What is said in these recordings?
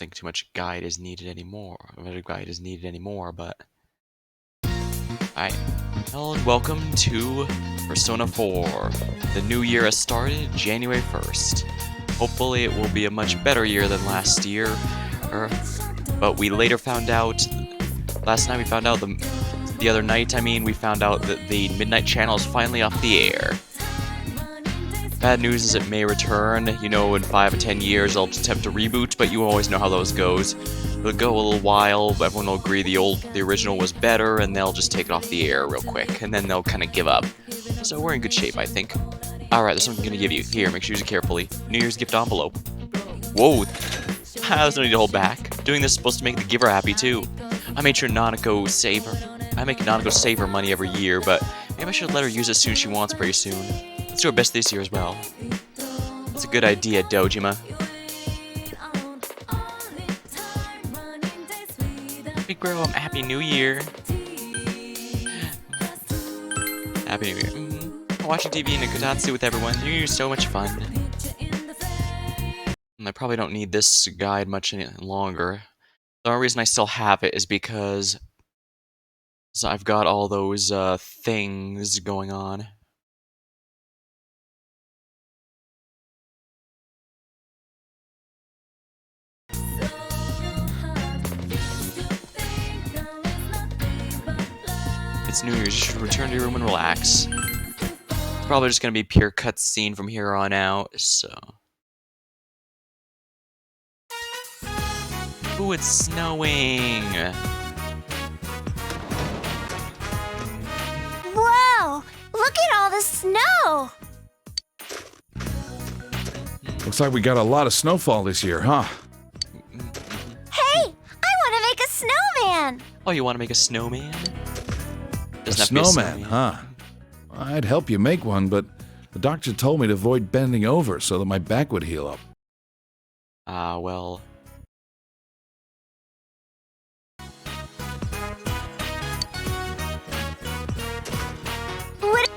think too much guide is needed anymore. But alright. Hello and welcome to Persona 4. The new year has started January 1st. Hopefully it will be a much better year than last year. But we later found out, the other night, we found out that the Midnight Channel is finally off the air. Bad news is it may return, in 5 or 10 years they'll attempt to reboot, but you always know how those goes. It'll go a little while, everyone will agree the original was better, and they'll just take it off the air real quick, and then they'll kind of give up. So we're in good shape, I think. Alright, there's something I'm gonna give you. Here, make sure you use it carefully. New Year's gift envelope. Whoa! There's no need to hold back. Doing this is supposed to make the giver happy, too. I made sure Nanako save her money every year, but maybe I should let her use it as soon as she wants pretty soon. Let's do our best this year as well. That's a good idea, Dojima. Big bro, Happy New Year. Happy New Year. Watching TV in Kotatsu with everyone. New Year's so much fun. And I probably don't need this guide much any longer. The only reason I still have it is because I've got all those things going on. It's New Year's, you should return to your room and relax. It's probably just gonna be pure cutscene from here on out, so... Ooh, it's snowing! Whoa! Look at all the snow! Looks like we got a lot of snowfall this year, huh? Hey! I want to make a snowman! Oh, you want to make a snowman? A snowman, huh? I'd help you make one, but the doctor told me to avoid bending over so that my back would heal up. Well... What?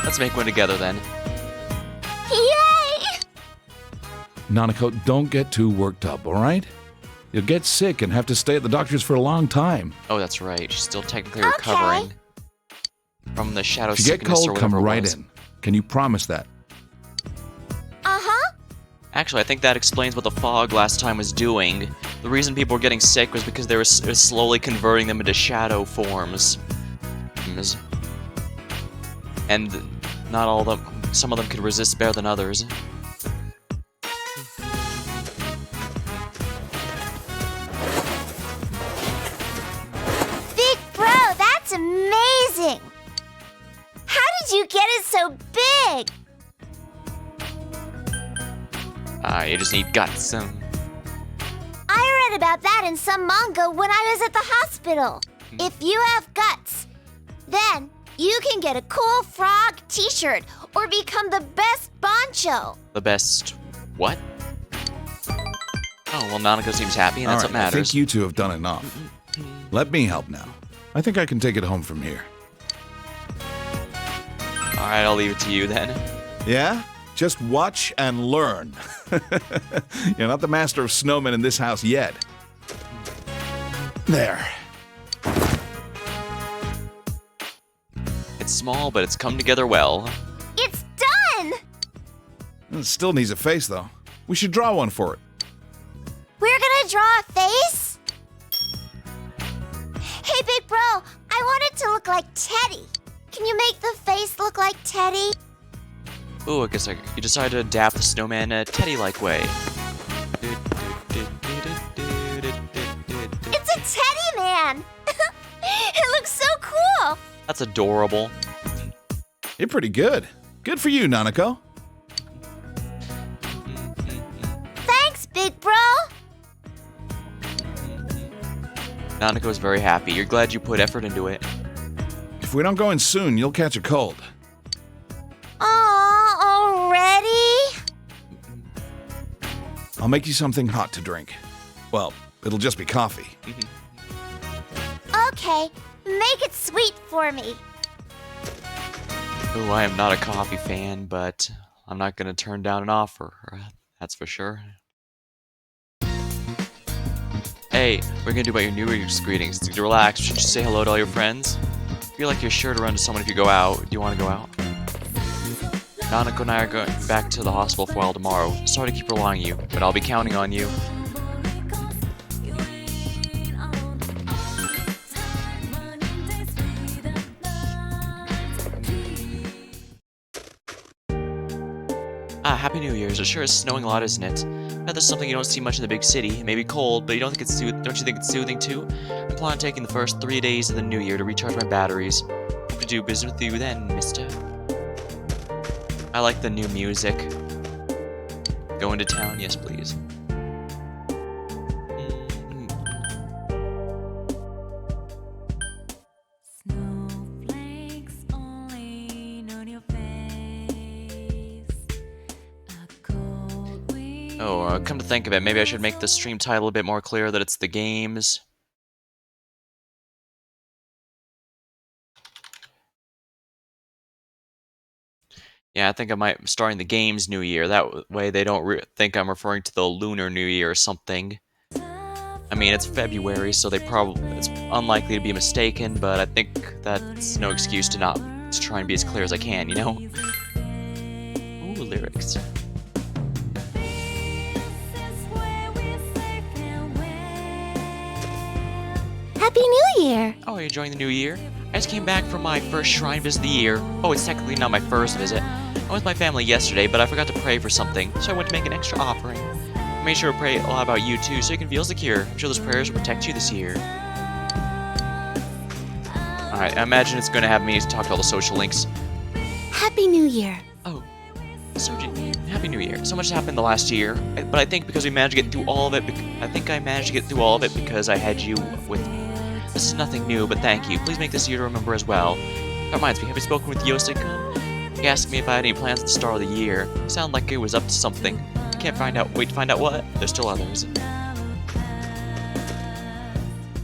Let's make one together then. Yay! Nanako, don't get too worked up, alright? You'll get sick and have to stay at the doctor's for a long time. Oh, that's right. She's still technically recovering from the shadow if you sickness get cold, or whatever come right it was. in. Can you promise that? Uh-huh. Actually, I think that explains what the fog last time was doing. The reason people were getting sick was because they were slowly converting them into shadow forms. And not all of them, some of them could resist better than others. Big bro, that's amazing! How did you get it so big? You just need guts. I read about that in some manga when I was at the hospital. If you have guts, then you can get a cool frog t-shirt or become the best bancho. The best... what? Oh, well, Nanako seems happy, and that's what I matters. think you two have done enough. Let me help now. I think I can take it home from here. Alright, I'll leave it to you then. Yeah? Just watch and learn. You're not the master of snowmen in this house yet. There. It's small, but it's come together well. It's done! It still needs a face, though. We should draw one for it. We're gonna draw a face? Hey, big bro, I want it to look like Teddy. Can you make the face look like Teddy? Ooh, I guess you decided to adapt the snowman in a Teddy-like way. It's a Teddy man! It looks so cool! That's adorable. You're pretty good. Good for you, Nanako. Thanks, big bro! Nanako's very happy. You're glad you put effort into it. If we don't go in soon, you'll catch a cold. Aw, already? I'll make you something hot to drink. Well, it'll just be coffee. Okay, make it sweet for me. Ooh, I am not a coffee fan, but I'm not going to turn down an offer. That's for sure. Hey, we're gonna do about your New Year's greetings. Relax, should you say hello to all your friends? Feel like you're sure to run to someone if you go out. Do you want to go out? Nanako and I are going back to the hospital for a while tomorrow. Sorry to keep relying on you, but I'll be counting on you. Happy New Year's. It sure is snowing a lot, isn't it? Bet there's something you don't see much in the big city. It may be cold, but don't you think it's soothing too? I'm planning on taking the first 3 days of the new year to recharge my batteries. Hope to do business with you then, mister. I like the new music. Going to town? Yes, please. Oh, come to think of it, maybe I should make the stream title a bit more clear that it's the games. Yeah, I think I might starting the games New Year. That way they don't think I'm referring to the Lunar New Year or something. I mean, it's February, so it's unlikely to be mistaken, but I think that's no excuse to try and be as clear as I can, you know? Ooh, lyrics. Happy New Year! Oh, are you enjoying the new year? I just came back from my first shrine visit of the year. Oh, it's technically not my first visit. I was with my family yesterday, but I forgot to pray for something, so I went to make an extra offering. I made sure to pray a lot about you too, so you can feel secure. I'm sure those prayers will protect you this year. Alright, I imagine it's going to have me talk to all the social links. Happy New Year! Oh, Happy New Year. So much has happened in the last year, but I think because we managed to get through all of it, because I had you with me. This is nothing new, but thank you. Please make this year to remember as well. That reminds me, have you spoken with Yosei-kun? He asked me if I had any plans at the start of the year. It sounded like he was up to something. I can't wait to find out what. There's still others.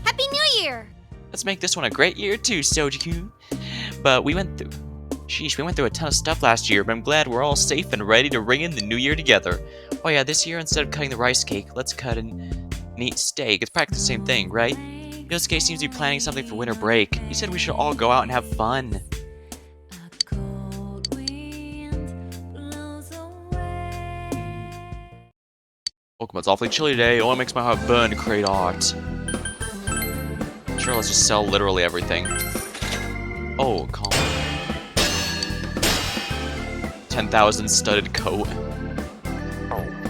Happy New Year! Let's make this one a great year too, Soji-kun. But we went through a ton of stuff last year, but I'm glad we're all safe and ready to ring in the new year together. Oh yeah, this year instead of cutting the rice cake, let's cut a neat steak. It's practically the same thing, right? Yosuke seems to be planning something for winter break. He said we should all go out and have fun. Welcome, it's awfully chilly today. Only makes my heart burn to create art. Sure, let's just sell literally everything. Oh, calm. 10,000 studded coat.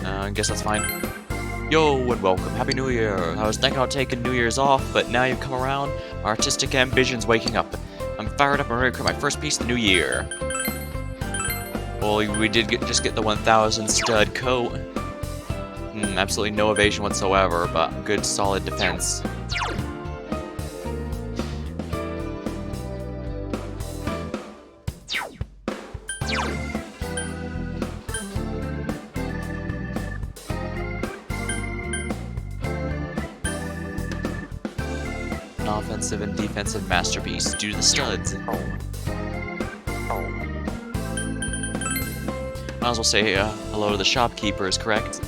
I guess that's fine. Yo, and welcome. Happy New Year. I was thinking about taking New Year's off, but now you've come around, my artistic ambition's waking up. I'm fired up and ready to create my first piece of the new year. Well, we did just get the 1,000 stud coat. Absolutely no evasion whatsoever, but good solid defense. An offensive and defensive masterpiece due to the studs. Might as well say hello to the shopkeepers, correct?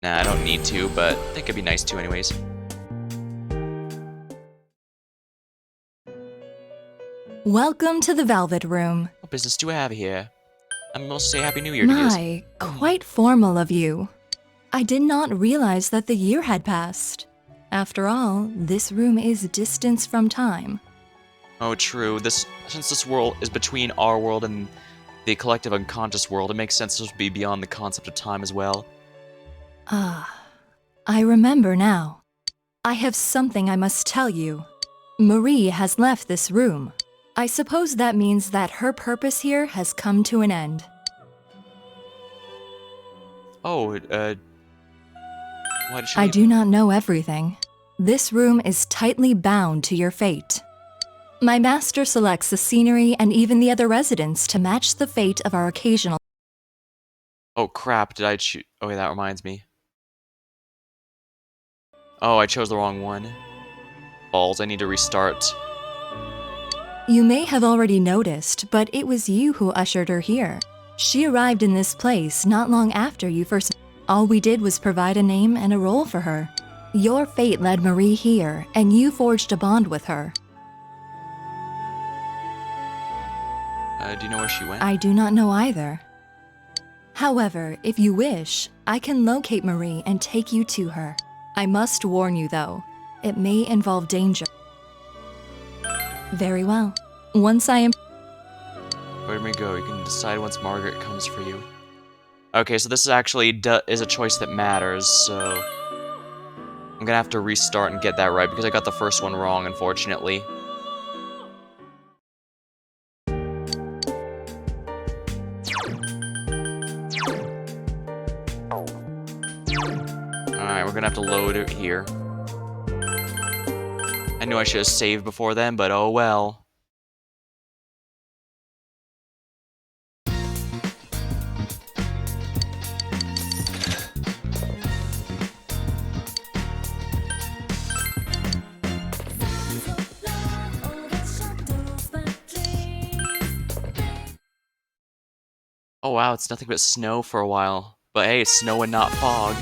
Nah, I don't need to, but I think it'd be nice to anyways. Welcome to the Velvet Room. What business do I have here? I'm supposed to say Happy New Year to you. My, quite formal of you. I did not realize that the year had passed. After all, this room is distance from time. Oh, true. Since this world is between our world and the collective unconscious world, it makes sense this would be beyond the concept of time as well. Ah, I remember now. I have something I must tell you. Marie has left this room. I suppose that means that her purpose here has come to an end. Oh, why did she I leave? do not know everything. This room is tightly bound to your fate. My master selects the scenery and even the other residents to match the fate of our occasional... Oh crap, did I choose? Oh wait, that reminds me. Oh, I chose the wrong one. Balls, I need to restart. You may have already noticed, but it was you who ushered her here. She arrived in this place not long after you first... All we did was provide a name and a role for her. Your fate led Marie here, and you forged a bond with her. Do you know where she went? I do not know either. However, if you wish, I can locate Marie and take you to her. I must warn you, though, it may involve danger. Very well. Once I am... Where do we go? You can decide once Margaret comes for you. Okay, so this is actually is a choice that matters, so... I'm gonna have to restart and get that right, because I got the first one wrong, unfortunately. Alright, we're gonna have to load it here. I knew I should have saved before then, but oh well. Oh wow, it's nothing but snow for a while. But hey, it's snow and not fog.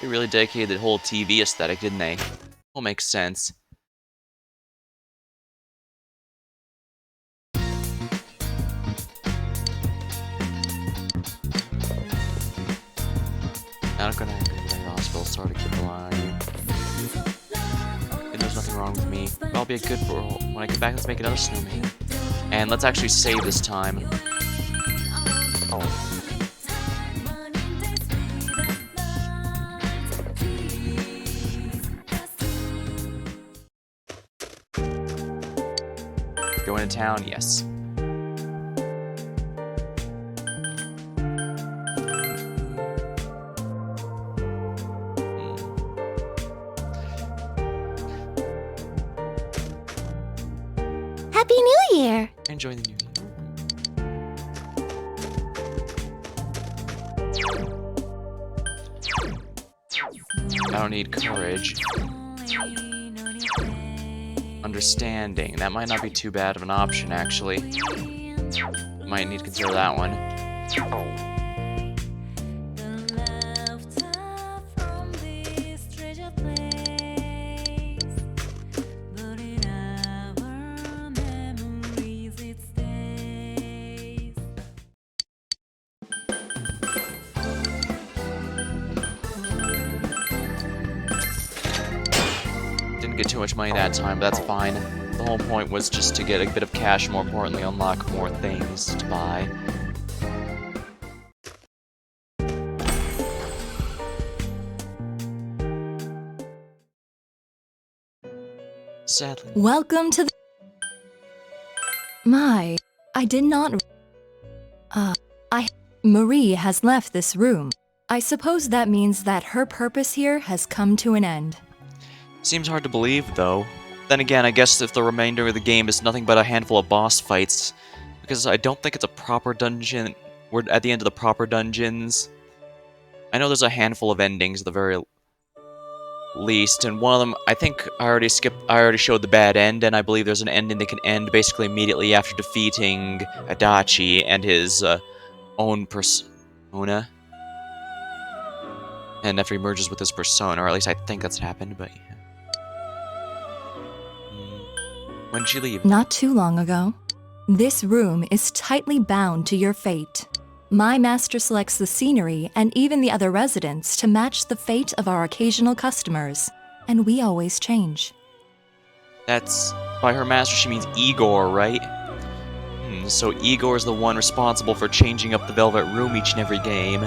They really dedicated the whole TV aesthetic, didn't they? All makes sense. Not gonna go to the hospital, sorry to keep an eye on you. And there's nothing wrong with me. But I'll be a good girl. When I get back, let's make another snowman. And let's actually save this time. Going to town? Yes. Happy New Year! Enjoy the new year. I don't need courage. Understanding. That might not be too bad of an option, actually. Might need to consider that one. Didn't get too much money that time, but that's fine. The whole point was just to get a bit of cash, more importantly, unlock more things to buy. Sadly. Welcome to the... I did not... Marie has left this room. I suppose that means that her purpose here has come to an end. Seems hard to believe, though. Then again, I guess if the remainder of the game is nothing but a handful of boss fights, because I don't think it's a proper dungeon. We're at the end of the proper dungeons. I know there's a handful of endings at the very least, and one of them, I think I already showed the bad end, and I believe there's an ending that can end basically immediately after defeating Adachi and his own persona. And after he merges with his persona, or at least I think that's happened, but yeah. When did she leave? Not too long ago. This room is tightly bound to your fate. My master selects the scenery and even the other residents to match the fate of our occasional customers, and we always change. That's... by her master she means Igor, right? So Igor is the one responsible for changing up the Velvet Room each and every game.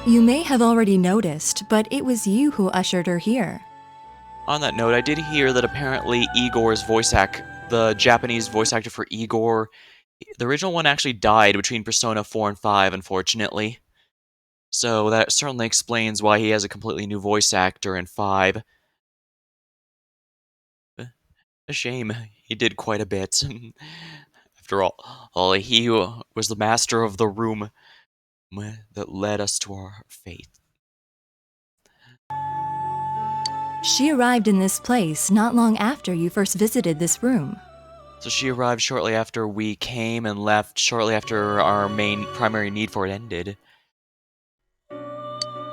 You may have already noticed, but it was you who ushered her here. On that note, I did hear that apparently Igor's the Japanese voice actor for Igor, the original one actually died between Persona 4 and 5, unfortunately. So that certainly explains why he has a completely new voice actor in 5. A shame. He did quite a bit. After all, he was the master of the room that led us to our fate. She arrived in this place not long after you first visited this room. So she arrived shortly after we came and left shortly after our main primary need for it ended.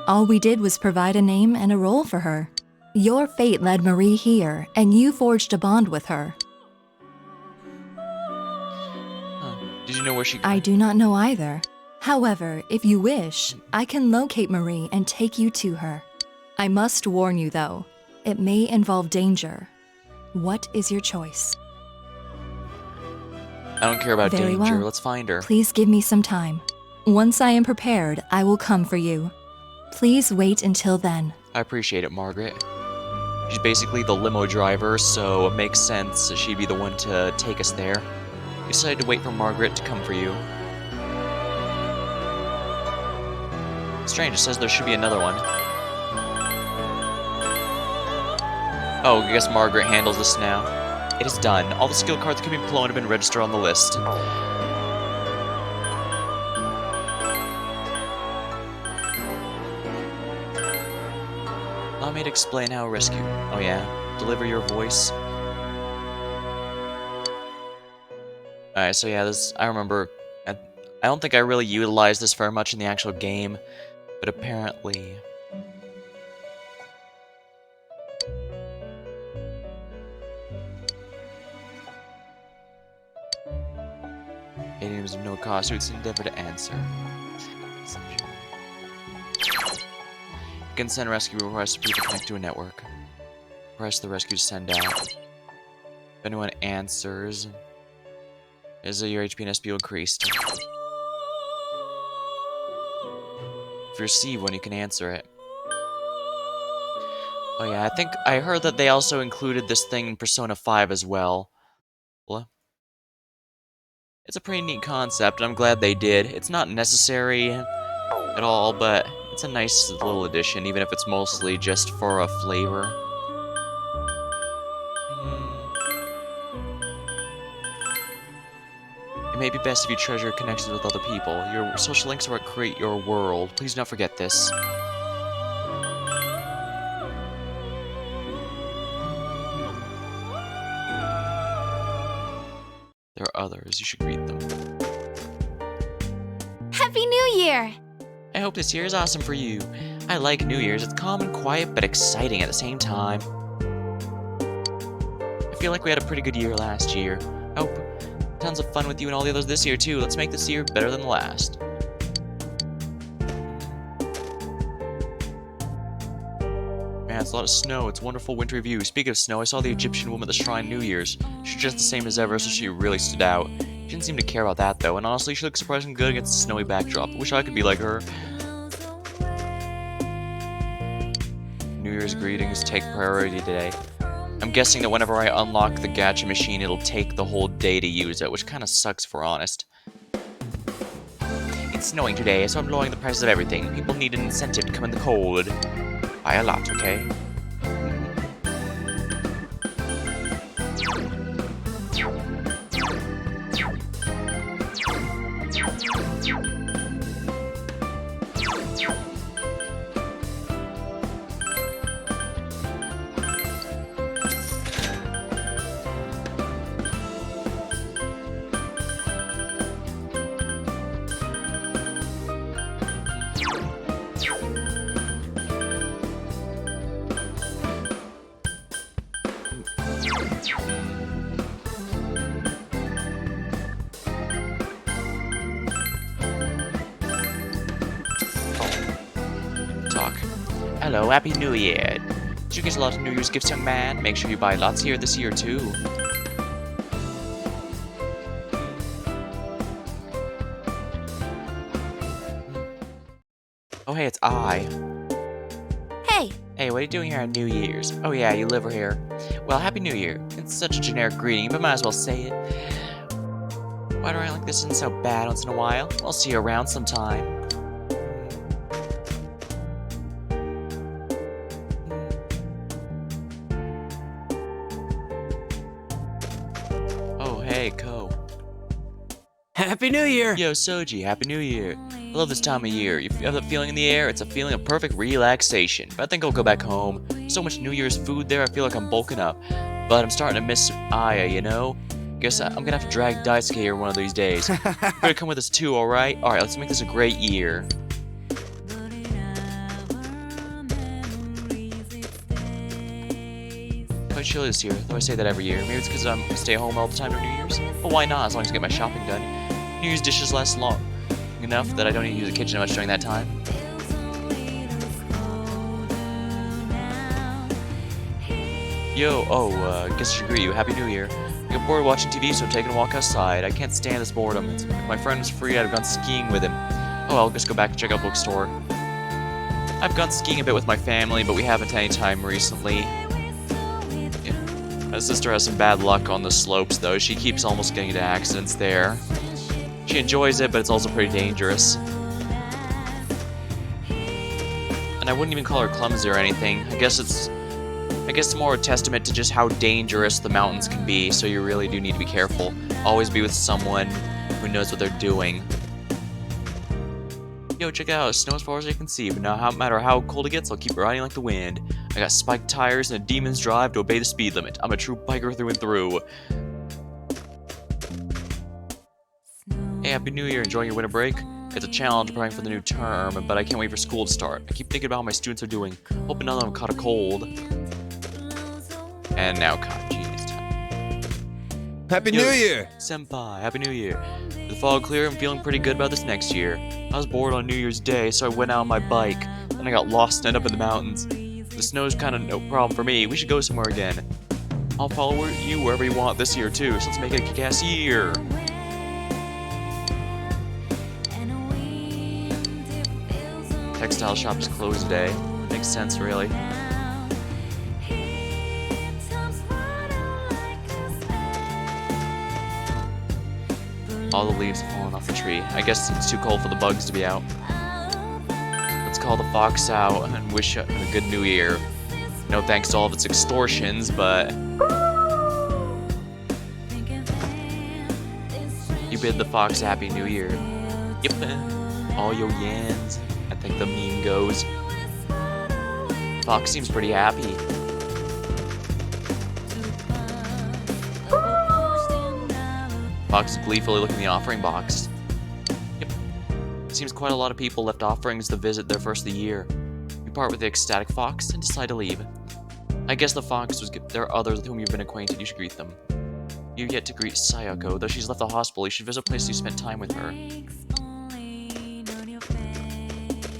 All we did was provide a name and a role for her. Your fate led Marie here, and you forged a bond with her. Did you know where she... I do not know either. However, if you wish, I can locate Marie and take you to her. I must warn you, though, it may involve danger. What is your choice? I don't care about Very danger. well. Let's find her. Please give me some time. Once I am prepared, I will come for you. Please wait until then. I appreciate it, Margaret. She's basically the limo driver, so it makes sense she'd be the one to take us there. We decided to wait for Margaret to come for you. Strange, it says there should be another one. Oh, I guess Margaret handles this now. It is done. All the skill cards that can be blown have been registered on the list. Allow me to explain how rescue... Oh yeah, deliver your voice. Alright, so yeah, this... I remember... I don't think I really utilized this very much in the actual game, but apparently... Idioms of no cost, so it's endeavor to answer. You can send rescue requests to people connect to a network. Press the rescue to send out. If anyone answers, is your HP and SP increased. If you receive one, you can answer it. Oh yeah, I think I heard that they also included this thing in Persona 5 as well. It's a pretty neat concept, and I'm glad they did. It's not necessary at all, but it's a nice little addition, even if it's mostly just for a flavor. It may be best if you treasure connections with other people. Your social links are what create your world. Please don't forget this. There are others. You should greet them. Happy New Year! I hope this year is awesome for you. I like New Year's. It's calm and quiet, but exciting at the same time. I feel like we had a pretty good year last year. I hope tons of fun with you and all the others this year, too. Let's make this year better than the last. Man, it's a lot of snow. It's a wonderful wintry view. Speaking of snow, I saw the Egyptian woman at the shrine New Year's. She's just the same as ever, so she really stood out. She didn't seem to care about that, though, and honestly, she looked surprisingly good against the snowy backdrop. I wish I could be like her. New Year's greetings take priority today. I'm guessing that whenever I unlock the gacha machine, it'll take the whole day to use it, which kind of sucks, if we're honest. It's snowing today, so I'm lowering the prices of everything. People need an incentive to come in the cold. Buy a lot, okay? Hello, Happy New Year! Did you get a lot of New Year's gifts, young man? Make sure you buy lots here this year, too. Oh, hey, it's I. Hey, Hey, what are you doing here on New Year's? Oh yeah, you live here. Well, Happy New Year. It's such a generic greeting, but might as well say it. Why do I like this isn't so bad once in a while? I'll see you around sometime. Happy New Year! Yo, Soji, Happy New Year. I love this time of year. You have that feeling in the air? It's a feeling of perfect relaxation. But I think I'll go back home. So much New Year's food there, I feel like I'm bulking up. But I'm starting to miss Aya, you know? Guess I'm gonna have to drag Daisuke here one of these days. You're gonna come with us too, alright? Alright, let's make this a great year. Quite chilly this year, though I say that every year. Maybe it's because I stay home all the time for New Year's? But why not, as long as I get my shopping done. New Year's dishes last long enough that I don't need to use the kitchen much during that time. Yo, guess I should greet you. Happy New Year. I got bored watching TV, so I'm taking a walk outside. I can't stand this boredom. If my friend was free, I'd have gone skiing with him. Oh, I'll just go back and check out bookstore. I've gone skiing a bit with my family, but we haven't had any time recently. Yeah. My sister has some bad luck on the slopes, though. She keeps almost getting into accidents there. She enjoys it, but it's also pretty dangerous. And I wouldn't even call her clumsy or anything. I guess it's more a testament to just how dangerous the mountains can be, so you really do need to be careful. Always be with someone who knows what they're doing. Yo, check it out, snow as far as you can see, but no matter how cold it gets, I'll keep riding like the wind. I got spiked tires and a demon's drive to obey the speed limit. I'm a true biker through and through. Hey, Happy New Year, enjoying your winter break? It's a challenge preparing for the new term, but I can't wait for school to start. I keep thinking about how my students are doing, hoping none of them caught a cold. And now Kanji's time. Happy New Year! Senpai, Happy New Year. With the fog clear, I'm feeling pretty good about this next year. I was bored on New Year's Day, so I went out on my bike. Then I got lost and ended up in the mountains. The snow's kind of no problem for me. We should go somewhere again. I'll follow you wherever you want this year, too, so let's make it a kick-ass year. Textile shop is closed today. Makes sense, really. All the leaves have fallen off the tree. I guess it's too cold for the bugs to be out. Let's call the fox out and wish it a good new year. No thanks to all of its extortions, but... You bid the fox a happy new year. Yep. All yo yans. I think the meme goes. Fox seems pretty happy. Fox is gleefully looking in the offering box. Yep. It seems quite a lot of people left offerings to visit their first of the year. You part with the ecstatic fox and decide to leave. I guess the fox was there are others with whom you've been acquainted, you should greet them. You've yet to greet Sayako, though she's left the hospital, you should visit a place you spent time with her.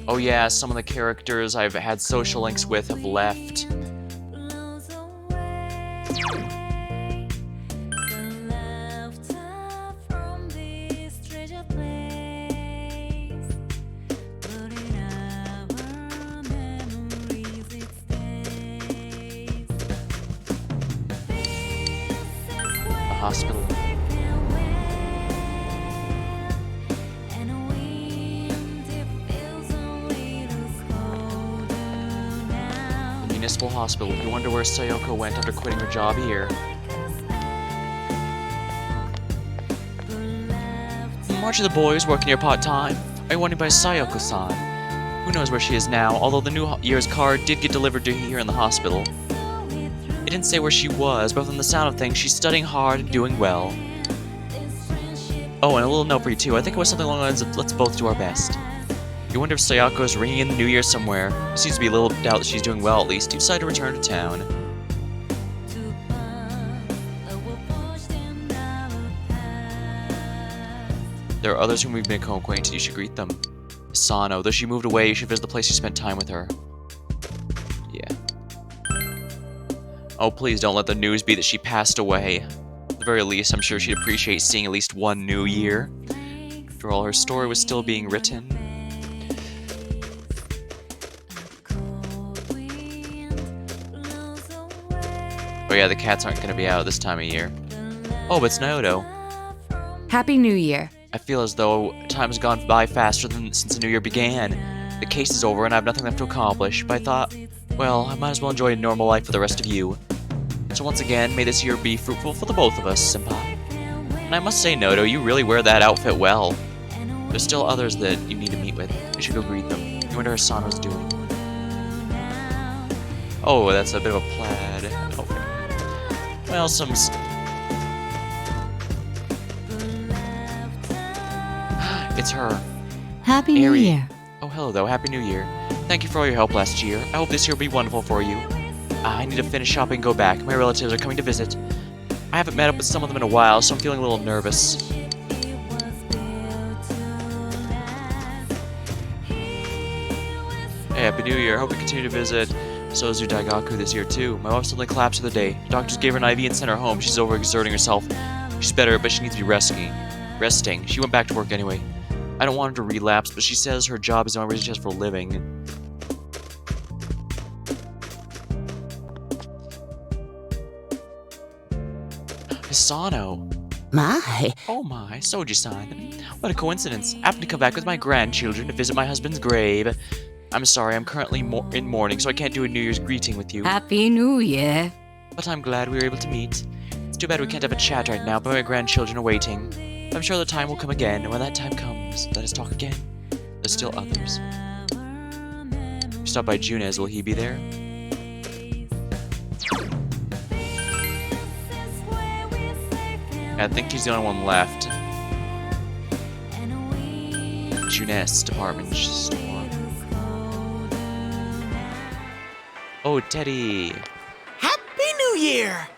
Oh yeah, some of the characters I've had social links with have left. The hospital. Municipal hospital. You wonder where Sayako went after quitting her job here. Much of the boys working here part-time. Are you wondering by Sayako-san? Who knows where she is now, although the New Year's card did get delivered to here in the hospital. It didn't say where she was, but from the sound of things, she's studying hard and doing well. Oh, and a little note for you too. I think it was something along the lines of, let's both do our best. You wonder if Sayako is ringing in the New Year somewhere. There seems to be a little doubt that she's doing well at least. You decide to return to town. There are others whom we've been acquainted. You should greet them. Sano, though she moved away, you should visit the place you spent time with her. Yeah. Oh, please don't let the news be that she passed away. At the very least, I'm sure she'd appreciate seeing at least one new year. After all, her story was still being written. Oh yeah, the cats aren't gonna be out this time of year. Oh, but it's Naoto. Happy New Year. I feel as though time's gone by faster than since the new year began. The case is over and I have nothing left to accomplish, but I thought, well, I might as well enjoy a normal life for the rest of you. So once again, may this year be fruitful for the both of us, senpai. And I must say, Noto, you really wear that outfit well. There's still others that you need to meet with. You should go greet them. You wonder how Asano's doing. Oh, that's a bit of a plaid outfit. Well, It's her. Happy New Ari. Year. Oh, hello, though. Happy New Year. Thank you for all your help last year. I hope this year will be wonderful for you. I need to finish shopping and go back. My relatives are coming to visit. I haven't met up with some of them in a while, so I'm feeling a little nervous. Hey, Happy New Year. I hope we continue to visit Sozu Daigaku this year, too. My wife suddenly collapsed the other day. The doctors gave her an IV and sent her home. She's overexerting herself. She's better, but she needs to be resting. She went back to work anyway. I don't want her to relapse, but she says her job is the only reason she has for a living. Asano. My. Oh my, Soji-san. What a coincidence. I happened to come back with my grandchildren to visit my husband's grave. I'm sorry, I'm currently in mourning, so I can't do a New Year's greeting with you. Happy New Year. But I'm glad we were able to meet. It's too bad we can't have a chat right now, but my grandchildren are waiting. I'm sure the time will come again, and when that time comes, let us talk again. There's still others. We stopped by Junez, will he be there? I think he's the only one left. Junez department store. Oh, Teddy. Happy New Year!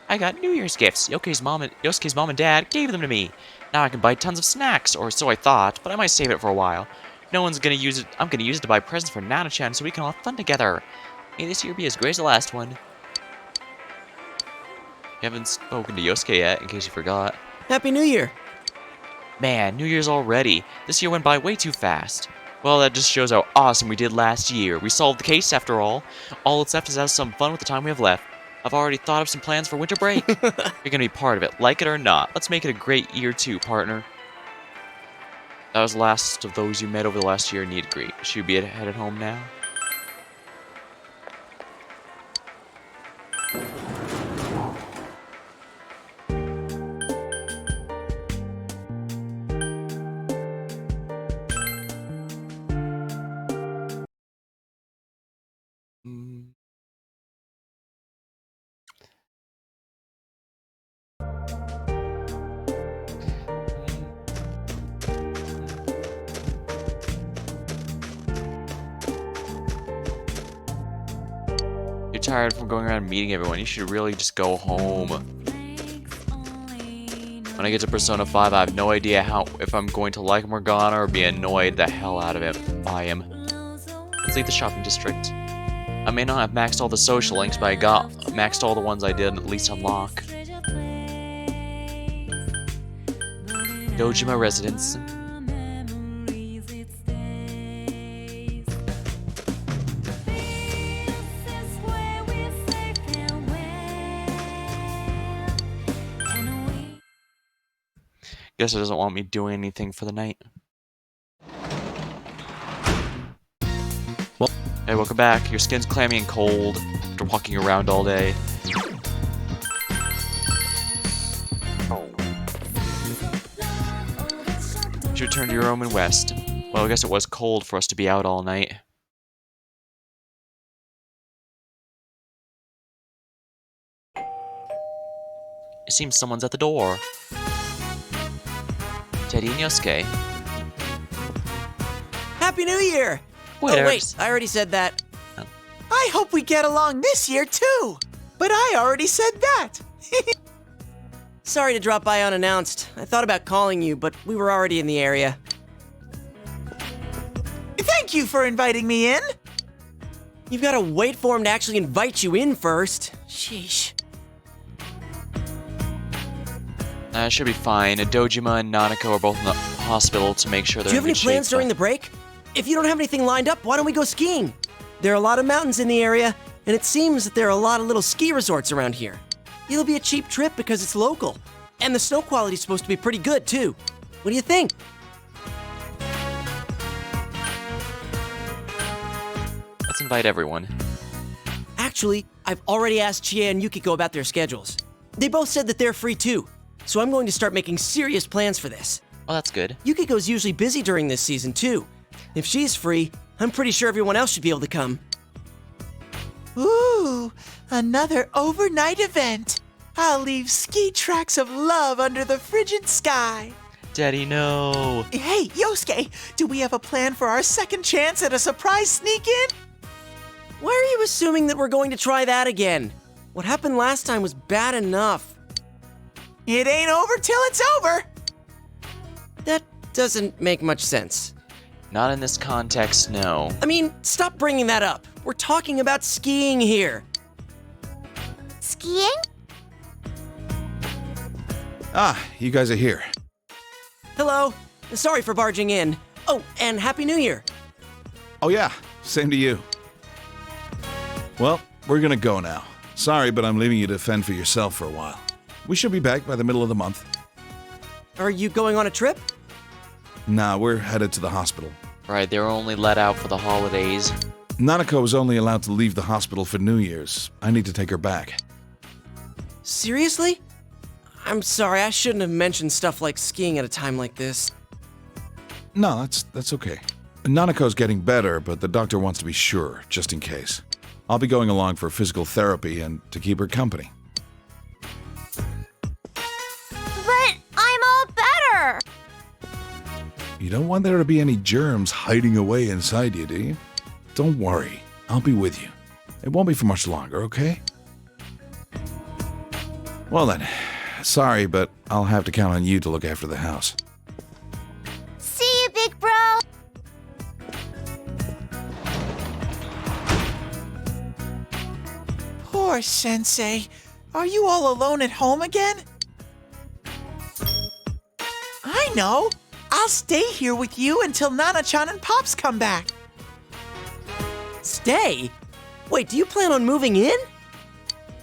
I got New Year's gifts. Yosuke's mom and dad gave them to me. Now I can buy tons of snacks, or so I thought, but I might save it for a while. No one's gonna use it. I'm gonna use it to buy presents for Nana-chan so we can all have fun together. May this year be as great as the last one. You haven't spoken to Yosuke yet, in case you forgot. Happy New Year! Man, New Year's already. This year went by way too fast. Well, that just shows how awesome we did last year. We solved the case after all. All that's left is to have some fun with the time we have left. I've already thought of some plans for winter break. You're gonna be part of it, like it or not. Let's make it a great year too, partner. That was the last of those you met over the last year. Need to greet. Should we be headed home now? You're tired from going around meeting everyone. You should really just go home. When I get to Persona 5, I have no idea if I'm going to like Morgana or be annoyed the hell out of it by him. Let's leave the shopping district. I may not have maxed all the social links, but I got maxed all the ones I did at least unlock. Dojima residence. Guess it doesn't want me doing anything for the night. Well, hey, welcome back. Your skin's clammy and cold after walking around all day. You should return to your room in West. Well, I guess it was cold for us to be out all night. It seems someone's at the door. Teddy and Yosuke. Happy New Year! Wait, oh, wait, I already said that. Oh. I hope we get along this year, too! But I already said that! Sorry to drop by unannounced. I thought about calling you, but we were already in the area. Thank you for inviting me in! You've got to wait for him to actually invite you in first. Sheesh. Should be fine. Dojima and Nanako are both in the hospital to make sure they're Do you have in any good plans shape, during the break? If you don't have anything lined up, why don't we go skiing? There are a lot of mountains in the area, and it seems that there are a lot of little ski resorts around here. It'll be a cheap trip because it's local. And the snow quality's supposed to be pretty good, too. What do you think? Let's invite everyone. Actually, I've already asked Chie and Yukiko about their schedules. They both said that they're free, too. so I'm going to start making serious plans for this. Oh, that's good. Yukiko's usually busy during this season, too. If she's free, I'm pretty sure everyone else should be able to come. Ooh, another overnight event. I'll leave ski tracks of love under the frigid sky. Daddy, no. Hey, Yosuke, do we have a plan for our second chance at a surprise sneak-in? Why are you assuming that we're going to try that again? What happened last time was bad enough. It ain't over till it's over. That doesn't make much sense. Not in this context, no. I mean, stop bringing that up. We're talking about skiing here. Skiing? Ah, you guys are here. Hello. Sorry for barging in. Oh, and Happy New Year. Oh yeah, same to you. Well, we're gonna go now. Sorry, but I'm leaving you to fend for yourself for a while. We should be back by the middle of the month. Are you going on a trip? Nah, we're headed to the hospital. Right, they were only let out for the holidays. Nanako is only allowed to leave the hospital for New Year's. I need to take her back. Seriously? I'm sorry, I shouldn't have mentioned stuff like skiing at a time like this. No, that's okay. Nanako's getting better, but the doctor wants to be sure, just in case. I'll be going along for physical therapy and to keep her company. But I'm all better. You don't want there to be any germs hiding away inside you, do you? Don't worry, I'll be with you. It won't be for much longer, okay? Well then, sorry, but I'll have to count on you to look after the house. See you, big bro. Poor Sensei. Are you all alone at home again? I know. I'll stay here with you until Nana-chan and Pops come back. Stay? Wait, do you plan on moving in?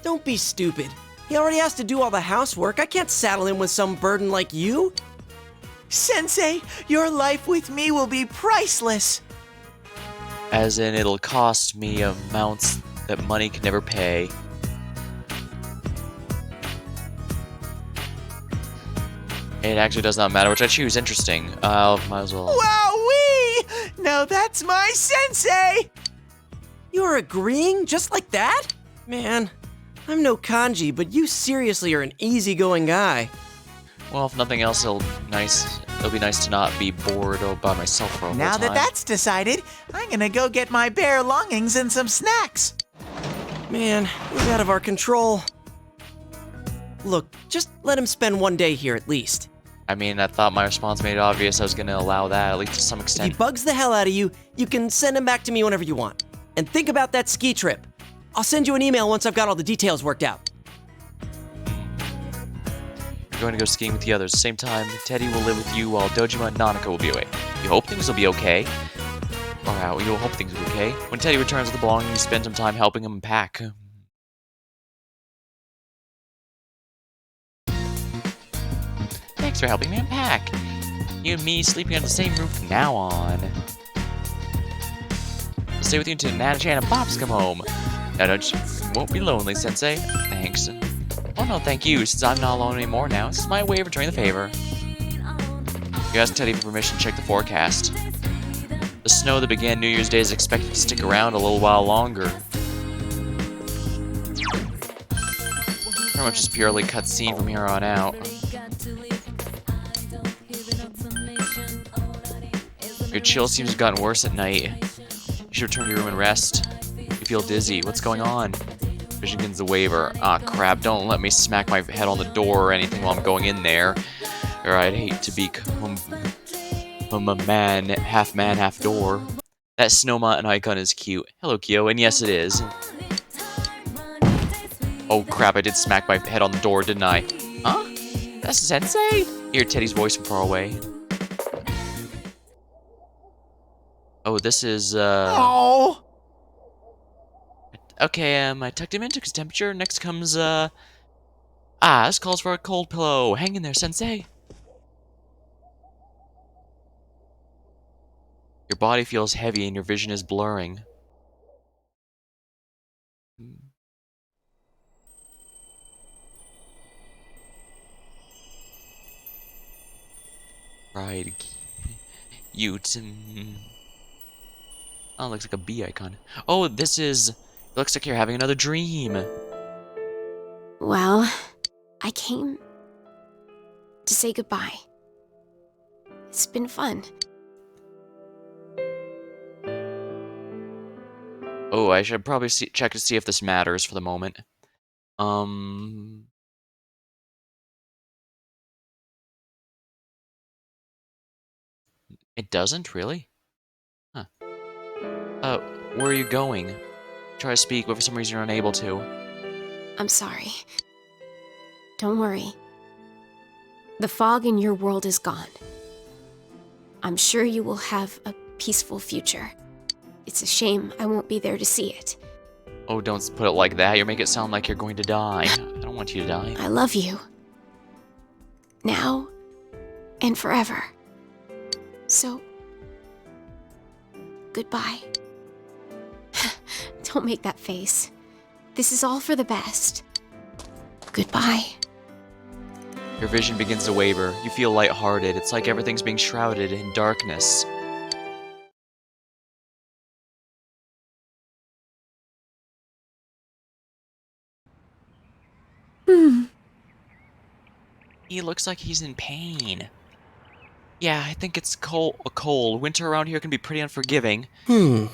Don't be stupid. He already has to do all the housework. I can't saddle him with some burden like you. Sensei, your life with me will be priceless. As in, it'll cost me amounts that money can never pay. It actually does not matter which I choose. Interesting. Might as well. Wowee! Now that's my Sensei! You're agreeing just like that? Man, I'm no kanji, but you seriously are an easygoing guy. Well, if nothing else, it'll be nice to not be bored or by myself for a whole Now time. that that's decided, I'm gonna go get my bare longings and some snacks. Man, he's out of our control. Look, just let him spend one day here at least. I mean, I thought my response made it obvious I was gonna allow that, at least to some If he extent. bugs the hell out of you, you can send him back to me whenever you want. And think about that ski trip. I'll send you an email once I've got all the details worked out. You're going to go skiing with the others. Same time, Teddy will live with you while Dojima and Nanako will be away. You hope things will be okay. Or you'll hope things will be okay. When Teddy returns with the belongings, spend some time helping him pack. Thanks for helping me unpack. You and me sleeping on the same roof from now on. I'll stay with you until Nana-chan and Pops come home. Now you won't be lonely, Sensei. Thanks. Oh no, thank you, since I'm not alone anymore now. This is my way of returning the favor. You asked Teddy for permission to check the forecast. The snow that began New Year's Day is expected to stick around a little while longer. Pretty much just purely cutscene from here on out. Your chill seems to have gotten worse at night. You should return to your room and rest. You feel dizzy. What's going on? Vision begins to waver. Ah, crap. Don't let me smack my head on the door or anything while I'm going in there. Or I'd hate to become a man, half door. That Snow Mountain icon is cute. Hello, Kyo. And yes, it is. Oh, crap. I did smack my head on the door, didn't I? Huh? That's Sensei? Hear Teddy's voice from far away. Oh, this is, Oh! Okay, I tucked him in, took his temperature. Next comes, this calls for a cold pillow. Hang in there, Sensei. Your body feels heavy and your vision is blurring. Pride. Ute. Oh, looks like a bee icon. Oh, this is... It looks like you're having another dream. Well, I came to say goodbye. It's been fun. Oh, I should probably check to see if this matters for the moment. It doesn't, really? Huh. Where are you going? Try to speak, but for some reason you're unable to. I'm sorry. Don't worry. The fog in your world is gone. I'm sure you will have a peaceful future. It's a shame I won't be there to see it. Oh, don't put it like that. You make it sound like you're going to die. I don't want you to die. I love you. Now and forever. So, goodbye. Don't make that face. This is all for the best. Goodbye. Your vision begins to waver. You feel lighthearted. It's like everything's being shrouded in darkness. He looks like he's in pain. Yeah, I think it's cold. Winter around here can be pretty unforgiving. Oh,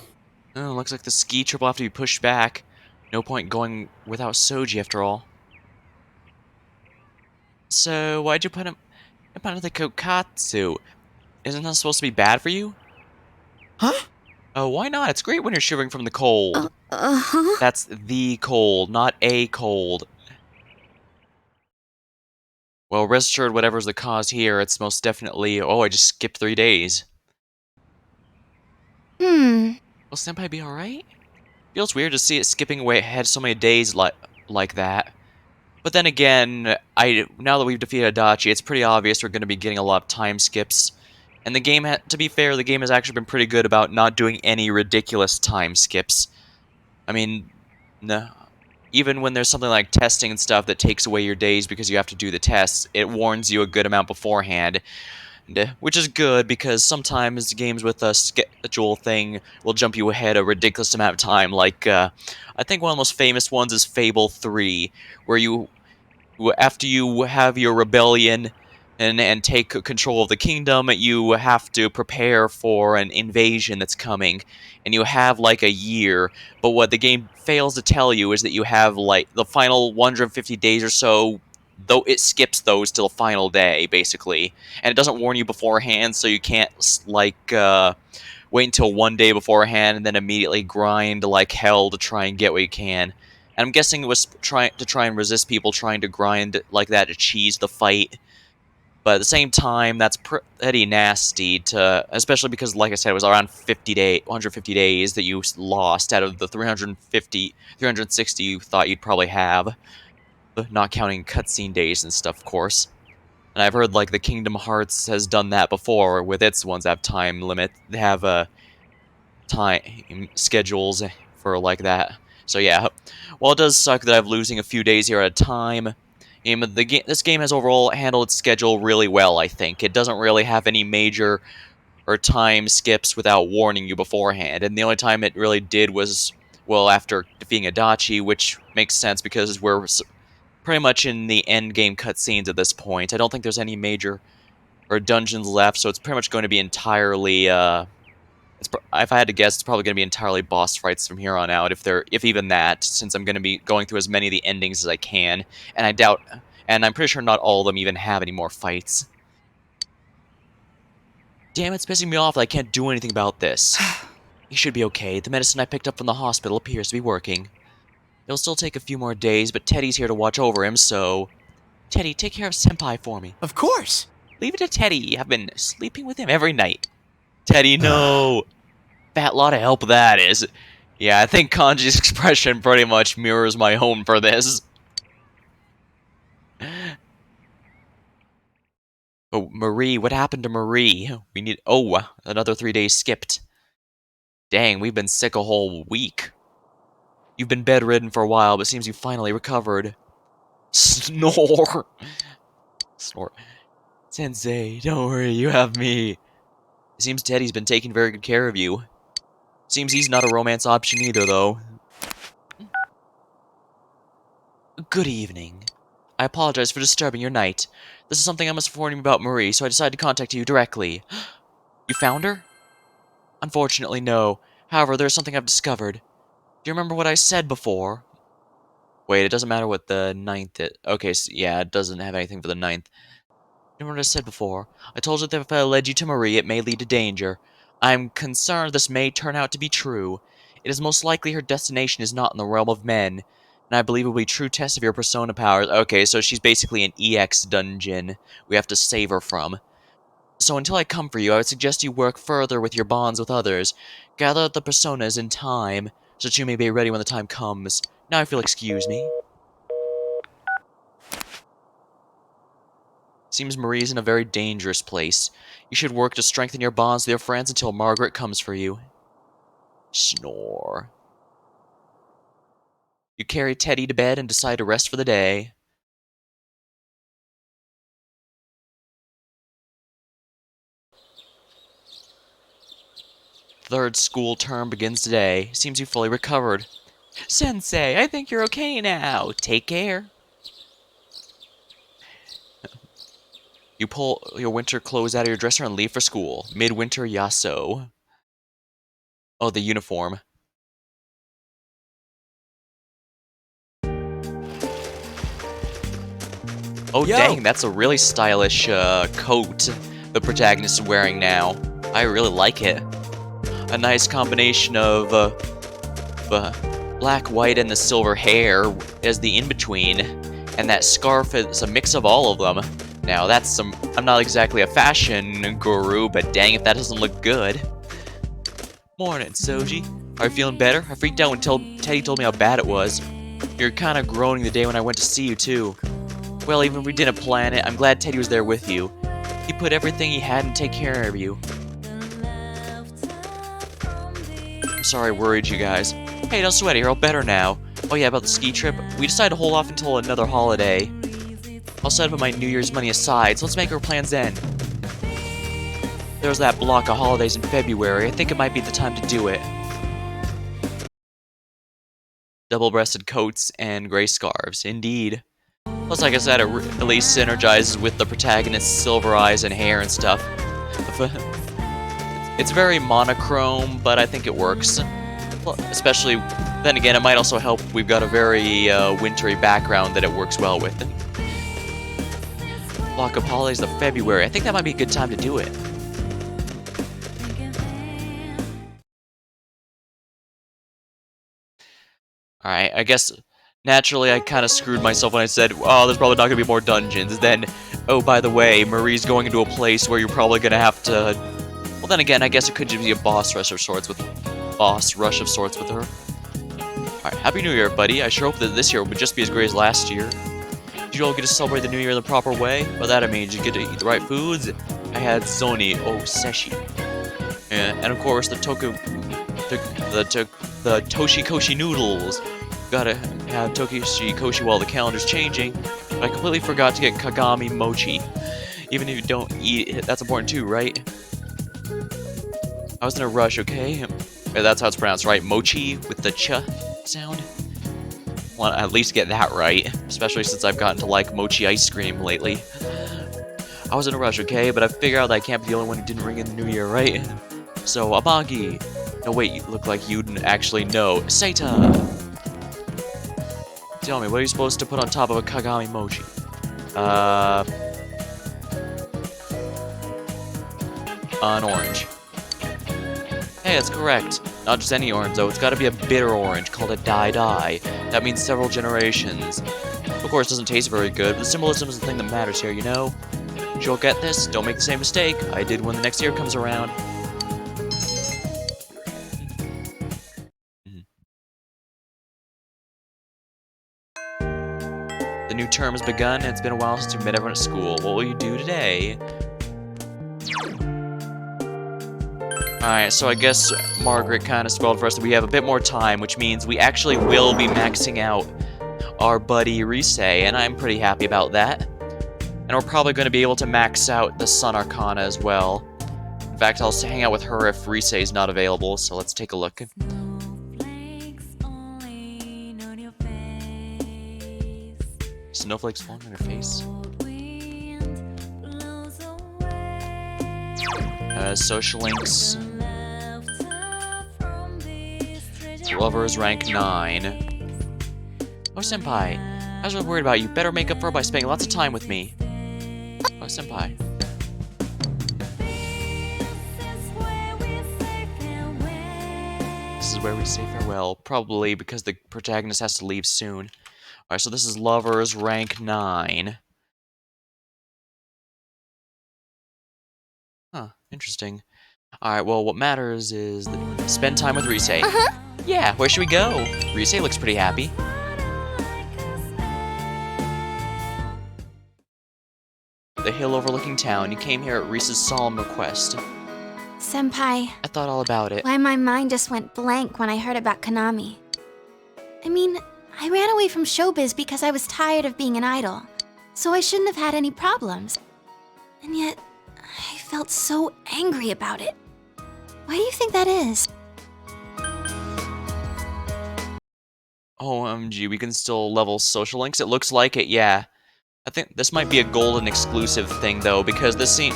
looks like the ski trip will have to be pushed back. No point going without Soji after all. So, why'd you put him under the kokatsu? Isn't that supposed to be bad for you? Huh? Oh, why not? It's great when you're shivering from the cold. Uh-huh. That's the cold, not a cold. Well, rest assured, whatever's the cause here, it's most definitely... Oh, I just skipped 3 days. Will Senpai be alright? Feels weird to see it skipping away ahead so many days like that. But then again, now that we've defeated Adachi, it's pretty obvious we're going to be getting a lot of time skips. And the game, to be fair, the game has actually been pretty good about not doing any ridiculous time skips. I mean, no, even when there's something like testing and stuff that takes away your days because you have to do the tests, it warns you a good amount beforehand. Which is good, because sometimes games with a schedule thing will jump you ahead a ridiculous amount of time. Like, I think one of the most famous ones is Fable 3, where after you have your rebellion and take control of the kingdom, you have to prepare for an invasion that's coming, and you have like a year. But what the game fails to tell you is that you have like the final 150 days or so, though it skips those till the final day, basically. And it doesn't warn you beforehand, so you can't, like, wait until 1 day beforehand and then immediately grind like hell to try and get what you can. And I'm guessing it was to try and resist people trying to grind like that to cheese the fight. But at the same time, that's pretty nasty, especially because, like I said, it was around 150 days that you lost out of the 360 you thought you'd probably have. Not counting cutscene days and stuff, of course. And I've heard, like, the Kingdom Hearts has done that before with its ones that have time limit. They have time schedules for like that. So yeah, while it does suck that I'm losing a few days here at a time, this game has overall handled its schedule really well, I think. It doesn't really have any major or time skips without warning you beforehand. And the only time it really did was, well, after defeating Adachi, which makes sense because we're pretty much in the end game cutscenes at this point. I don't think there's any major or dungeons left, so it's pretty much going to be entirely, if I had to guess, it's probably going to be entirely boss fights from here on out, if even that, since I'm going to be going through as many of the endings as I can, and I'm pretty sure not all of them even have any more fights. Damn, it's pissing me off that I can't do anything about this. He should be okay. The medicine I picked up from the hospital appears to be working. It'll still take a few more days, but Teddy's here to watch over him, so... Teddy, take care of Senpai for me. Of course. Leave it to Teddy. I've been sleeping with him every night. Teddy, no. Fat lot of help that is. Yeah, I think Kanji's expression pretty much mirrors my own for this. Oh, Marie, what happened to Marie? We need... Oh, another 3 days skipped. Dang, we've been sick a whole week. You've been bedridden for a while, but it seems you finally recovered. Snore. Snore. Sensei, don't worry, you have me. It seems Teddy's been taking very good care of you. Seems he's not a romance option either, though. Good evening. I apologize for disturbing your night. This is something I must inform you about Marie, so I decided to contact you directly. You found her? Unfortunately, no. However, there's something I've discovered. Do you remember what I said before? Wait, it doesn't matter what the 9th is. Okay, so yeah, it doesn't have anything for the 9th. You know what I said before? I told you that if I led you to Marie, it may lead to danger. I'm concerned this may turn out to be true. It is most likely her destination is not in the realm of men, and I believe it will be a true test of your persona powers. Okay, so she's basically an EX dungeon we have to save her from. So until I come for you, I would suggest you work further with your bonds with others. Gather the personas in time, so that you may be ready when the time comes. Now if you'll excuse me. Seems Marie's in a very dangerous place. You should work to strengthen your bonds with your friends until Margaret comes for you. Snore. You carry Teddy to bed and decide to rest for the day. Third school term begins today. Seems you fully recovered. Sensei, I think you're okay now. Take care. You pull your winter clothes out of your dresser and leave for school. Midwinter Yaso. Oh, the uniform. Oh, Yo. dang, that's a really stylish coat the protagonist is wearing now. I really like it. A nice combination of black, white, and the silver hair as the in-between. And that scarf is a mix of all of them. Now, that's some... I'm not exactly a fashion guru, but dang if that doesn't look good. Morning, Soji. Are you feeling better? I freaked out when Teddy told me how bad it was. You're kind of groaning the day when I went to see you, too. Well, even if we didn't plan it, I'm glad Teddy was there with you. He put everything he had to take care of you. I'm sorry I worried you guys. Hey, don't sweat it, you're all better now. Oh yeah, about the ski trip. We decided to hold off until another holiday. I'll set up my New Year's money aside, so let's make our plans then. There's that block of holidays in February. I think it might be the time to do it. Double-breasted coats and gray scarves. Indeed. Plus, like I said, it at least synergizes with the protagonist's silver eyes and hair and stuff. It's very monochrome, but I think it works. Especially, then again, it might also help. We've got a very wintry background that it works well with. Block of holidays of February. I think that might be a good time to do it. Alright, I guess naturally I kind of screwed myself when I said, oh, there's probably not going to be more dungeons. Then, oh, by the way, Marie's going into a place where you're probably going to have to... Well, then again, I guess it could just be a boss rush of sorts with her. Alright, Happy New Year, buddy. I sure hope that this year will just be as great as last year. Did you all get to celebrate the New Year in the proper way? By that I mean, did you get to eat the right foods? I had zoni seshi. And of course, the toshikoshi noodles. Gotta have toshikoshi while the calendar's changing. But I completely forgot to get kagami mochi. Even if you don't eat it, that's important too, right? I was in a rush, okay? Yeah, that's how it's pronounced, right? Mochi with the ch sound. Want to at least get that right, especially since I've gotten to like mochi ice cream lately. I was in a rush, okay? But I figured out that I can't be the only one who didn't ring in the New Year, right? So, Amagi. No, wait, you look like you actually know. Seita! Tell me, what are you supposed to put on top of a Kagami Mochi? An orange. Hey, that's correct. Not just any orange, though. It's gotta be a bitter orange, called a Dai. That means several generations. Of course, it doesn't taste very good, but the symbolism is the thing that matters here, you know? You'll get this. Don't make the same mistake I did when the next year comes around. The new term has begun, and it's been a while since you met everyone at school. What will you do today? Alright, so I guess Margaret kind of spoiled for us that we have a bit more time, which means we actually will be maxing out our buddy Rise, and I'm pretty happy about that. And we're probably going to be able to max out the Sun Arcana as well. In fact, I'll hang out with her if Rise is not available, so let's take a look. Snowflakes falling on her face. Social links. Lovers rank 9. Oh, Senpai. I was really worried about you. Better make up for it by spending lots of time with me. Oh, Senpai. This is where we say farewell. Probably because the protagonist has to leave soon. Alright, so this is Lovers rank 9. Huh, interesting. Alright, well, what matters is spend time with Rise. Yeah, where should we go? Rise looks pretty happy. The hill overlooking town. You came here at Rise's solemn request. Senpai, I thought all about it. why my mind just went blank when I heard about Konami. I mean, I ran away from showbiz because I was tired of being an idol, so I shouldn't have had any problems. And yet, I felt so angry about it. Why do you think that is? OMG, we can still level social links? It looks like it, yeah. I think this might be a golden exclusive thing, though, because this scene...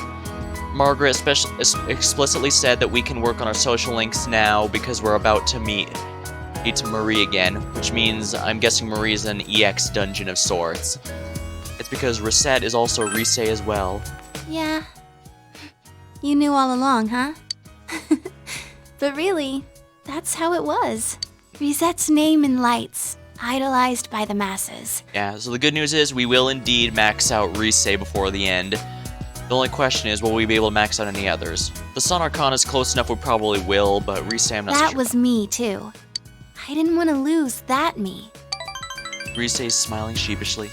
Margaret explicitly said that we can work on our social links now because we're about to meet Marie again, which means I'm guessing Marie is an EX dungeon of sorts. It's because Reset is also Rise as well. Yeah. You knew all along, huh? But really, that's how it was. Reset's name in lights, idolized by the masses. Yeah, so the good news is we will indeed max out Rise before the end. The only question is, will we be able to max out any others? The Sun Arcana is close enough, we probably will, but Rise, I'm not so That sure. was me, too. I didn't want to lose that me. Rise is smiling sheepishly.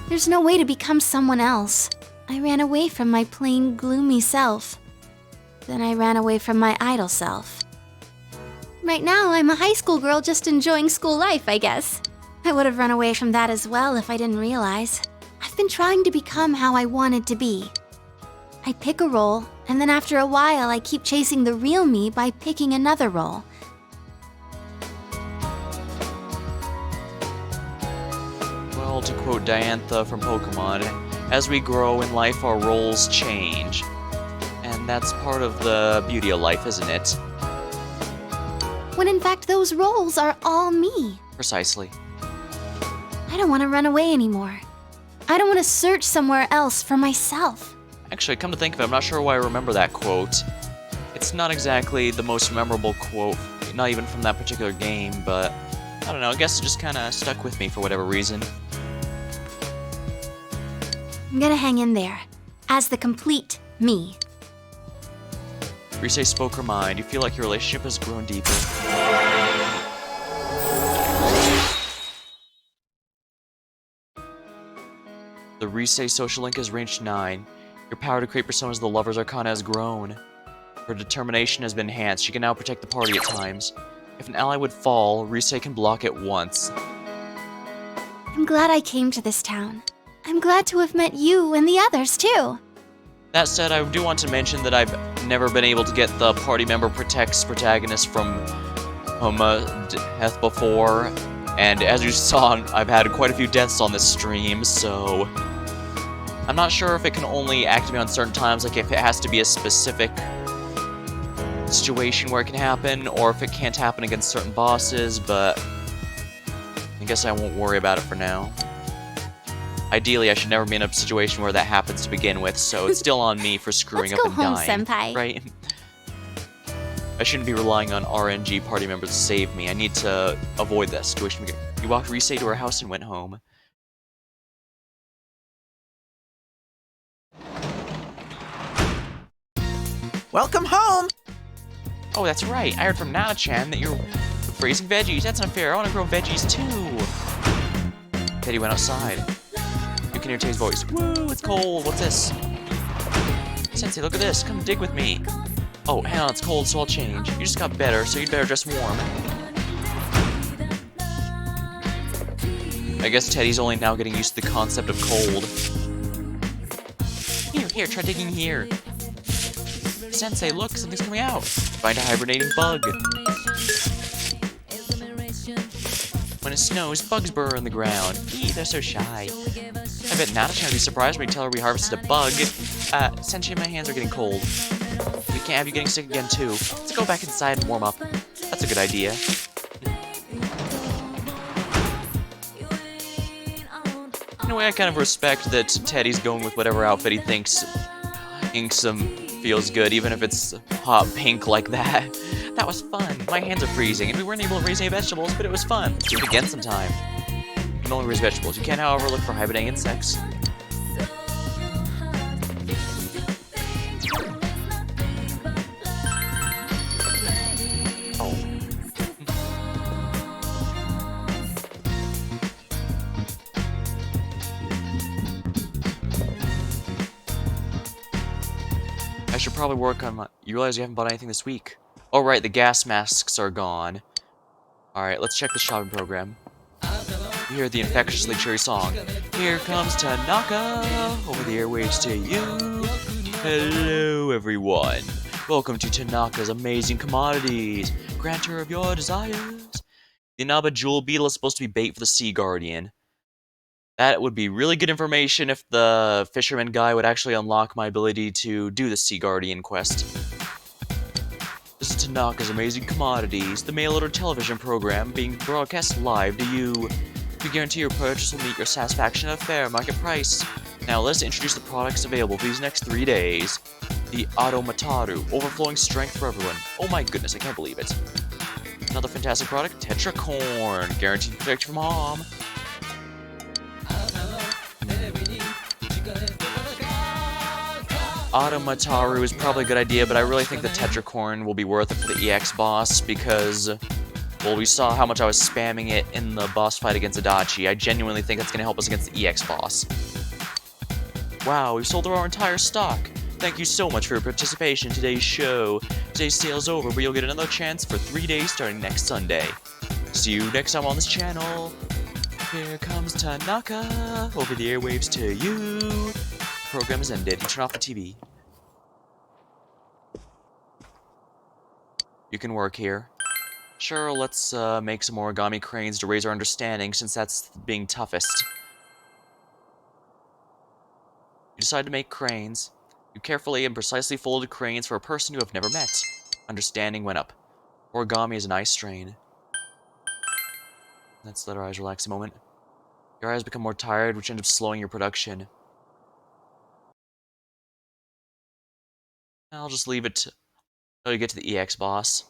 There's no way to become someone else. I ran away from my plain, gloomy self. Then I ran away from my idol self. Right now, I'm a high school girl just enjoying school life, I guess. I would have run away from that as well if I didn't realize. I've been trying to become how I wanted to be. I pick a role, and then after a while, I keep chasing the real me by picking another role. Well, to quote Diantha from Pokemon, as we grow in life, our roles change. And that's part of the beauty of life, isn't it? When in fact, those roles are all me. Precisely. I don't want to run away anymore. I don't want to search somewhere else for myself. Actually, come to think of it, I'm not sure why I remember that quote. It's not exactly the most memorable quote, not even from that particular game, but I don't know, I guess it just kind of stuck with me for whatever reason. I'm gonna hang in there, as the complete me. Rise spoke her mind. You feel like your relationship has grown deeper. The Rise social link is range 9. Your power to create personas of the Lover's Arcana has grown. Her determination has been enhanced. She can now protect the party at times. If an ally would fall, Rise can block it once. I'm glad I came to this town. I'm glad to have met you and the others, too. That said, I do want to mention that I've never been able to get the party member protects protagonist from death before. And as you saw, I've had quite a few deaths on this stream, so... I'm not sure if it can only activate on certain times, like if it has to be a specific situation where it can happen, or if it can't happen against certain bosses, but I guess I won't worry about it for now. Ideally, I should never be in a situation where that happens to begin with, so it's still on me for screwing Let's up go and home, dying. Senpai. Right? I shouldn't be relying on RNG party members to save me. I need to avoid that situation. You walked Rise to her house and went home. Welcome home! Oh, that's right. I heard from Nana-chan that you're raising veggies. That's unfair. I want to grow veggies too. Teddy went outside. You can hear Teddy's voice. Woo, it's cold. What's this? Sensei, look at this. Come dig with me. Oh, hang on. It's cold, so I'll change. You just got better, so you'd better dress warm. I guess Teddy's only now getting used to the concept of cold. Here, try digging here. Sensei, look, something's coming out. Find a hibernating bug. When it snows, bugs burrow in the ground. Eee, they're so shy. I bet Nata's gonna be surprised when we tell her we harvested a bug. Sensei, my hands are getting cold. We can't have you getting sick again, too. Let's go back inside and warm up. That's a good idea. In a way, I kind of respect that Teddy's going with whatever outfit he thinks feels good, even if it's hot pink like that. That was fun. My hands are freezing, and we weren't able to raise any vegetables, but it was fun. Let's do it again sometime. You can only raise vegetables. You can, however, look for hibernating insects. I should probably work on my... You realize you haven't bought anything this week. Oh right, the gas masks are gone. Alright, let's check the shopping program. You hear the infectiously cheery song. Here comes Tanaka! Over the airwaves to you! Hello everyone! Welcome to Tanaka's Amazing Commodities! Granter of your desires! The Inaba Jewel Beetle is supposed to be bait for the Sea Guardian. That would be really good information if the fisherman guy would actually unlock my ability to do the Sea Guardian quest. This is Tanaka's Amazing Commodities, the mail-order television program being broadcast live to you. We guarantee your purchase will meet your satisfaction at a fair market price. Now let's introduce the products available for these next 3 days. The Automataru, overflowing strength for everyone. Oh my goodness, I can't believe it. Another fantastic product, Tetracorn, guaranteed protection from harm. Automataru is probably a good idea, but I really think the Tetracorn will be worth it for the EX boss because, well, we saw how much I was spamming it in the boss fight against Adachi. I genuinely think that's going to help us against the EX boss. Wow, we've sold our entire stock. Thank you so much for your participation in today's show. Today's sale's over, but you'll get another chance for 3 days starting next Sunday. See you next time on this channel. Here comes Tanaka, over the airwaves to you. Program is ended. Turn off the TV. You can work here. Sure, let's make some origami cranes to raise our understanding, since that's being toughest. You decide to make cranes. You carefully and precisely folded cranes for a person you have never met. Understanding went up. Origami is an eye strain. Let's let our eyes relax a moment. Your eyes become more tired, which ends up slowing your production. I'll just leave it until you get to the EX boss.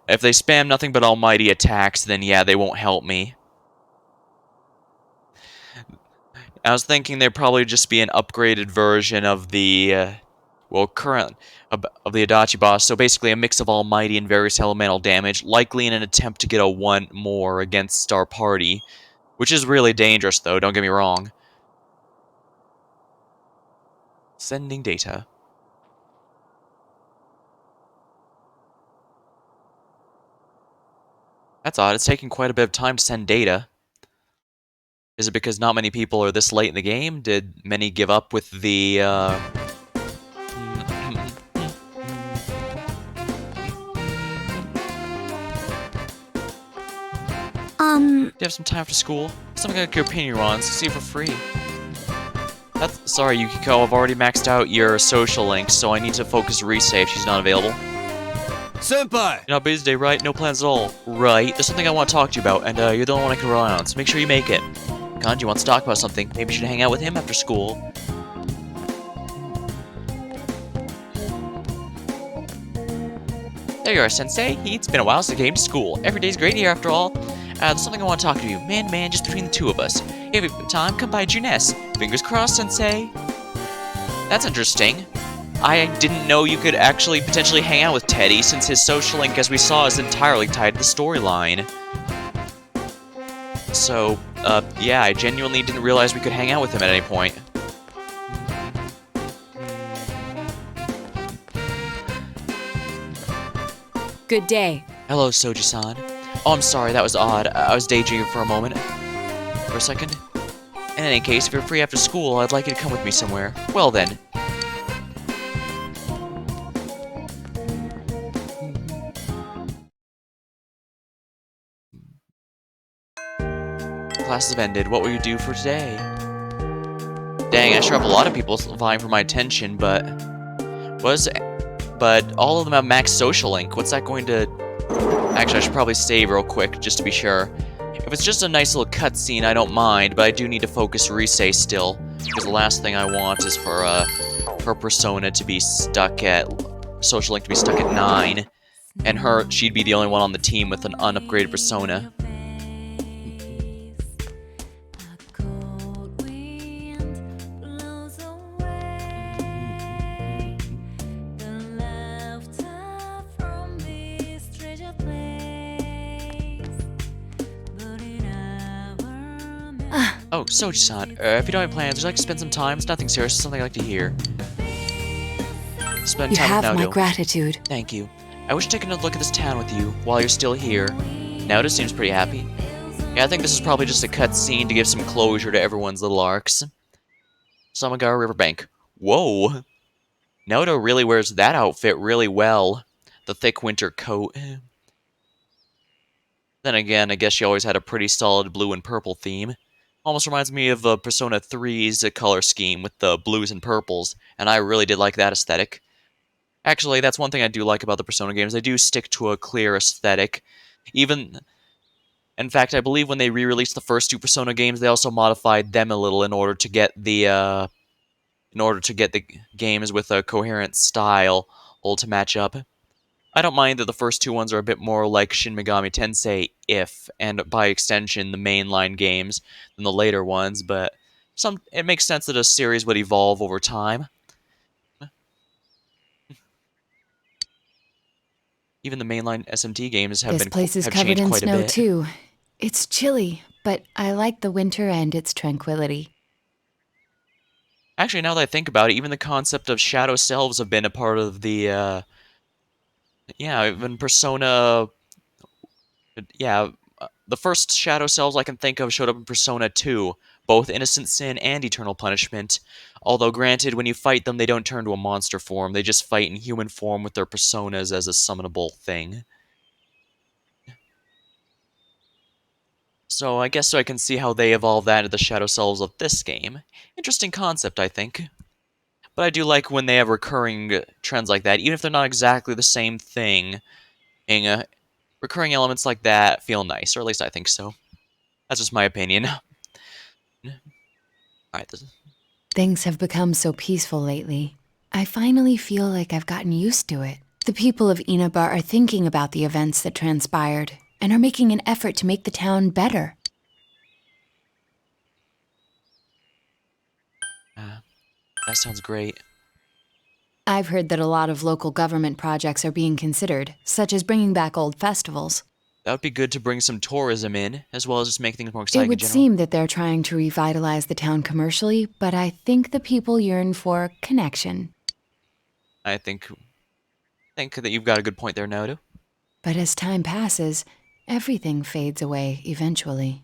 If they spam nothing but almighty attacks, then yeah, they won't help me. I was thinking there'd probably just be an upgraded version of the, current of the Adachi boss, so basically a mix of almighty and various elemental damage, likely in an attempt to get a 1 more against our party, which is really dangerous though, don't get me wrong. Sending data. That's odd, it's taking quite a bit of time to send data. Is it because not many people are this late in the game? Did many give up with the, Do you have some time after school? Something like your opinion on, so see for free. Sorry, Yukiko, I've already maxed out your social links, so I need to focus Rise if she's not available. Senpai! You're not busy today, right? No plans at all. Right, there's something I want to talk to you about, and you're the only one I can rely on, so make sure you make it. Kanji wants to talk about something. Maybe you should hang out with him after school. There you are, Sensei. It's been a while since I came to school. Every day's great here, after all. There's something I want to talk to you. Man, just between the two of us. If you've got time, come by Junes. Fingers crossed, Sensei. That's interesting. I didn't know you could actually potentially hang out with Teddy, since his social link, as we saw, is entirely tied to the storyline. So, yeah, I genuinely didn't realize we could hang out with him at any point. Good day. Hello, Soji-san. Oh, I'm sorry, that was odd. I was daydreaming for a moment. For a second. In any case, if you're free after school, I'd like you to come with me somewhere. Well then. Classes have ended. What will you do for today? Dang, I sure have a lot of people vying for my attention, but all of them have max social link. What's that going to... Actually, I should probably save real quick, just to be sure. If it's just a nice little cutscene, I don't mind, but I do need to focus Rise still, because the last thing I want is for her persona to be stuck at... social link to be stuck at 9, and she'd be the only one on the team with an unupgraded persona. Oh, Soji-san, if you don't have plans, would you like to spend some time? It's nothing serious, it's something I like to hear. Spend You time have with my Naoto. gratitude. Thank you. I wish to take another look at this town with you while you're still here. Naoto seems pretty happy. Yeah, I think this is probably just a cutscene to give some closure to everyone's little arcs. Samagara Riverbank. Whoa! Naoto really wears that outfit really well. The thick winter coat. Then again, I guess she always had a pretty solid blue and purple theme. Almost reminds me of Persona 3's color scheme with the blues and purples, and I really did like that aesthetic. Actually, that's one thing I do like about the Persona games. They do stick to a clear aesthetic. In fact, I believe when they re-released the first 2 Persona games, they also modified them a little in order to get the games with a coherent style all to match up. I don't mind that the first 2 ones are a bit more like Shin Megami Tensei, and by extension, the mainline games, than the later ones, but it makes sense that a series would evolve over time. Even the mainline SMT games have This place is covered changed in quite a snow bit. too. It's chilly, but I like the winter and its tranquility. Actually, now that I think about it, even the concept of shadow selves have been a part of the, even Persona... Yeah, the first shadow selves I can think of showed up in Persona 2, both Innocent Sin and Eternal Punishment. Although, granted, when you fight them, they don't turn to a monster form, they just fight in human form with their personas as a summonable thing. So I guess I can see how they evolve that into the shadow selves of this game. Interesting concept, I think. But I do like when they have recurring trends like that, even if they're not exactly the same thing. Recurring elements like that feel nice, or at least I think so. That's just my opinion. Alright, Things have become so peaceful lately. I finally feel like I've gotten used to it. The people of Inaba are thinking about the events that transpired and are making an effort to make the town better. that sounds great. I've heard that a lot of local government projects are being considered, such as bringing back old festivals. That would be good to bring some tourism in, as well as just make things more exciting It would in general. seem that they're trying to revitalize the town commercially, but I think the people yearn for connection. I think that you've got a good point there, Naoto. But as time passes, everything fades away eventually.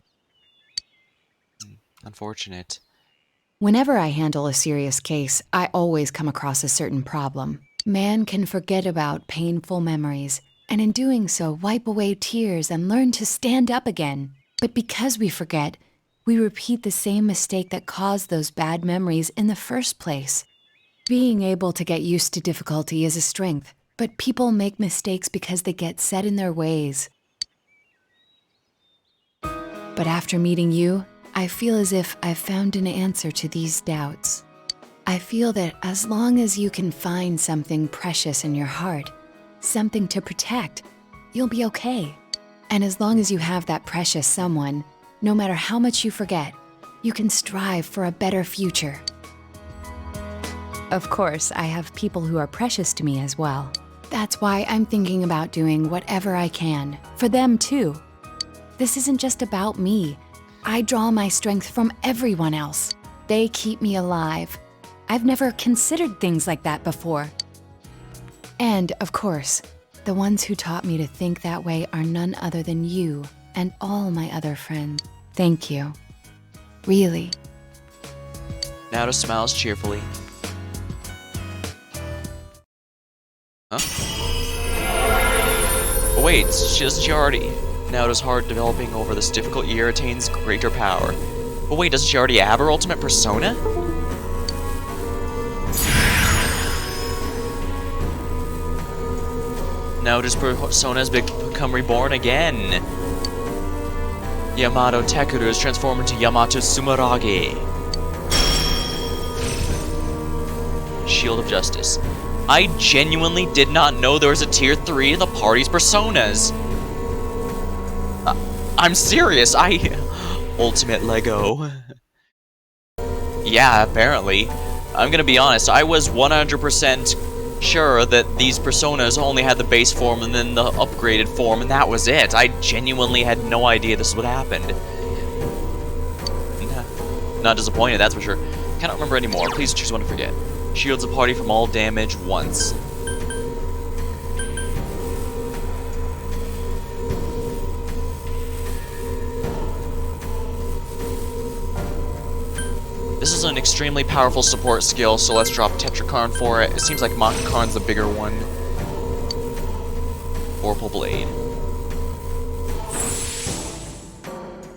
Unfortunate. Whenever I handle a serious case, I always come across a certain problem. Man can forget about painful memories, and in doing so, wipe away tears and learn to stand up again. But because we forget, we repeat the same mistake that caused those bad memories in the first place. Being able to get used to difficulty is a strength, but people make mistakes because they get set in their ways. But after meeting you, I feel as if I've found an answer to these doubts. I feel that as long as you can find something precious in your heart, something to protect, you'll be okay. And as long as you have that precious someone, no matter how much you forget, you can strive for a better future. Of course, I have people who are precious to me as well. That's why I'm thinking about doing whatever I can, for them too. This isn't just about me. I draw my strength from everyone else. They keep me alive. I've never considered things like that before. And, of course, the ones who taught me to think that way are none other than you and all my other friends. Thank you. Really, Naoto smiles cheerfully. Huh? But wait, doesn't she already... Naoto's heart developing over this difficult year attains greater power. But wait, doesn't she already have her ultimate persona? Naoto's persona has become reborn again. Yamato Tekuru is transformed into Yamato Sumeragi. Shield of Justice. I genuinely did not know there was a tier 3 of the party's personas. I'm serious, Ultimate Lego. Yeah, apparently. I'm gonna be honest, I was 100% sure that these personas only had the base form and then the upgraded form, and that was it. I genuinely had no idea this would happen. Not disappointed, that's for sure. Cannot remember anymore. Please choose one to forget. Shields a party from all damage once. This is an extremely powerful support skill, so let's drop Tetrakarn for it. It seems like Makakarn's the bigger one. Vorpal Blade.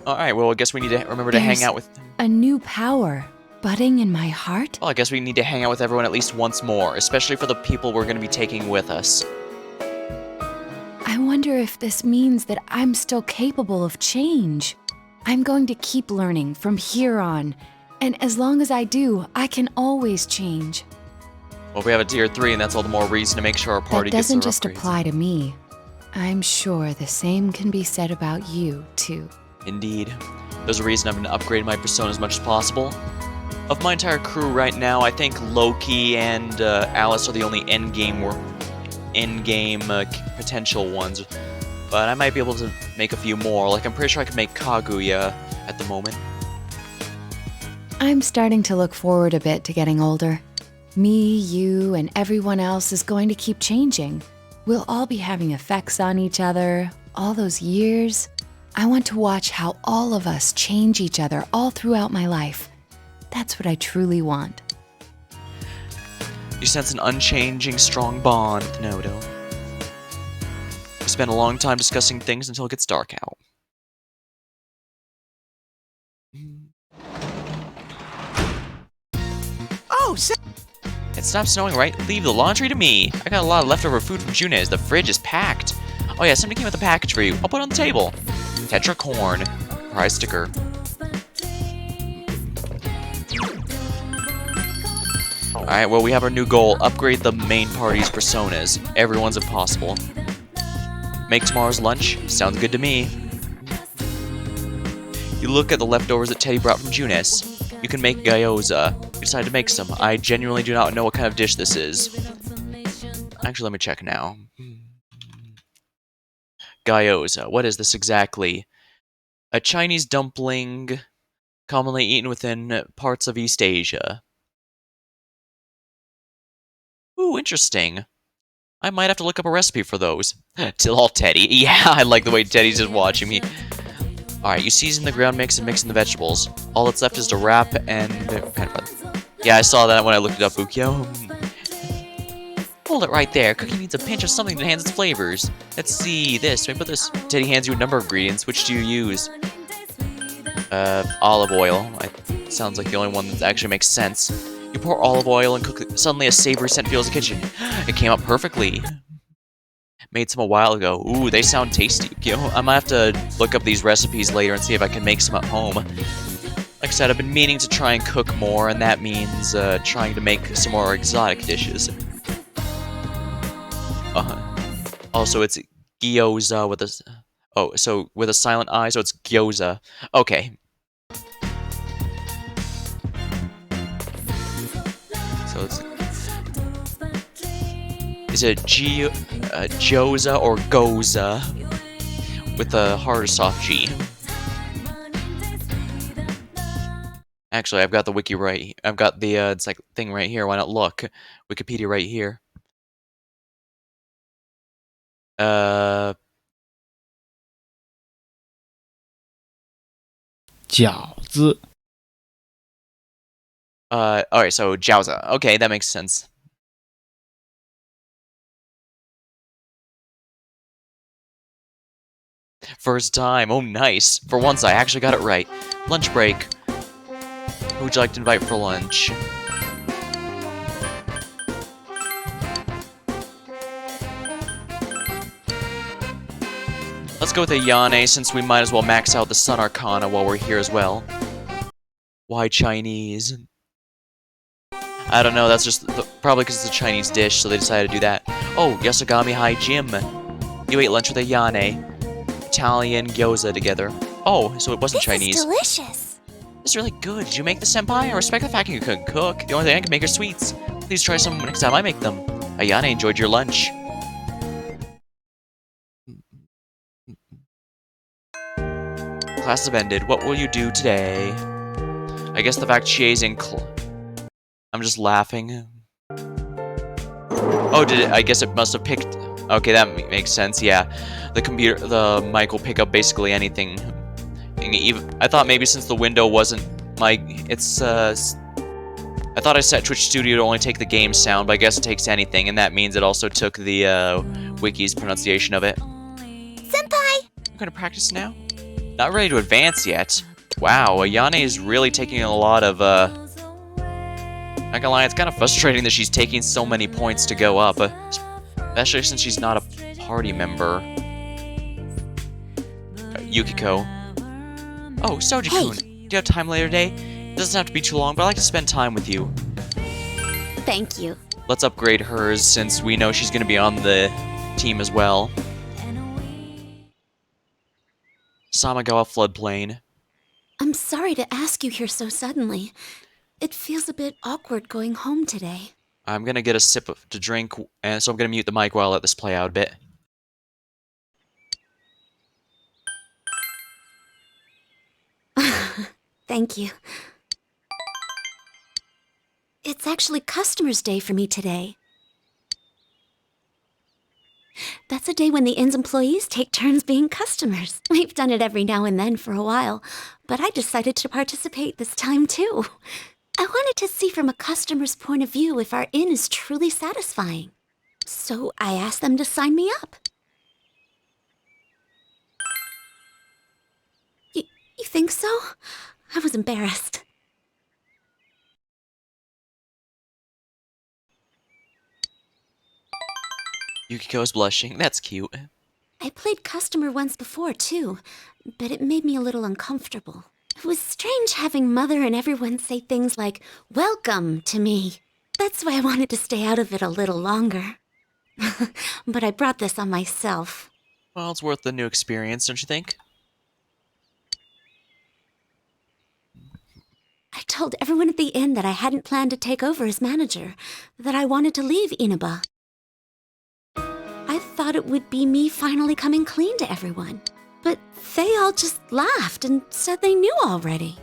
Alright, well, I guess we need to remember to hang out with... a new power budding in my heart? Well, I guess we need to hang out with everyone at least once more, especially for the people we're going to be taking with us. I wonder if this means that I'm still capable of change. I'm going to keep learning from here on, and as long as I do, I can always change. Well, we have a tier 3, and that's all the more reason to make sure our party That gets their doesn't just upgrades. apply to me. I'm sure the same can be said about you, too. Indeed. There's a reason I'm going to upgrade my persona as much as possible. Of my entire crew right now, I think Loki and Alice are the only endgame potential ones. But I might be able to make a few more. Like, I'm pretty sure I can make Kaguya at the moment. I'm starting to look forward a bit to getting older. Me, you, and everyone else is going to keep changing. We'll all be having effects on each other, all those years. I want to watch how all of us change each other all throughout my life. That's what I truly want. You sense an unchanging, strong bond with Nodo. We spend a long time discussing things until it gets dark out. Oh, It stopped snowing, right? Leave the laundry to me. I got a lot of leftover food from Junes. The fridge is packed. Oh yeah, somebody came with a package for you. I'll put it on the table. Tetra Corn. Prize sticker. Alright, well, we have our new goal. Upgrade the main party's personas. Everyone's if possible. Make tomorrow's lunch. Sounds good to me. You look at the leftovers that Teddy brought from Junes. You can make gyoza. You decide to make some. I genuinely do not know what kind of dish this is. Actually, let me check now. Gyoza. What is this exactly? A Chinese dumpling commonly eaten within parts of East Asia. Ooh, interesting. I might have to look up a recipe for those. Till all Teddy. Yeah, I like the way Teddy's just watching me. Alright, you season the ground mix and mix in the vegetables. All that's left is to wrap and... Yeah, I saw that when I looked it up, Ukyo. Hold it right there. Cookie needs a pinch of something to enhance its flavors. Let's see this. Let me put this. Teddy hands you a number of ingredients. Which do you use? Olive oil. Sounds like the only one that actually makes sense. You pour olive oil and cook it. Suddenly a savory scent fills the kitchen. It came out perfectly. Made some a while ago. Ooh, they sound tasty. You know, I might have to look up these recipes later and see if I can make some at home. Like I said, I've been meaning to try and cook more, and that means trying to make some more exotic dishes. Also, it's gyoza with a... Oh, so with a silent I, so it's gyoza. Okay. So it's... Is it gyoza or goza? With a hard or soft G. Actually, I've got the wiki right. I've got the it's like thing right here. Why not look? Wikipedia right here. Alright, so Jiaoza. Okay, that makes sense. First time. Oh, nice. For once, I actually got it right. Lunch break. Who would you like to invite for lunch? Let's go with Ayane, since we might as well max out the Sun Arcana while we're here as well. Why Chinese? I don't know, that's just probably because it's a Chinese dish, so they decided to do that. Oh, Yasogami High Gym. You ate lunch with Ayane. Italian gyoza together. Oh, so it wasn't Chinese. This is delicious. This is really good. Did you make the senpai? I respect the fact you couldn't cook. The only thing I can make are sweets. Please try some next time I make them. Ayane enjoyed your lunch. Class have ended. What will you do today? I guess the fact Chie's in I'm just laughing. Oh, did it? I guess it must have picked... Okay, that makes sense, yeah. The mic will pick up basically anything. I thought maybe since the window wasn't I thought I set Twitch Studio to only take the game sound, but I guess it takes anything, and that means it also took the wiki's pronunciation of it. Senpai! I'm gonna practice now. Not ready to advance yet. Wow, Ayane is really taking a lot of, not gonna lie, it's kind of frustrating that she's taking so many points to go up, especially since she's not a party member. Yukiko. Oh, Soji-kun. Do you have time later today? It doesn't have to be too long, but I'd like to spend time with you. Thank you. Let's upgrade hers since we know she's gonna be on the team as well. Samagawa Floodplain. I'm sorry to ask you here so suddenly. It feels a bit awkward going home today. I'm gonna get a sip to drink, and so I'm gonna mute the mic while I let this play out a bit. Thank you. It's actually Customers' Day for me today. That's a day when the inn's employees take turns being customers. We've done it every now and then for a while, but I decided to participate this time too. I wanted to see from a customer's point of view if our inn is truly satisfying. So I asked them to sign me up. You think so? I was embarrassed. Yukiko's blushing. That's cute. I played customer once before, too, but it made me a little uncomfortable. It was strange having Mother and everyone say things like, "Welcome" to me. That's why I wanted to stay out of it a little longer. But I brought this on myself. Well, it's worth the new experience, don't you think? I told everyone at the inn that I hadn't planned to take over as manager, that I wanted to leave Inaba. I thought it would be me finally coming clean to everyone, but they all just laughed and said they knew already.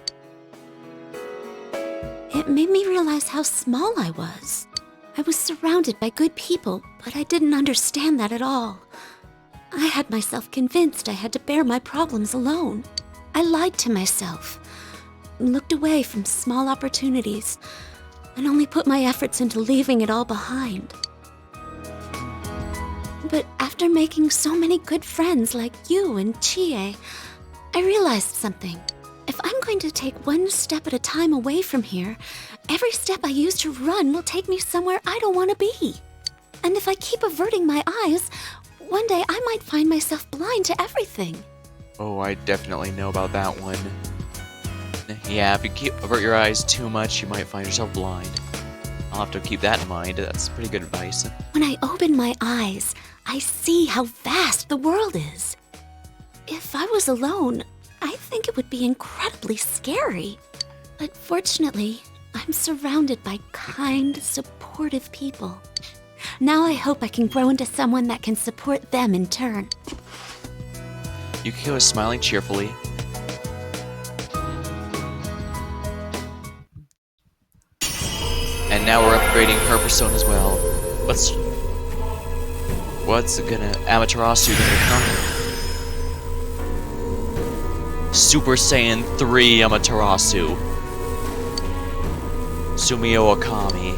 It made me realize how small I was. I was surrounded by good people, but I didn't understand that at all. I had myself convinced I had to bear my problems alone. I lied to myself, looked away from small opportunities, and only put my efforts into leaving it all behind. But after making so many good friends like you and Chie, I realized something. If I'm going to take one step at a time away from here, every step I use to run will take me somewhere I don't want to be. And if I keep averting my eyes, one day I might find myself blind to everything. Oh, I definitely know about that one. Yeah, if you avert your eyes too much, you might find yourself blind. I'll have to keep that in mind. That's pretty good advice. When I open my eyes, I see how vast the world is. If I was alone, I think it would be incredibly scary. But fortunately, I'm surrounded by kind, supportive people. Now I hope I can grow into someone that can support them in turn. Yukiko is smiling cheerfully. And now we're upgrading her persona as well. What's gonna Amaterasu gonna become? Super Saiyan 3 Amaterasu. Sumio Akami.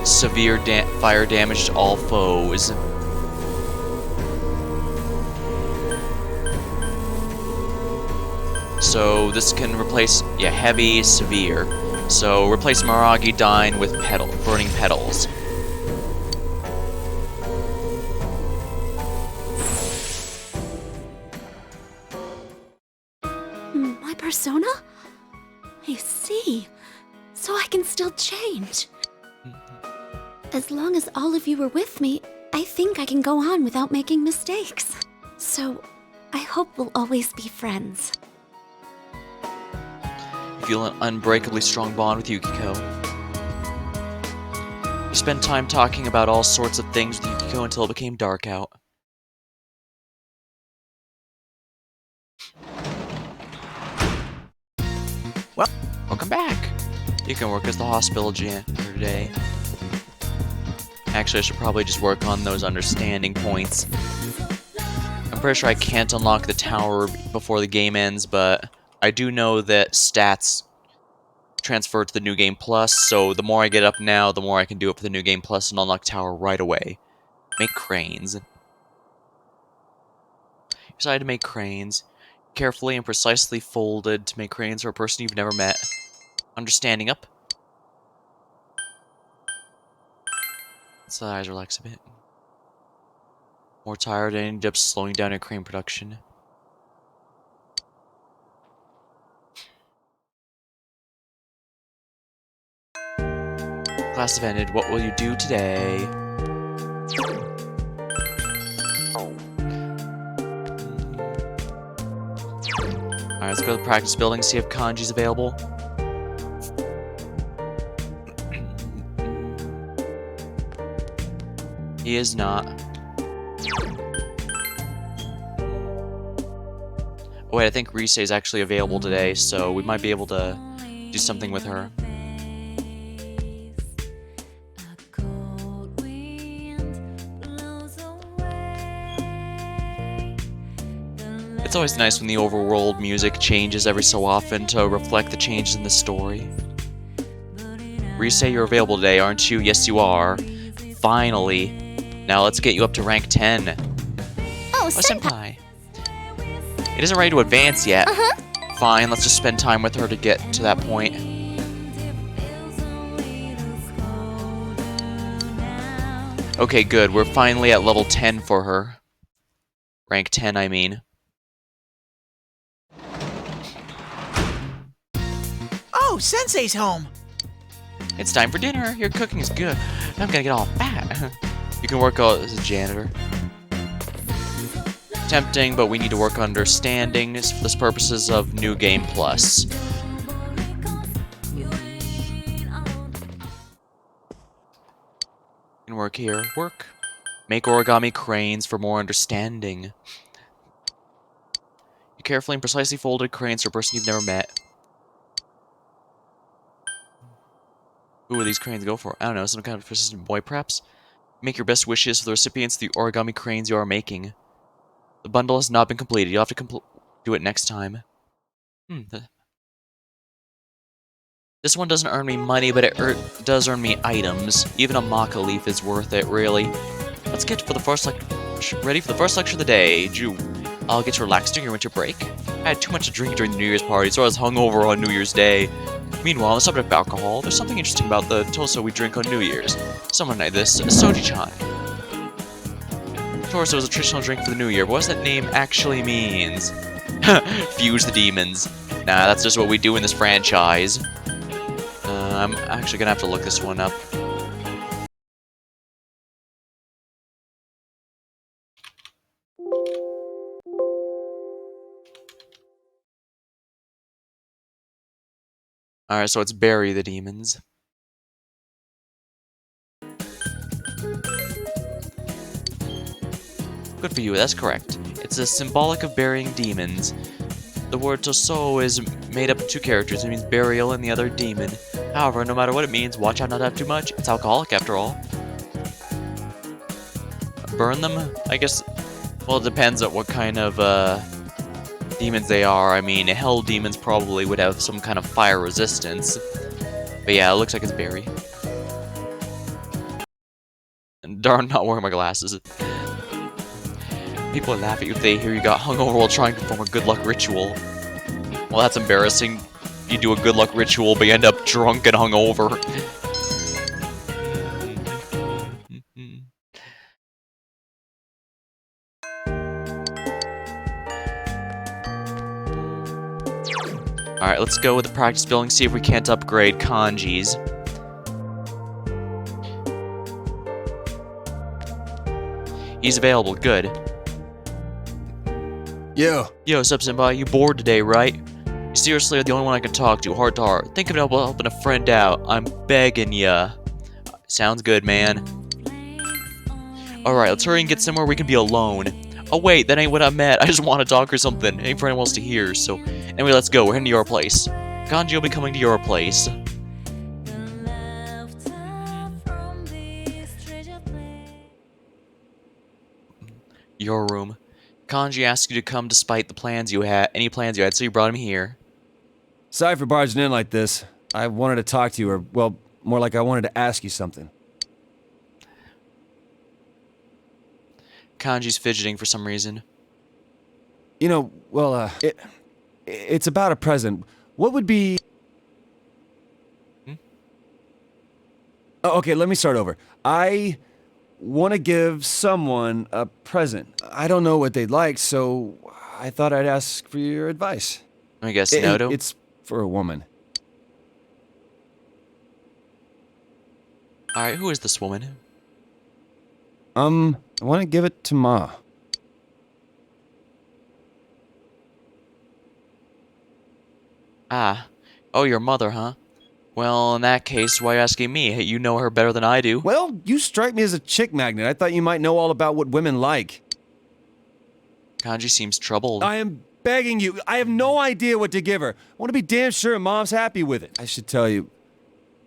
Severe fire damage to all foes. So this can replace, yeah, heavy, severe. So replace Maragi Dine with burning petals. My persona? I see. So I can still change. As long as all of you are with me, I think I can go on without making mistakes. So, I hope we'll always be friends. You feel an unbreakably strong bond with Yukiko. You spend time talking about all sorts of things with Yukiko until it became dark out. Well, welcome back! You can work as the hospital janitor today. Actually, I should probably just work on those understanding points. I'm pretty sure I can't unlock the tower before the game ends, but I do know that stats transfer to the New Game Plus, so the more I get up now, the more I can do it for the New Game Plus and unlock tower right away. Make cranes. You decide to make cranes. Carefully and precisely folded to make cranes for a person you've never met. Understanding up. So the eyes relax a bit. More tired and end up slowing down your crane production. Class have ended. What will you do today? Alright, let's go to the practice building, see if Kanji's available. He is not. Oh, wait, I think Rise is actually available today, so we might be able to do something with her. It's always nice when the overworld music changes every so often to reflect the changes in the story. Rise, you're available today, aren't you? Yes, you are. Finally. Now let's get you up to rank 10. Oh, Senpai. It isn't ready to advance yet. Fine, let's just spend time with her to get to that point. Okay, good. We're finally at level 10 for her. Rank 10, I mean. Oh, Sensei's home! It's time for dinner. Your cooking is good. I'm gonna get all fat. You can work out as a janitor. Tempting, but we need to work on understanding for the purposes of New Game Plus. You can work here. Work. Make origami cranes for more understanding. You carefully and precisely folded cranes for a person you've never met. Who will these cranes go for? I don't know, some kind of persistent boy, perhaps? Make your best wishes for the recipients of the origami cranes you are making. The bundle has not been completed. You'll have to do it next time. This one doesn't earn me money, but it does earn me items. Even a maca leaf is worth it, really. Let's get for the first ready for the first lecture of the day. I'll get you relaxed during your winter break. I had too much to drink during the New Year's party, so I was hungover on New Year's Day. Meanwhile, on the subject of alcohol, there's something interesting about the Toso we drink on New Year's. Someone named this Soji-chan. Toso is a traditional drink for the New Year, but what does that name actually means? Fuse the demons. Nah, that's just what we do in this franchise. I'm actually gonna have to look this one up. Alright, so it's bury the demons. Good for you, that's correct. It's a symbolic of burying demons. The word Toso is made up of two characters. It means burial and the other demon. However, no matter what it means, watch out not to have too much. It's alcoholic after all. Burn them? I guess, well, it depends on what kind of Demons they are. I mean, hell demons probably would have some kind of fire resistance. But yeah, it looks like it's Barry. And darn, not wearing my glasses. People laugh at you if they hear you got hungover while trying to perform a good luck ritual. Well, that's embarrassing. You do a good luck ritual, but you end up drunk and hungover. Alright, let's go with the practice building, see if we can't upgrade Kanji's. He's available, good. Yo. Yo, sup, Senpai, you bored today, right? You seriously are the only one I can talk to, heart to heart. Think of helping a friend out. I'm begging ya. Sounds good, man. Alright, let's hurry and get somewhere we can be alone. Oh wait, that ain't what I meant. I just want to talk or something. Ain't for anyone else to hear, so... Anyway, let's go. We're heading to your place. Kanji will be coming to your place. Your room. Kanji asked you to come despite the plans you had, any plans you had, so you brought him here. Sorry for barging in like this. I wanted to talk to you, or, well, more like I wanted to ask you something. Kanji's fidgeting for some reason. You know, well, it's about a present. What would be... Oh, okay, let me start over. I want to give someone a present. I don't know what they'd like, so I thought I'd ask for your advice. I guess Noto? It's for a woman. Alright, who is this woman? I want to give it to Ma. Ah. Oh, your mother, huh? Well, in that case, why are you asking me? You know her better than I do. Well, you strike me as a chick magnet. I thought you might know all about what women like. Kanji seems troubled. I am begging you. I have no idea what to give her. I want to be damn sure Mom's happy with it. I should tell you,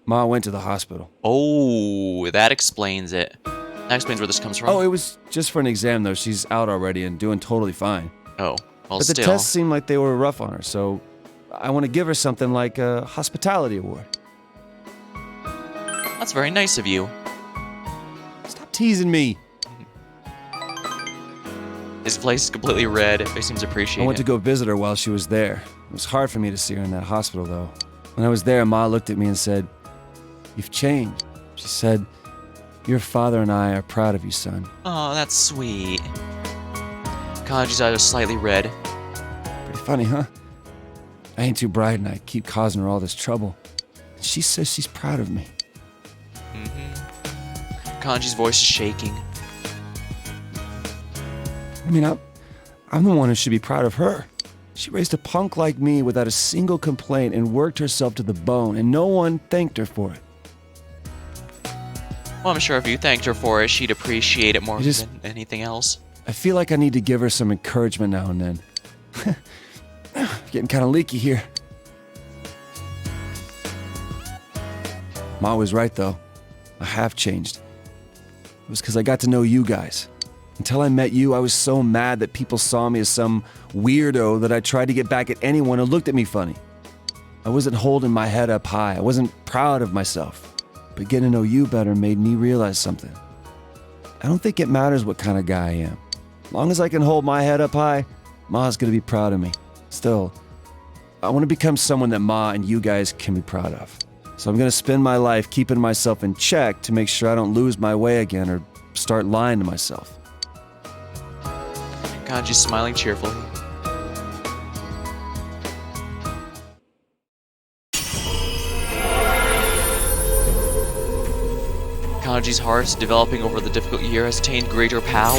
Ma went to the hospital. Oh, that explains it. That explains where this comes from. Oh, it was just for an exam, though. She's out already and doing totally fine. Oh, well, but the still. tests seemed like they were rough on her, so I want to give her something like a hospitality award. That's very nice of you. Stop teasing me. His face is completely red. He seems appreciated. I went to go visit her while she was there. It was hard for me to see her in that hospital, though. When I was there, Ma looked at me and said, "You've changed." She said, "Your father and I are proud of you, son." Oh, that's sweet. Kanji's eyes are slightly red. Pretty funny, huh? I ain't too bright and I keep causing her all this trouble. And she says she's proud of me. Kanji's voice is shaking. I mean, I'm the one who should be proud of her. She raised a punk like me without a single complaint and worked herself to the bone, and no one thanked her for it. Well, I'm sure if you thanked her for it, she'd appreciate it more than anything else. I feel like I need to give her some encouragement now and then. Getting kind of leaky here. Ma was right, though. I have changed. It was because I got to know you guys. Until I met you, I was so mad that people saw me as some weirdo that I tried to get back at anyone who looked at me funny. I wasn't holding my head up high. I wasn't proud of myself. But getting to know you better made me realize something. I don't think it matters what kind of guy I am. As long as I can hold my head up high, Ma's gonna be proud of me. Still, I want to become someone that Ma and you guys can be proud of. So I'm gonna spend my life keeping myself in check to make sure I don't lose my way again or start lying to myself. Kanji's smiling cheerfully. Kanji's heart, developing over the difficult year, has attained greater power.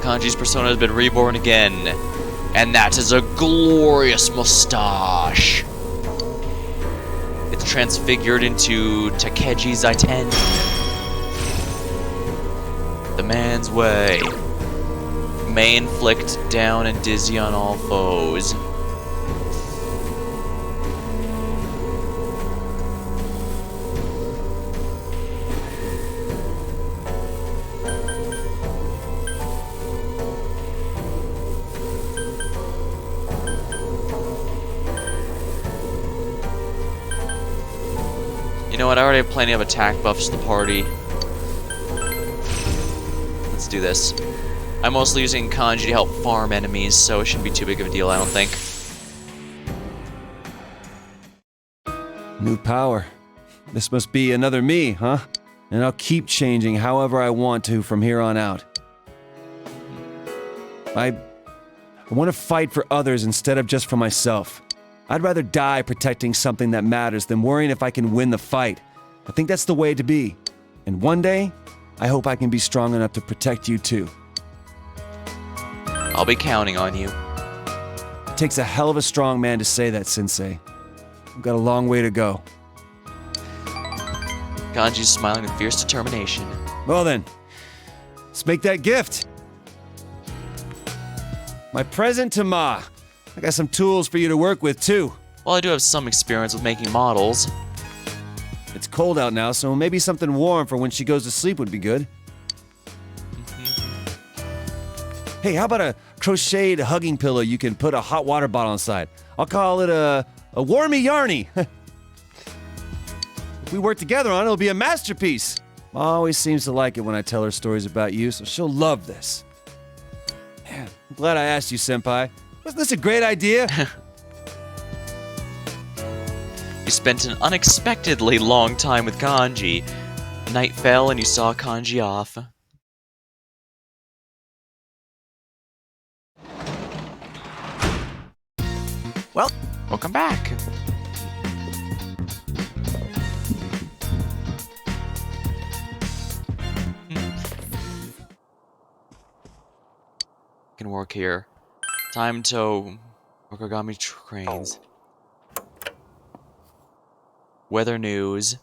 Kanji's persona has been reborn again, and that is a glorious mustache. It's transfigured into Takeji Zaiten. The man's way may inflict down and dizzy on all foes. You know what, I already have plenty of attack buffs to the party. Let's do this. I'm mostly using Kanji to help farm enemies, so it shouldn't be too big of a deal, I don't think. New power. This must be another me, huh? And I'll keep changing however I want to from here on out. I want to fight for others instead of just for myself. I'd rather die protecting something that matters than worrying if I can win the fight. I think that's the way to be. And one day, I hope I can be strong enough to protect you too. I'll be counting on you. It takes a hell of a strong man to say that, Sensei. I've got a long way to go. Kanji's smiling with fierce determination. Well then, let's make that gift. My present to Ma. I got some tools for you to work with too. Well, I do have some experience with making models. It's cold out now, so maybe something warm for when she goes to sleep would be good. Hey, how about a crocheted hugging pillow you can put a hot water bottle inside? I'll call it a warmy yarny. If we work together on it, it'll be a masterpiece. Ma always seems to like it when I tell her stories about you, so she'll love this. Man, I'm glad I asked you, Senpai. Wasn't this a great idea? You spent an unexpectedly long time with Kanji. Night fell and you saw Kanji off. Well, welcome back. Can work here. Time to Origami Cranes. Weather news.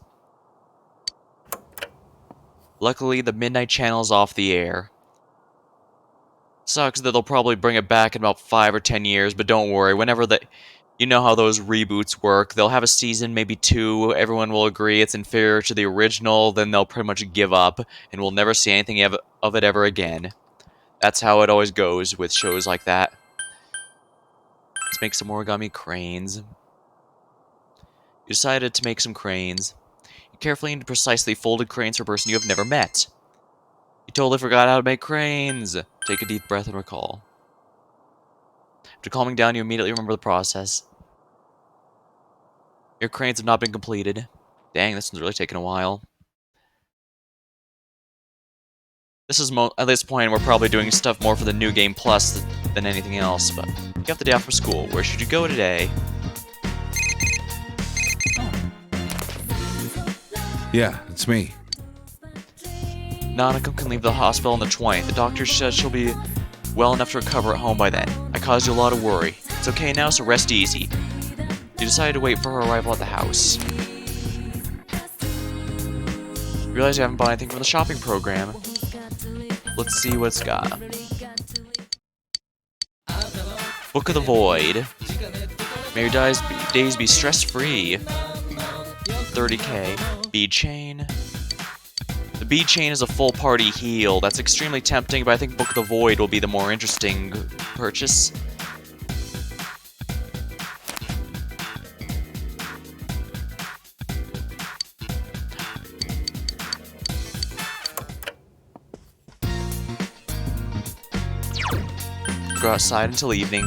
Luckily, the Midnight Channel's off the air. Sucks that they'll probably bring it back in about 5 or 10 years, but don't worry, whenever you know how those reboots work, they'll have a season, maybe 2, everyone will agree it's inferior to the original, then they'll pretty much give up, and we'll never see anything of it ever again. That's how it always goes with shows like that. Let's make some origami cranes. You decided to make some cranes. You carefully and precisely folded cranes for a person you have never met. You totally forgot how to make cranes. Take a deep breath and recall. After calming down, you immediately remember the process. Your cranes have not been completed. Dang, this one's really taking a while. This is at this point, we're probably doing stuff more for the New Game Plus than anything else, but you have the day off from school. Where should you go today? Yeah, it's me. Nanako can leave the hospital on the 20th. The doctor said she'll be well enough to recover at home by then. I caused you a lot of worry. It's okay now, so rest easy. You decided to wait for her arrival at the house. You realize you haven't bought anything from the shopping program. Let's see what it's got. Book of the Void. May your days be stress-free. 30k. Bead Chain. The Bead Chain is a full party heal. That's extremely tempting, but I think Book of the Void will be the more interesting purchase. Go outside until evening.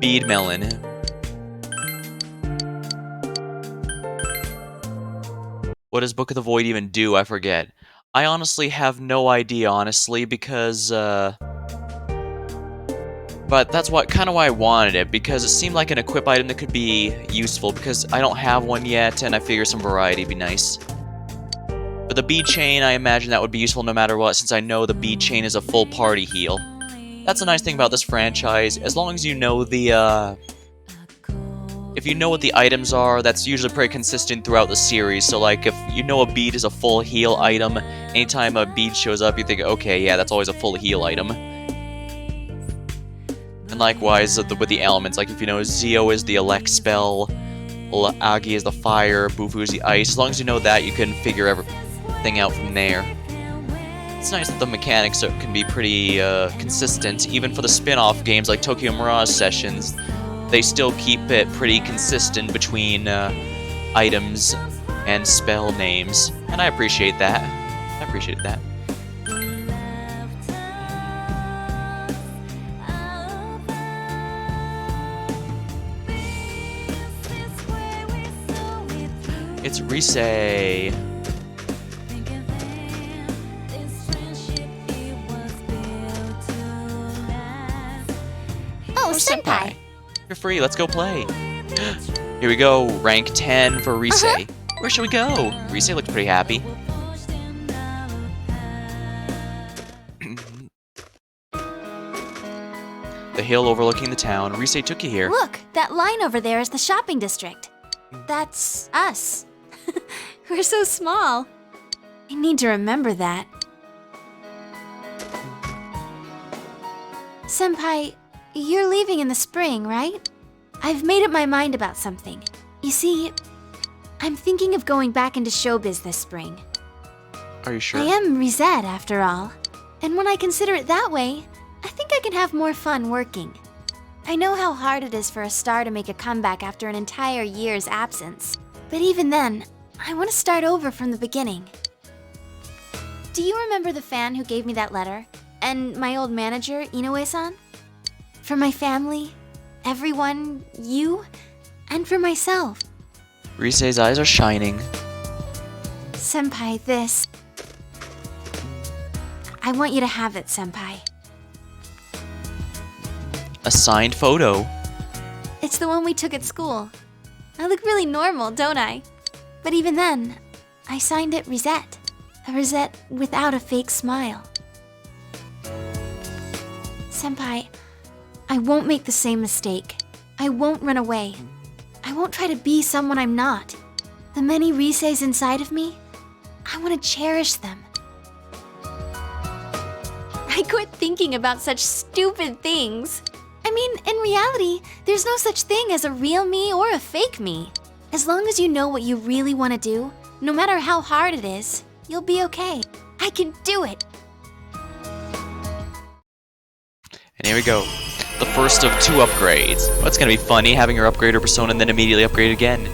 Bead Melon. What does Book of the Void even do? I forget. I honestly have no idea, because, but that's kind of why I wanted it, because it seemed like an equip item that could be useful, because I don't have one yet, and I figure some variety would be nice. But the Bead Chain, I imagine that would be useful no matter what, since I know the Bead Chain is a full party heal. That's a nice thing about this franchise. As long as you know if you know what the items are, that's usually pretty consistent throughout the series. So, like, if you know a bead is a full heal item, anytime a bead shows up, you think, okay, yeah, that's always a full heal item. And likewise, with the elements, like if you know Zio is the elect spell, Agi is the fire, Bufu is the ice. As long as you know that, you can figure everything out from there. It's nice that the mechanics can be pretty consistent, even for the spin-off games like Tokyo Mirage Sessions. They still keep it pretty consistent between items and spell names, and I appreciate that. I appreciate that. It's Rise. Oh, Senpai. You're free, let's go play. Here we go, rank 10 for Rise. Where should we go? Rise looks pretty happy. The hill overlooking the town. Rise took you here. Look, that line over there is the shopping district. That's us. We're so small. I need to remember that. Senpai, you're leaving in the spring, right? I've made up my mind about something. You see, I'm thinking of going back into showbiz this spring. Are you sure? I am Risette, after all. And when I consider it that way, I think I can have more fun working. I know how hard it is for a star to make a comeback after an entire year's absence. But even then, I want to start over from the beginning. Do you remember the fan who gave me that letter? And my old manager, Inoue-san? For my family, everyone, you, and for myself. Rise's eyes are shining. Senpai, this. I want you to have it, Senpai. A signed photo. It's the one we took at school. I look really normal, don't I? But even then, I signed it Risette. A Risette without a fake smile. Senpai, I won't make the same mistake. I won't run away. I won't try to be someone I'm not. The many Riseis inside of me, I want to cherish them. I quit thinking about such stupid things. I mean, in reality, there's no such thing as a real me or a fake me. As long as you know what you really want to do, no matter how hard it is, you'll be okay. I can do it. And here we go. The first of 2 upgrades. Well, it's gonna be funny having her upgrade her persona and then immediately upgrade again.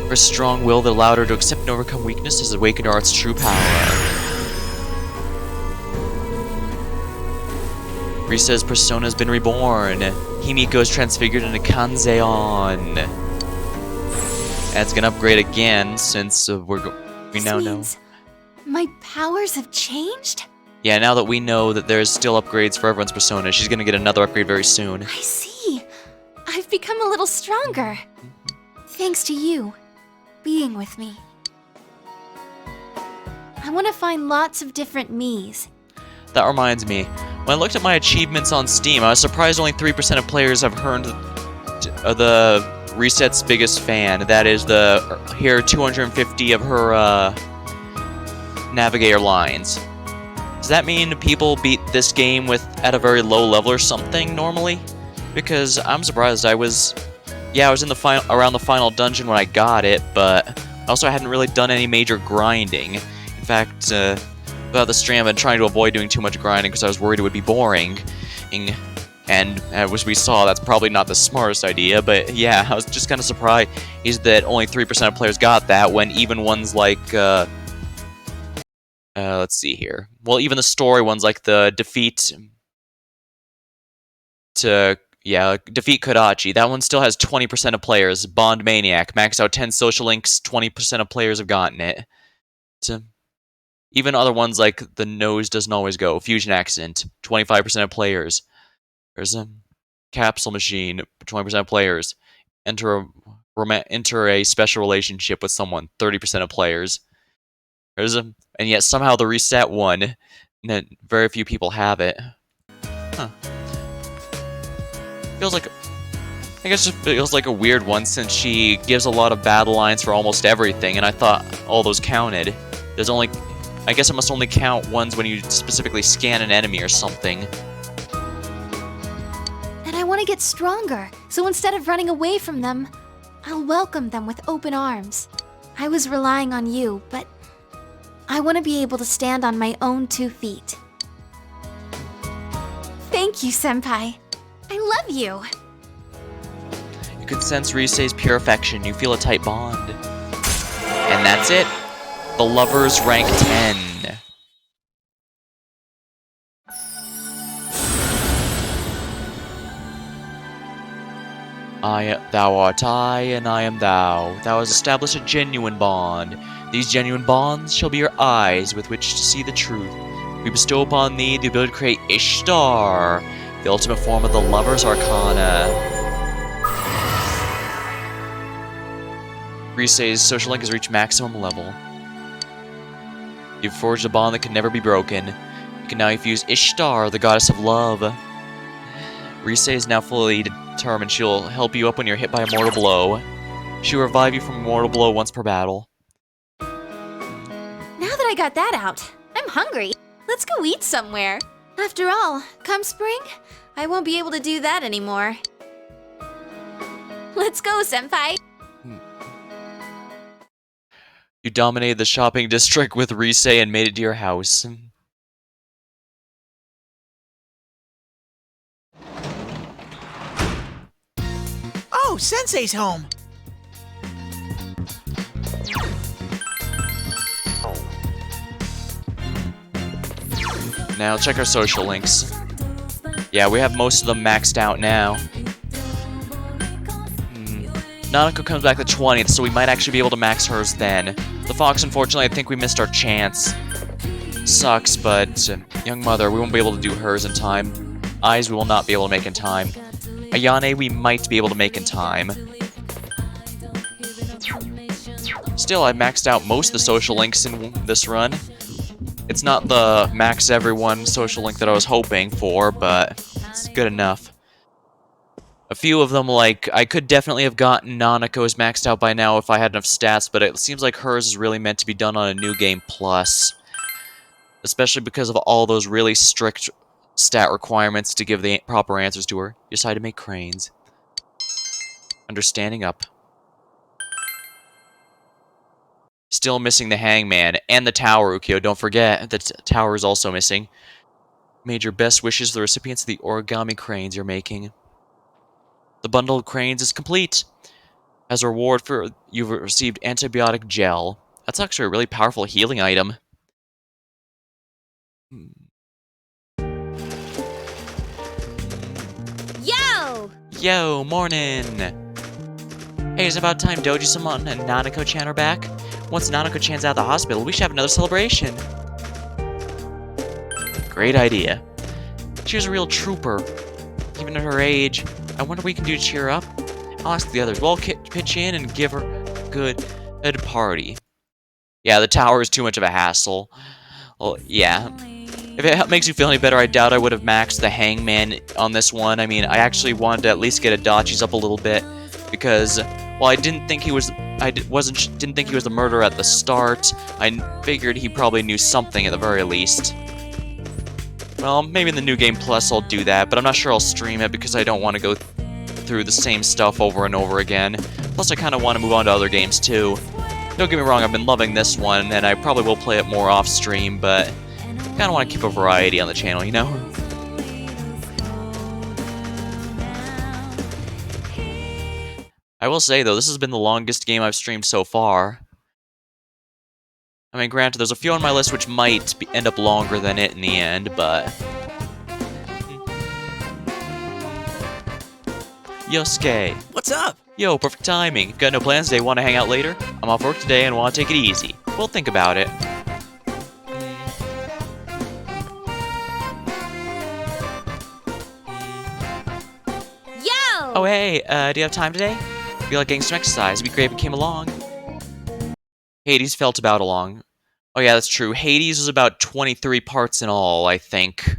Her strong will that allowed her to accept and overcome weakness has awakened her art's true power. Rise's persona has been reborn. Himiko is transfigured into Kanzeon. And it's gonna upgrade again since we now know. My powers have changed? Yeah, now that we know that there's still upgrades for everyone's persona, she's gonna get another upgrade very soon. I see. I've become a little stronger. Thanks to you, being with me. I want to find lots of different me's. That reminds me, when I looked at my achievements on Steam, I was surprised only 3% of players have earned the Risette's biggest fan. That is here 250 of her Navigator lines. Does that mean people beat this game at a very low level or something normally? Because I'm surprised. I was in the around the final dungeon when I got it, but also I hadn't really done any major grinding. In fact, throughout the stream, I've been trying to avoid doing too much grinding because I was worried it would be boring. And as we saw, that's probably not the smartest idea, but yeah, I was just kind of surprised that only 3% of players got that when even ones like, let's see here. Well, even the story ones like the defeat Kodachi, that one still has 20% of players. Bond Maniac, max out 10 social links, 20% of players have gotten it. Even other ones like The Nose Doesn't Always Go, Fusion Accident, 25% of players. There's a Capsule Machine, 20% of players. Enter a special relationship with someone, 30% of players. And yet somehow the Reset one, that very few people have it. Huh. I guess it feels like a weird one since she gives a lot of battle lines for almost everything, and I thought all those counted. I guess it must only count ones when you specifically scan an enemy or something. And I want to get stronger, so instead of running away from them, I'll welcome them with open arms. I was relying on you, but I want to be able to stand on my own 2 feet. Thank you, Senpai. I love you. You can sense Risei's pure affection. You feel a tight bond. And that's it. The lovers rank 10. Thou art I, and I am thou. Thou hast established a genuine bond. These genuine bonds shall be your eyes with which to see the truth. We bestow upon thee the ability to create Ishtar, the ultimate form of the Lover's Arcana. Risei's social link has reached maximum level. You've forged a bond that can never be broken. You can now infuse Ishtar, the goddess of love. Risei is now fully determined she'll help you up when you're hit by a mortal blow. She'll revive you from a mortal blow once per battle. Now that I got that out, I'm hungry. Let's go eat somewhere. After all, come spring, I won't be able to do that anymore. Let's go, Senpai. You dominated the shopping district with Risei and made it to your house. Oh, Sensei's home. Now check our social links. Yeah, we have most of them maxed out now. Nanako comes back the 20th, so we might actually be able to max hers then. The Fox, unfortunately, I think we missed our chance. Sucks, but Young Mother, we won't be able to do hers in time. Eyes, we will not be able to make in time. Ayane, we might be able to make in time. Still, I maxed out most of the social links in this run. It's not the max everyone social link that I was hoping for, but it's good enough. A few of them, like, I could definitely have gotten Nanako's maxed out by now if I had enough stats, but it seems like hers is really meant to be done on a New Game Plus. Especially because of all those really strict stat requirements to give the proper answers to her. You decide to make cranes. Understanding up. Still missing the hangman and the tower, Ukyo. Don't forget, the tower is also missing. Made your best wishes to the recipients of the origami cranes you're making. The bundle of cranes is complete. As a reward for you've received antibiotic gel. That's actually a really powerful healing item. Yo! Yo, morning! Hey, it's about time Doji-sama and Nanako-chan are back. Once Nanako-chan's out of the hospital, we should have another celebration. Great idea. She was a real trooper. Even at her age, I wonder what we can do to cheer her up. I'll ask the others. We'll pitch in and give her a good party. Yeah, the tower is too much of a hassle. Well, yeah. If it makes you feel any better, I doubt I would have maxed the hangman on this one. I mean, I actually wanted to at least get Adachi's up a little bit because, while I didn't think he was, didn't think he was the murderer at the start. I figured he probably knew something at the very least. Well, maybe in the New Game Plus I'll do that, but I'm not sure I'll stream it because I don't want to go through the same stuff over and over again. Plus, I kind of want to move on to other games too. Don't get me wrong, I've been loving this one, and I probably will play it more off-stream, but I kind of want to keep a variety on the channel, you know? I will say, though, this has been the longest game I've streamed so far. I mean, granted, there's a few on my list which might end up longer than it in the end, but... Yosuke! What's up? Yo, perfect timing. Got no plans today, want to hang out later? I'm off work today and want to take it easy. We'll think about it. Yo! Oh, hey, do you have time today? Feel like getting some exercise. It'd be great if you came along. Hades felt about along. Oh yeah, that's true. Hades was about 23 parts in all, I think.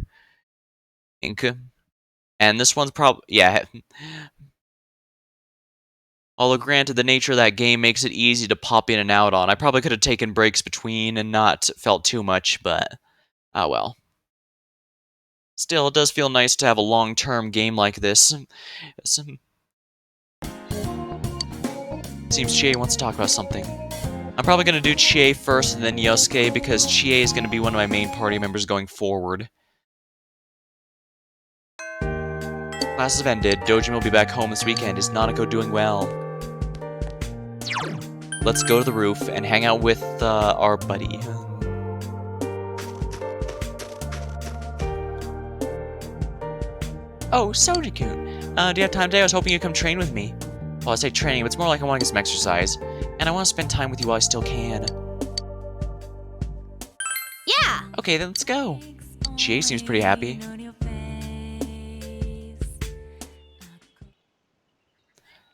And this one's probably... yeah. Although granted, the nature of that game makes it easy to pop in and out on. I probably could have taken breaks between and not felt too much, but... oh well. Still, it does feel nice to have a long-term game like this. Seems Chie wants to talk about something. I'm probably gonna do Chie first and then Yosuke because Chie is gonna be one of my main party members going forward. Classes have ended. Dojin will be back home this weekend. Is Nanako doing well? Let's go to the roof and hang out with our buddy. Oh, Soji-kun. Do you have time today? I was hoping you'd come train with me. Well, I say training, but it's more like I want to get some exercise. And I want to spend time with you while I still can. Yeah! Okay, then let's go. Chie seems pretty happy.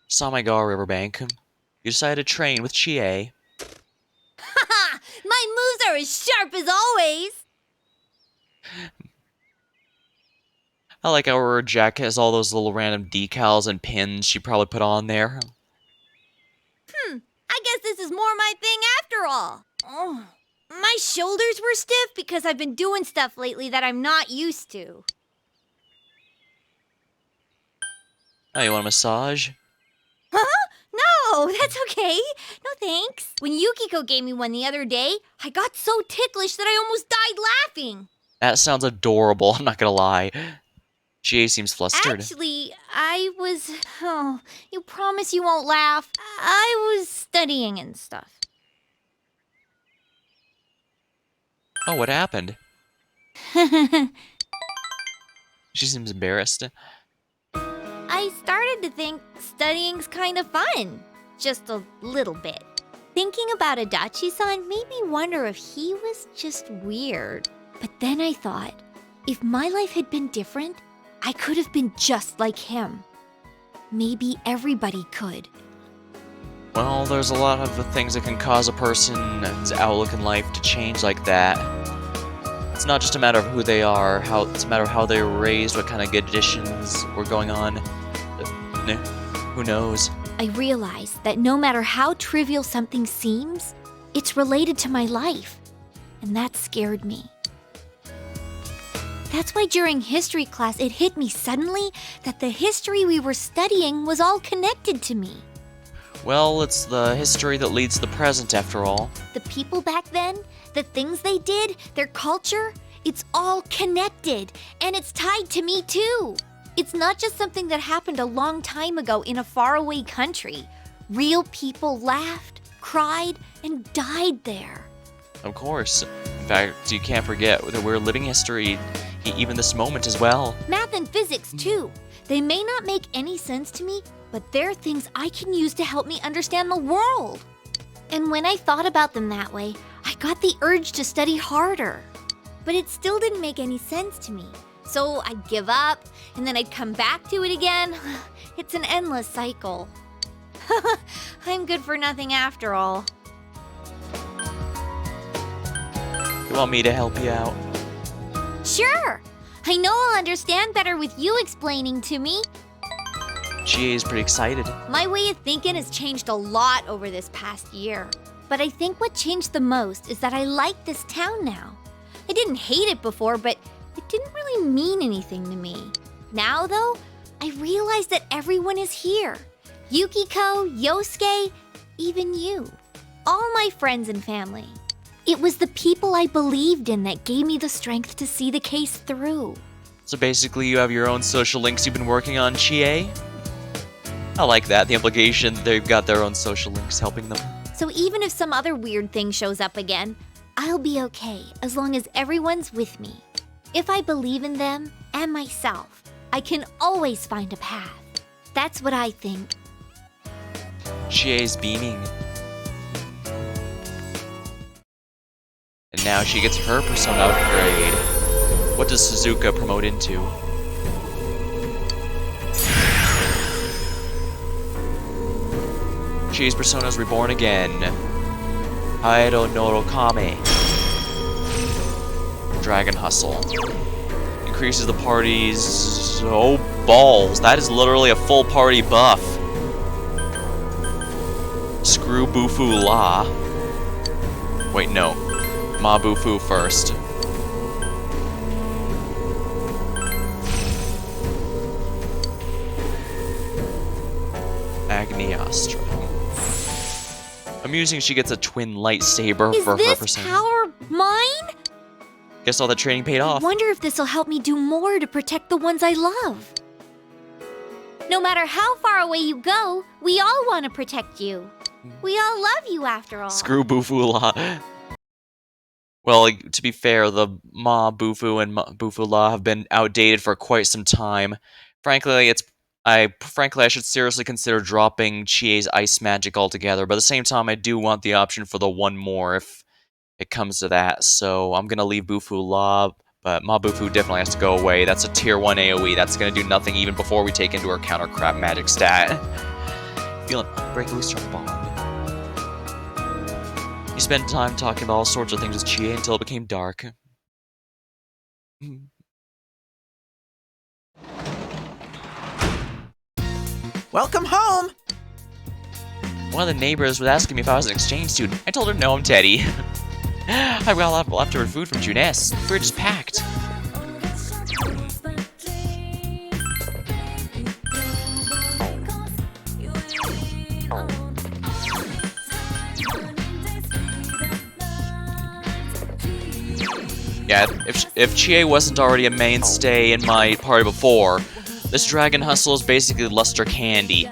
Samigawa Riverbank. You decided to train with Chie. Haha! My moves are as sharp as always! I like how her jacket has all those little random decals and pins she probably put on there. I guess this is more my thing after all. Oh, my shoulders were stiff because I've been doing stuff lately that I'm not used to. Oh, you want a massage? Huh? No, that's okay. No thanks. When Yukiko gave me one the other day, I got so ticklish that I almost died laughing. That sounds adorable, I'm not gonna lie. Chie seems flustered. Actually, I was... Oh, you promise you won't laugh? I was studying and stuff. Oh, what happened? She seems embarrassed. I started to think studying's kind of fun. Just a little bit. Thinking about Adachi-san made me wonder if he was just weird. But then I thought, if my life had been different, I could have been just like him. Maybe everybody could. Well, there's a lot of things that can cause a person's outlook in life to change like that. It's not just a matter of who they are, it's a matter of how they were raised, what kind of conditions were going on. Who knows? I realized that no matter how trivial something seems, it's related to my life. And that scared me. That's why during history class it hit me suddenly that the history we were studying was all connected to me. Well, it's the history that leads to the present, after all. The people back then, the things they did, their culture, it's all connected. And it's tied to me too. It's not just something that happened a long time ago in a faraway country. Real people laughed, cried, and died there. Of course. In fact, you can't forget that we're living history, even this moment as well. Math and physics too. They may not make any sense to me, but they're things I can use to help me understand the world. And when I thought about them that way, I got the urge to study harder. But it still didn't make any sense to me. So I'd give up, and then I'd come back to it again. It's an endless cycle. I'm good for nothing after all. You want me to help you out? Sure! I know I'll understand better with you explaining to me. Chie is pretty excited. My way of thinking has changed a lot over this past year. But I think what changed the most is that I like this town now. I didn't hate it before, but it didn't really mean anything to me. Now, though, I realize that everyone is here. Yukiko, Yosuke, even you. All my friends and family. It was the people I believed in that gave me the strength to see the case through. So basically you have your own social links you've been working on, Chie? I like that, the implication that they've got their own social links helping them. So even if some other weird thing shows up again, I'll be okay as long as everyone's with me. If I believe in them and myself, I can always find a path. That's what I think. Chie's beaming. And now she gets her persona upgrade. What does Suzuka promote into? Chie's persona is reborn again. Haero Norokame. Dragon Hustle. Increases the party's... Oh, balls. That is literally a full party buff. Screw Bufu La. Wait, no. Mabufu first. Agniastra. Amusing she gets a twin lightsaber Is for her this persona. power mine? Guess all that training paid I off. wonder if this'll help me do more to protect the ones I love. No matter how far away you go, we all want to protect you. We all love you after all. Screw Bufu La. Well, like, to be fair, the Ma Bufu and Ma Bufu La have been outdated for quite some time. Frankly, I should seriously consider dropping Chie's ice magic altogether, but at the same time, I do want the option for the one more if it comes to that. So I'm gonna leave Bufu La, but Ma Bufu definitely has to go away. That's a tier 1 AoE. That's gonna do nothing even before we take into account our crap magic stat. Feeling unbreakably strong bond. You spent time talking about all sorts of things with Chie until it became dark. Welcome home! One of the neighbors was asking me if I was an exchange student. I told her no, I'm Teddy. I've got a lot of leftover food from Junes. The fridge is packed. Yeah, if Chie wasn't already a mainstay in my party before, this Dragon Hustle is basically Luster Candy,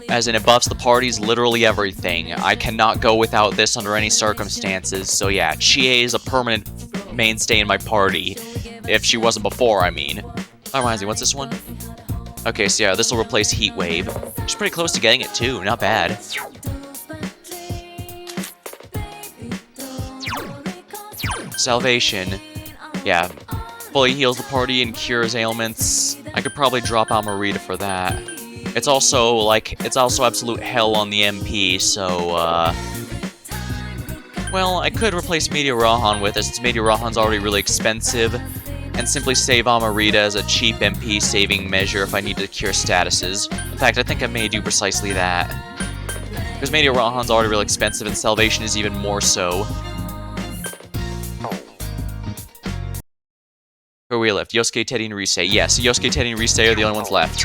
as in it buffs the party's literally everything. I cannot go without this under any circumstances, so yeah, Chie is a permanent mainstay in my party, if she wasn't before, I mean. That reminds me, what's this one? Okay, so yeah, this will replace Heat Wave. She's pretty close to getting it too, not bad. Salvation. Yeah, fully heals the party and cures ailments. I could probably drop out Marita for that. It's also absolute hell on the MP, so well, I could replace Meteor Rahan with it since Meteor Rahan's already really expensive, and simply save Amarita as a cheap MP saving measure if I need to cure statuses. In fact, I think I may do precisely that. Because Meteor Rahan's already really expensive and Salvation is even more so. Who are we left? Yosuke, Teddy, and Rise. Yes, Yosuke, Teddy, and Rise are the only ones left.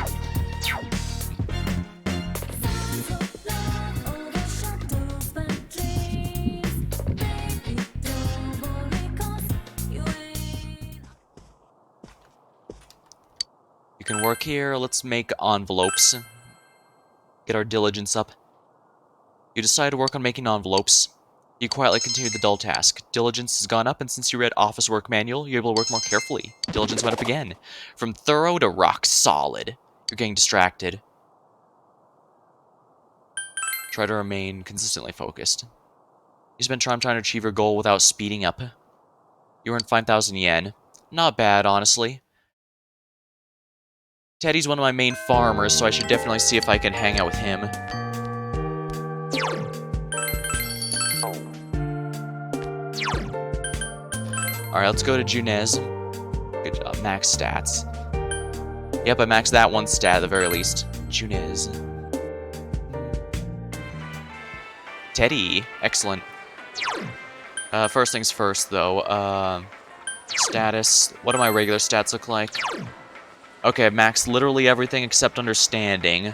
You can work here. Let's make envelopes. Get our diligence up. You decide to work on making envelopes. You quietly continue the dull task. Diligence has gone up, and since you read Office Work Manual, you're able to work more carefully. Diligence went up again. From thorough to rock solid. You're getting distracted. Try to remain consistently focused. You spend time trying to achieve your goal without speeding up. You earn 5,000 yen. Not bad, honestly. Teddy's one of my main farmers, so I should definitely see if I can hang out with him. Alright, let's go to Junes. Good job, max stats. Yep, I maxed that one stat at the very least. Junes. Teddy, excellent. First things first, though. Status. What do my regular stats look like? Okay, I've maxed literally everything except understanding.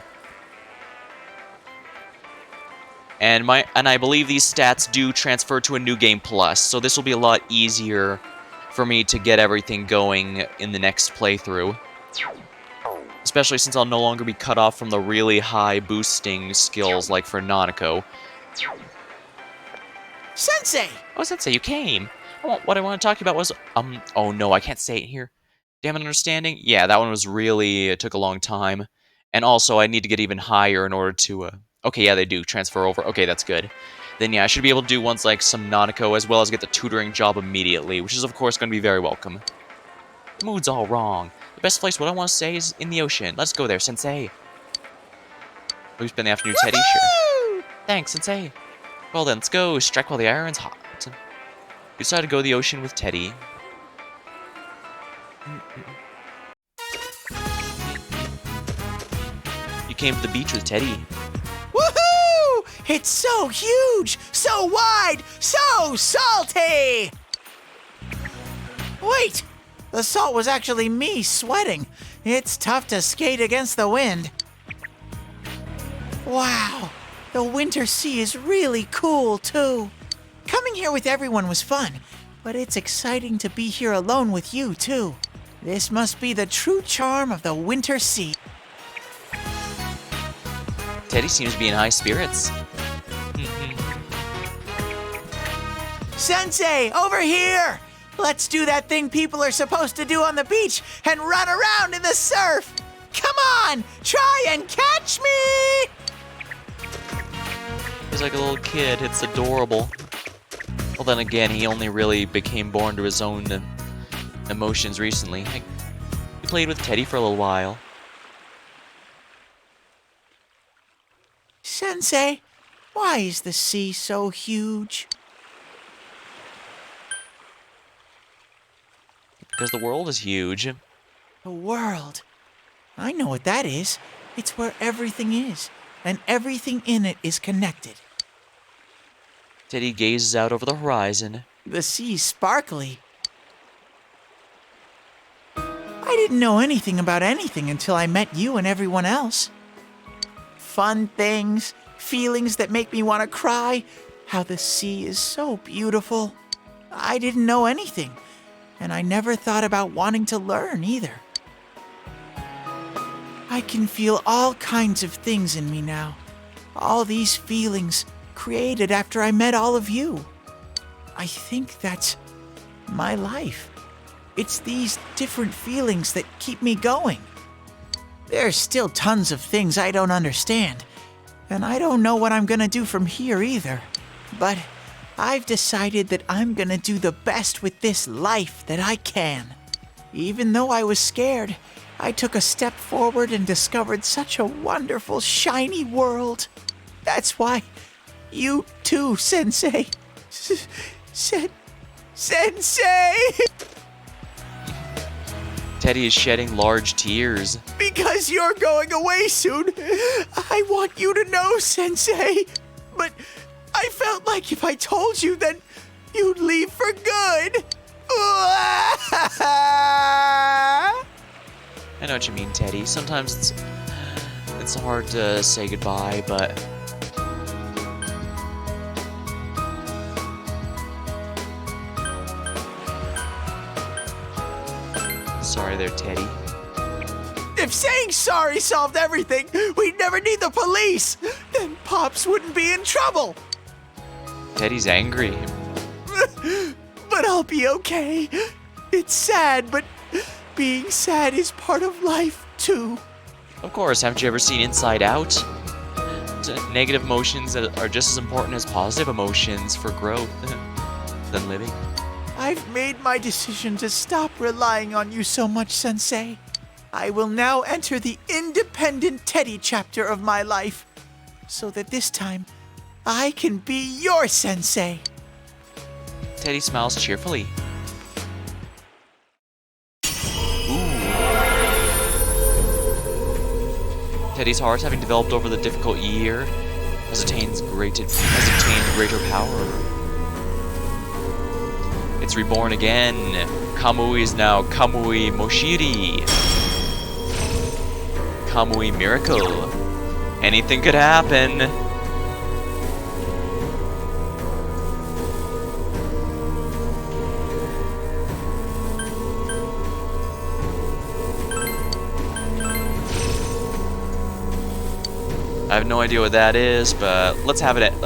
And I believe these stats do transfer to a New Game Plus, so this will be a lot easier for me to get everything going in the next playthrough. Especially since I'll no longer be cut off from the really high boosting skills like for Nanako. Sensei! Oh, Sensei, you came! What I want to talk to you about was, oh no, I can't say it here. Damn understanding? Yeah, that one was really, it took a long time. And also, I need to get even higher in order to, okay, yeah, they do transfer over. Okay, that's good. Then yeah, I should be able to do ones like some Nanako as well as get the tutoring job immediately, which is of course going to be very welcome. The mood's all wrong. The best place, what I want to say, is in the ocean. Let's go there, Sensei. We spend the afternoon, Teddy? Sure. Thanks, Sensei. Well then, let's go. Strike while the iron's hot. We decided to go to the ocean with Teddy. You came to the beach with Teddy. Woohoo! It's so huge, so wide, so salty! Wait! The salt was actually me sweating. It's tough to skate against the wind. Wow, The winter sea is really cool, too. Coming here with everyone was fun, but it's exciting to be here alone with you, too. This must be the true charm of the winter sea. Teddy seems to be in high spirits. Sensei, over here! Let's do that thing people are supposed to do on the beach and run around in the surf! Come on! Try and catch me! He's like a little kid. It's adorable. Well, then again, he only really became born to his own emotions recently. He played with Teddy for a little while. Sensei, why is the sea so huge? Because the world is huge. The world. I know what that is. It's where everything is, and everything in it is connected. Teddy gazes out over the horizon. The sea's sparkly. I didn't know anything about anything until I met you and everyone else. Fun things, feelings that make me want to cry, how the sea is so beautiful. I didn't know anything, and I never thought about wanting to learn either. I can feel all kinds of things in me now. All these feelings created after I met all of you. I think that's my life. It's these different feelings that keep me going. There's still tons of things I don't understand, and I don't know what I'm gonna do from here either. But I've decided that I'm gonna do the best with this life that I can. Even though I was scared, I took a step forward and discovered such a wonderful, shiny world. That's why you too, Sensei. Sensei! Teddy is shedding large tears. Because you're going away soon, I want you to know, Sensei. But I felt like if I told you, then you'd leave for good. I know what you mean, Teddy. Sometimes it's hard to say goodbye, but sorry there, Teddy. If saying sorry solved everything, we'd never need the police. Then Pops wouldn't be in trouble. Teddy's angry. But I'll be okay. It's sad, but being sad is part of life, too. Of course, haven't you ever seen Inside Out? Negative emotions are just as important as positive emotions for growth than living. I've made my decision to stop relying on you so much, Sensei. I will now enter the independent Teddy chapter of my life, so that this time I can be your Sensei. Teddy smiles cheerfully. Teddy's heart, having developed over the difficult year, has attained greater power. It's reborn again. Kamui is now Kamui Moshiri. Kamui Miracle. Anything could happen. I have no idea what that is, but let's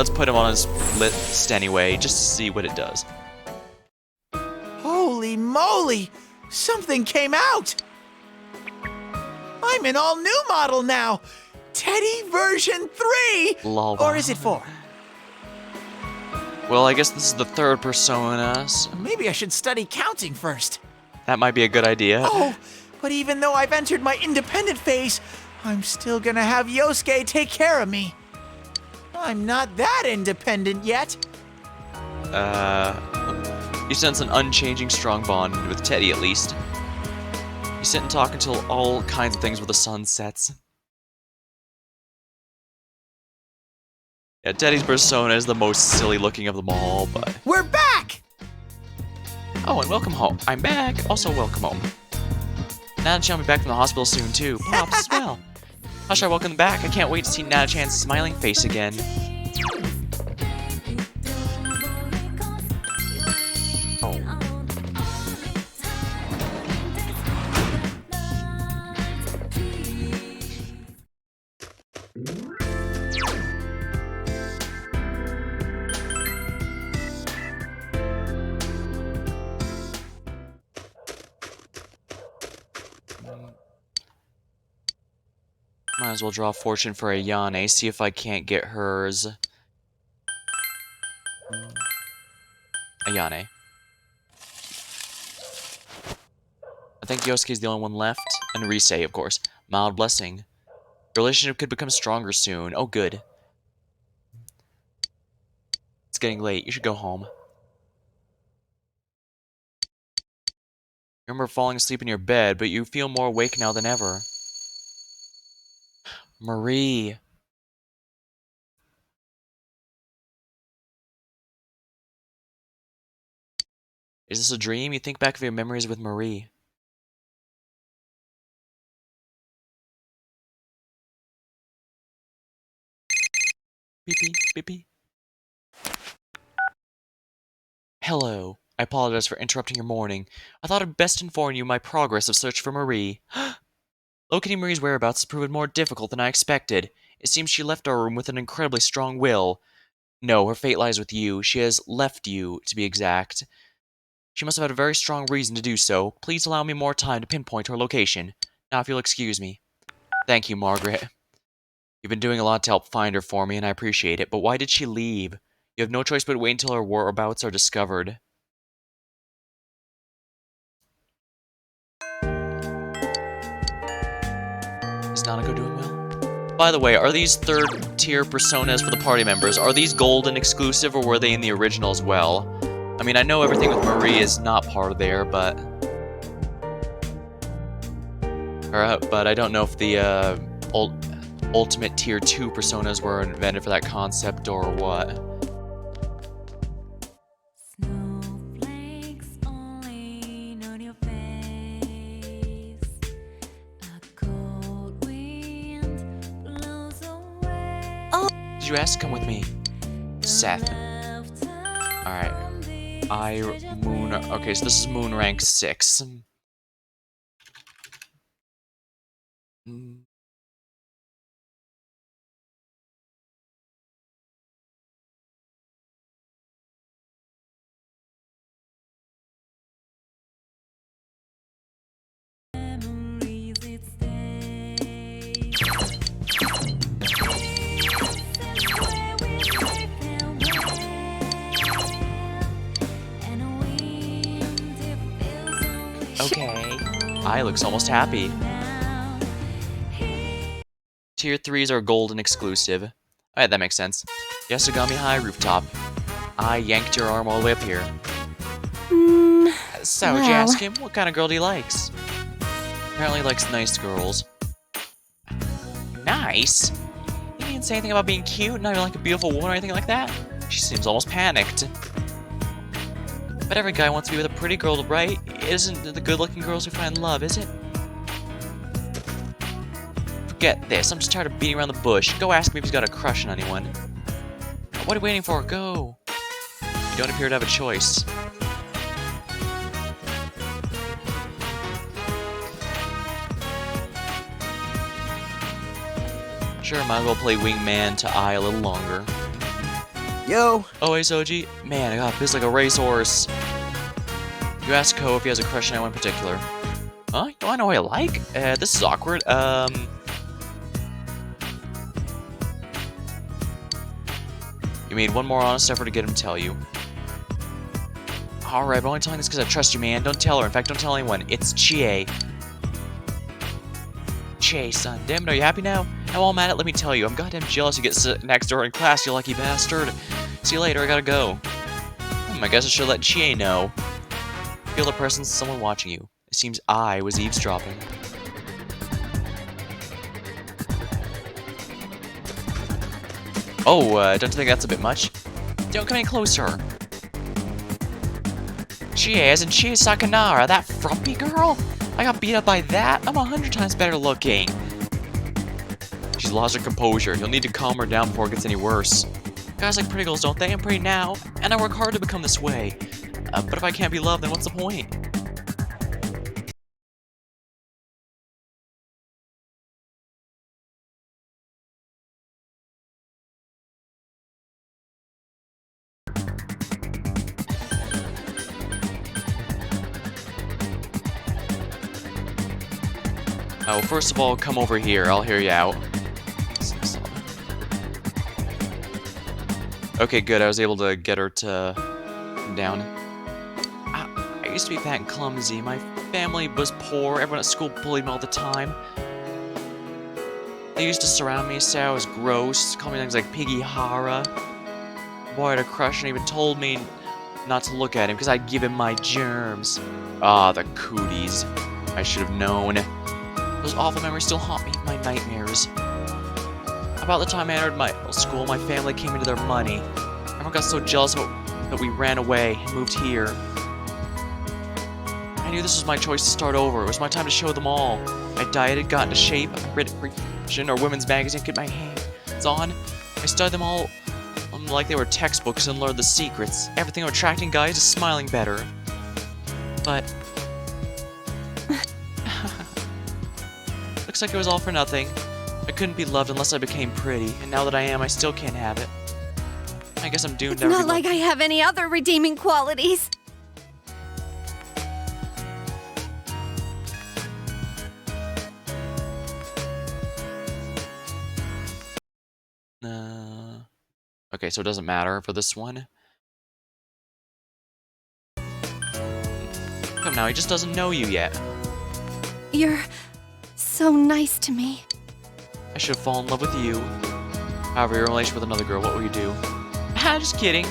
put him on his list anyway, just to see what it does. Holy moly! Something came out! I'm an all-new model now! Teddy version 3! Lol. Or is it 4? Well, I guess this is the third persona, so Maybe I should study counting first. that might be a good idea. Oh, but even though I've entered my independent phase, I'm still gonna have Yosuke take care of me. I'm not that independent yet. You sense an unchanging strong bond with Teddy, at least. You sit and talk until all kinds of things with the sun sets. Yeah, Teddy's persona is the most silly looking of them all, but... We're back! Oh, and welcome home. I'm back. Also, welcome home. Now that you'll be back from the hospital soon, too. Pops as well. Hush, welcome back. I can't wait to see Nana-chan's smiling face again. Oh. Might as well draw fortune for Ayane, see if I can't get hers. Ayane. I think Yosuke's the only one left. And Rise, of course. Mild blessing. Your relationship could become stronger soon. Oh, good. It's getting late. You should go home. You remember falling asleep in your bed, but you feel more awake now than ever. Marie. Is this a dream? You think back of your memories with Marie. Beep beep, beep beep. Hello. I apologize for interrupting your morning. I thought I'd best inform you my progress of search for Marie. Locating Marie's whereabouts has proven more difficult than I expected. It seems she left our room with an incredibly strong will. No, her fate lies with you. She has left you, to be exact. She must have had a very strong reason to do so. Please allow me more time to pinpoint her location. Now, if you'll excuse me. Thank you, Margaret. You've been doing a lot to help find her for me, and I appreciate it, but why did she leave? You have no choice but wait until her whereabouts are discovered. Is Nanako doing well? By the way, are these third-tier personas for the party members? Are these gold and exclusive, or were they in the original as well? I mean, I know everything with Marie is not part of there, but I don't know if the ultimate tier 2 personas were invented for that concept or what. Did you ask to come with me? Seth. Alright. Moon. Okay, so this is Moon rank 6. Okay. I looks almost happy. Tier 3s are gold and exclusive. Alright, that makes sense. Yasugami High Rooftop. I yanked your arm all the way up here. So, did you ask him? What kind of girl he likes? Apparently he likes nice girls. Nice? He didn't say anything about being cute, not even like a beautiful woman or anything like that? She seems almost panicked. But every guy wants to be with a pretty girl, right? It isn't the good-looking girls who find love, is it? Forget this. I'm just tired of beating around the bush. Go ask me if he's got a crush on anyone. What are you waiting for? Go! You don't appear to have a choice. Sure, might as well play wingman to I a little longer. Yo! Oh, hey, Soji. Man, I got pissed like a racehorse. You ask Ko if he has a crush on anyone in particular. Huh? Do I know who I like? This is awkward. You made one more honest effort to get him to tell you. Alright, but I'm only telling this because I trust you, man. Don't tell her. In fact, don't tell anyone. It's Chie. Chie, son. Damn it, are you happy now? I'm all mad at, let me tell you. I'm goddamn jealous you get sit next to her in class, you lucky bastard. See you later, I gotta go. I guess I should let Chie know. Feel the presence of someone watching you. It seems I was eavesdropping. Oh, don't you think that's a bit much? Don't come any closer. Chie, as in Chie Sakanara, that frumpy girl? I got beat up by that? I'm 100 times better looking. She's lost her composure. You'll need to calm her down before it gets any worse. Guys like pretty girls, don't they? I'm pretty now, and I work hard to become this way. But if I can't be loved, then what's the point? Oh, first of all, come over here. I'll hear you out. Okay, good. I was able to get her to come down. I used to be fat and clumsy. My family was poor. Everyone at school bullied me all the time. They used to surround me, say I was gross, call me things like Piggy Hara. The boy had a crush and even told me not to look at him because I'd give him my germs. Ah, the cooties. I should have known. Those awful memories still haunt me in my nightmares. About the time I entered my school, my family came into their money. Everyone got so jealous that we ran away and moved here. I knew this was my choice to start over. It was my time to show them all. I dieted, got into shape, I read fiction or women's magazine, get my hands on. I studied them all like they were textbooks and learned the secrets. Everything of attracting guys to smiling better. But looks like it was all for nothing. I couldn't be loved unless I became pretty, and now that I am, I still can't have it. I guess I'm doomed It's to not like I have any other redeeming qualities. Okay, so it doesn't matter for this one. Come now, he just doesn't know you yet. You're so nice to me. I should have fallen in love with you. However, you're in a relationship with another girl, what will you do? Ah, just kidding.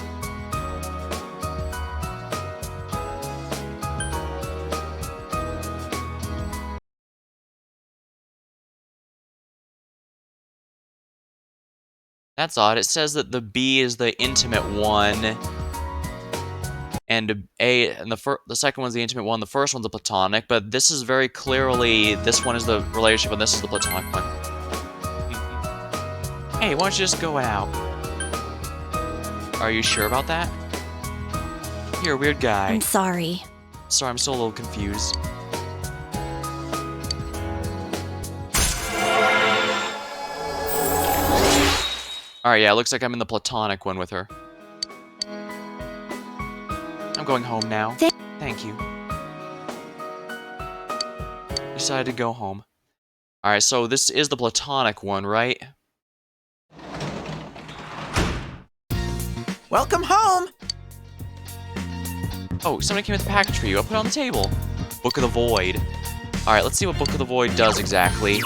That's odd. It says that the B is the intimate one, and the second one's the intimate one. The first one's the platonic, but this is very clearly this one is the relationship, and this is the platonic one. Hey, why don't you just go out? Are you sure about that? You're a weird guy. I'm sorry. Sorry, I'm still a little confused. Alright, yeah, it looks like I'm in the platonic one with her. I'm going home now. Thank you. Decided to go home. Alright, so this is the platonic one, right? Welcome home! Oh, somebody came with a package for you. I'll put it on the table. Book of the Void. Alright, let's see what Book of the Void does exactly.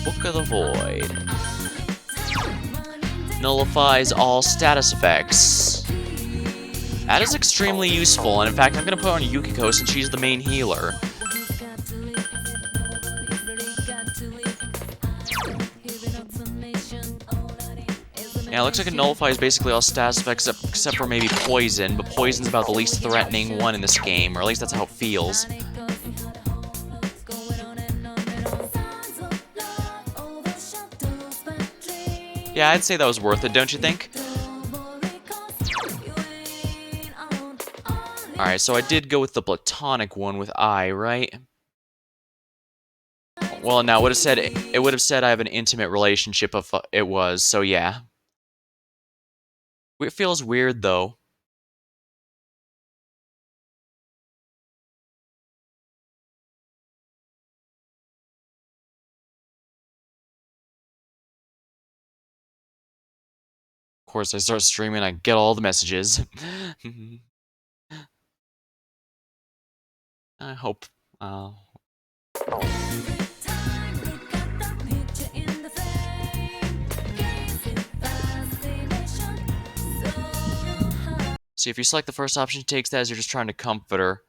Book of the Void. Nullifies all status effects. That is extremely useful, and in fact, I'm going to put it on Yukiko since she's the main healer. Yeah, it looks like it nullifies basically all status effects except for maybe poison, but poison's about the least threatening one in this game, or at least that's how it feels. Yeah, I'd say that was worth it, don't you think? Alright, so I did go with the platonic one with I, right? Well, now, it would have said I have an intimate relationship if it was, so yeah. It feels weird, though. Of course, I start streaming, I get all the messages. I hope, see, if you select the first option, she takes that as you're just trying to comfort her.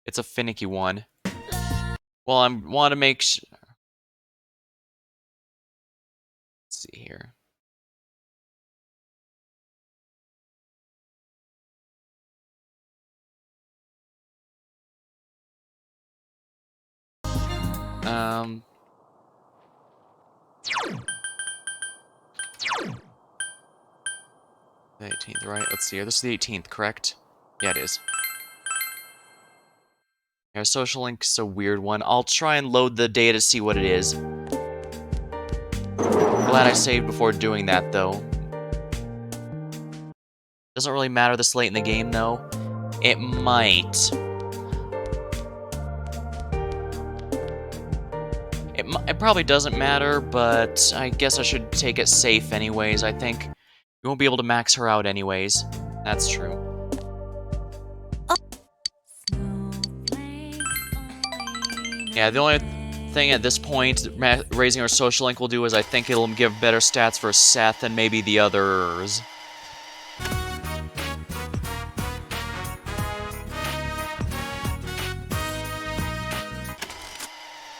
It's a finicky one. Well, I want to make sure. Let's see here. The 18th, right? Let's see here. This is the 18th, correct? Yeah, it is. Yeah, social link's a weird one. I'll try and load the data to see what it is. Glad I saved before doing that, though. Doesn't really matter this late in the game, though. It might. It probably doesn't matter, but I guess I should take it safe anyways, I think. You won't be able to max her out anyways. That's true. Yeah, the only thing at this point raising her social link will do is I think it'll give better stats for Seth and maybe the others.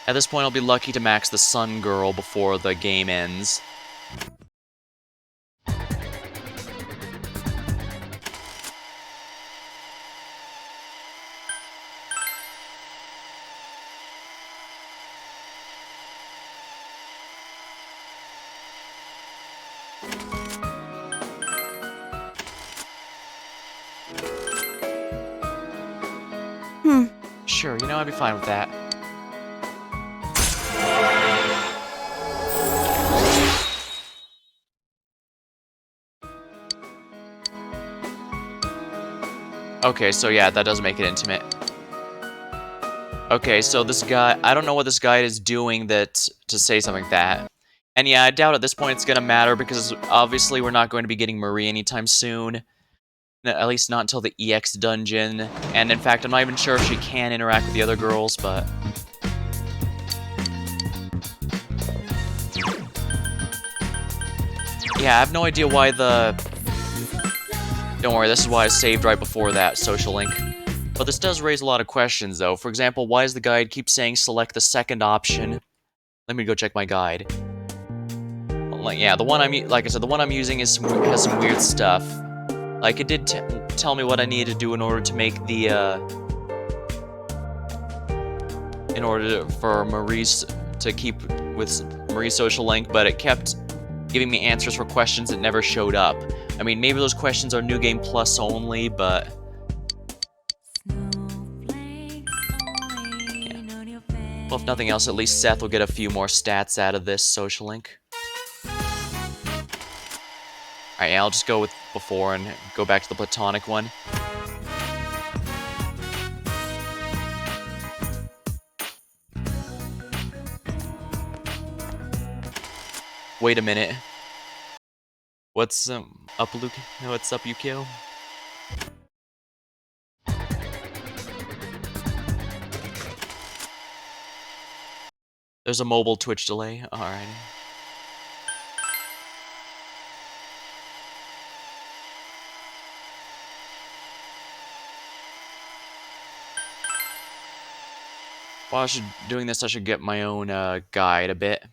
At this point, I'll be lucky to max the Sun Girl before the game ends. Sure, you know, I'd be fine with that. Okay, so yeah, that does make it intimate. Okay, so this guy, I don't know what this guy is doing to say something like that. And yeah, I doubt at this point it's gonna matter because obviously we're not going to be getting Marie anytime soon. At least not until the EX dungeon. And in fact, I'm not even sure if she can interact with the other girls, but... yeah, I have no idea why the... Don't worry, this is why I saved right before that social link. But this does raise a lot of questions, though. For example, why does the guide keep saying select the second option? Let me go check my guide. Like, yeah, the one like I said, the one I'm using has some weird stuff. Like, it did tell me what I needed to do in order to make the, for Marie's to keep with Marie's social link, but it kept giving me answers for questions that never showed up. I mean, maybe those questions are New Game Plus only, but... yeah. Well, if nothing else, at least Seth will get a few more stats out of this social link. Alright, yeah, I'll just go with before and go back to the platonic one. Wait a minute. What's up, Luke? What's up, Yukio? There's a mobile Twitch delay. Alright. While doing this, I should get my own guide a bit.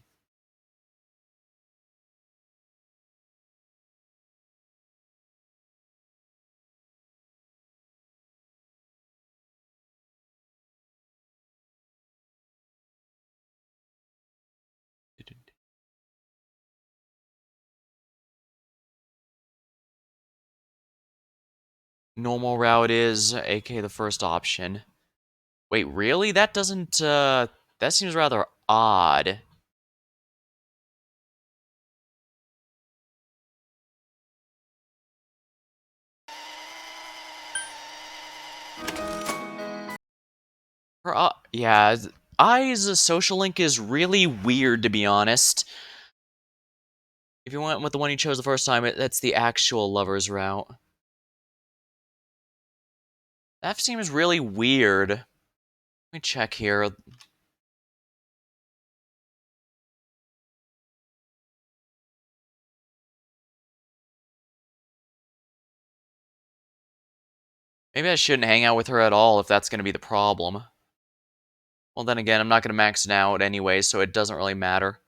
Normal route is AK the first option. Wait, really? That doesn't, that seems rather odd. Yeah, I's social link is really weird, to be honest. If you went with the one you chose the first time, that's the actual lover's route. That seems really weird. Let me check here. Maybe I shouldn't hang out with her at all if that's going to be the problem. Well, then again, I'm not going to max it out anyway, so it doesn't really matter.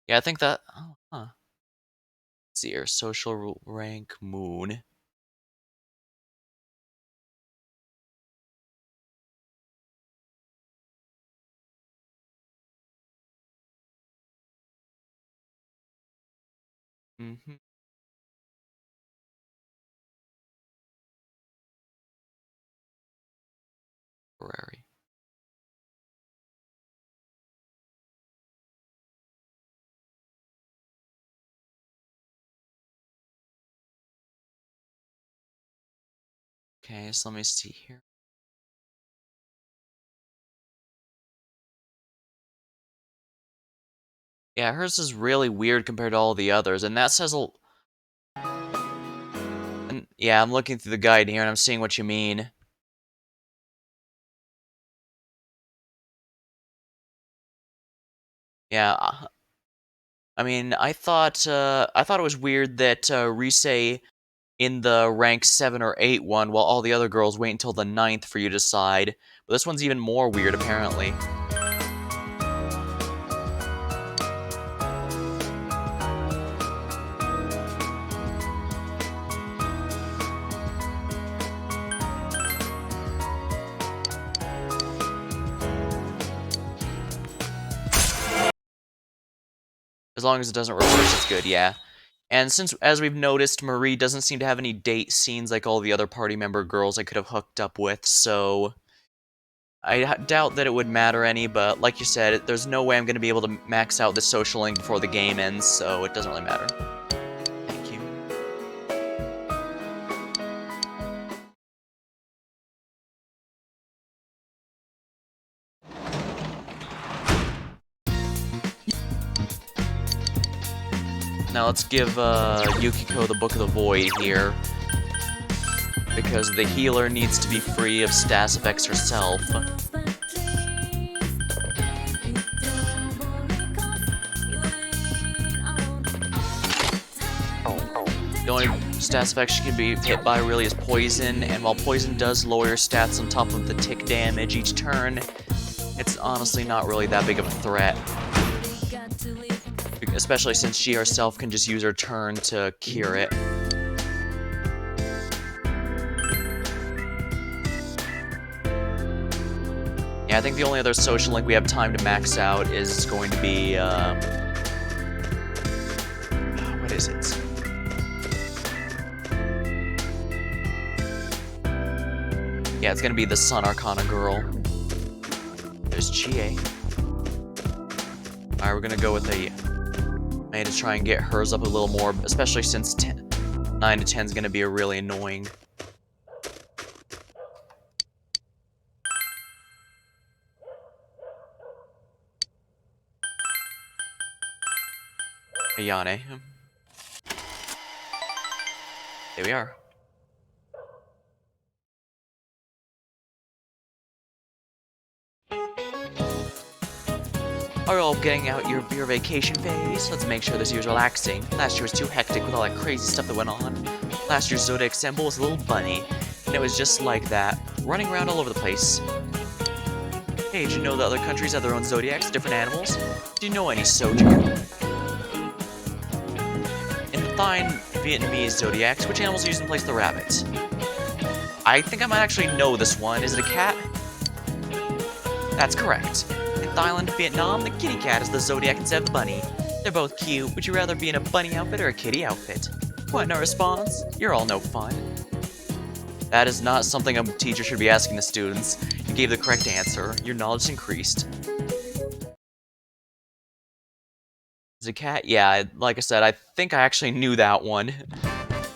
Yeah, I think that... oh, huh. Let's see here. Social rank moon. Mm-hmm. Temporary. Okay, so let me see here. Yeah, hers is really weird compared to all the others, and that says a... And yeah, I'm looking through the guide here, and I'm seeing what you mean. Yeah, I mean, I thought it was weird that Rise in the rank 7 or 8 one, while all the other girls wait until the 9th for you to decide. But this one's even more weird, apparently. As long as it doesn't reverse, it's good, yeah. And since, as we've noticed, Marie doesn't seem to have any date scenes like all the other party member girls I could have hooked up with, so... I doubt that it would matter any, but like you said, there's no way I'm going to be able to max out the social link before the game ends, so it doesn't really matter. Thank you. Now let's give Yukiko the Book of the Void here, because the healer needs to be free of status effects herself. The only stats effect she can be hit by really is poison, and while poison does lower your stats on top of the tick damage each turn, it's honestly not really that big of a threat. Especially since she herself can just use her turn to cure it. Yeah, I think the only other social link we have time to max out is going to be, what is it? Yeah, it's gonna be the Sun Arcana girl. There's Chie. Alright, we're gonna go with a... I need to try and get hers up a little more, especially since 9 to 10 is gonna be really annoying. Ayane. There we are. Are you all getting out your vacation phase? Let's make sure this year's relaxing. Last year was too hectic with all that crazy stuff that went on. Last year's Zodiac symbol was a little bunny, and it was just like that, running around all over the place. Hey, did you know that other countries have their own zodiacs, different animals? Do you know any Soju? In the Thai Vietnamese zodiacs, which animals are used in place of the rabbits? I think I might actually know this one. Is it a cat? That's correct. In Thailand and Vietnam, the kitty cat is the zodiac instead of the bunny. They're both cute. Would you rather be in a bunny outfit or a kitty outfit? What, no response? You're all no fun. That is not something a teacher should be asking the students. You gave the correct answer. Your knowledge increased. Is it a cat? Yeah, like I said, I think I actually knew that one.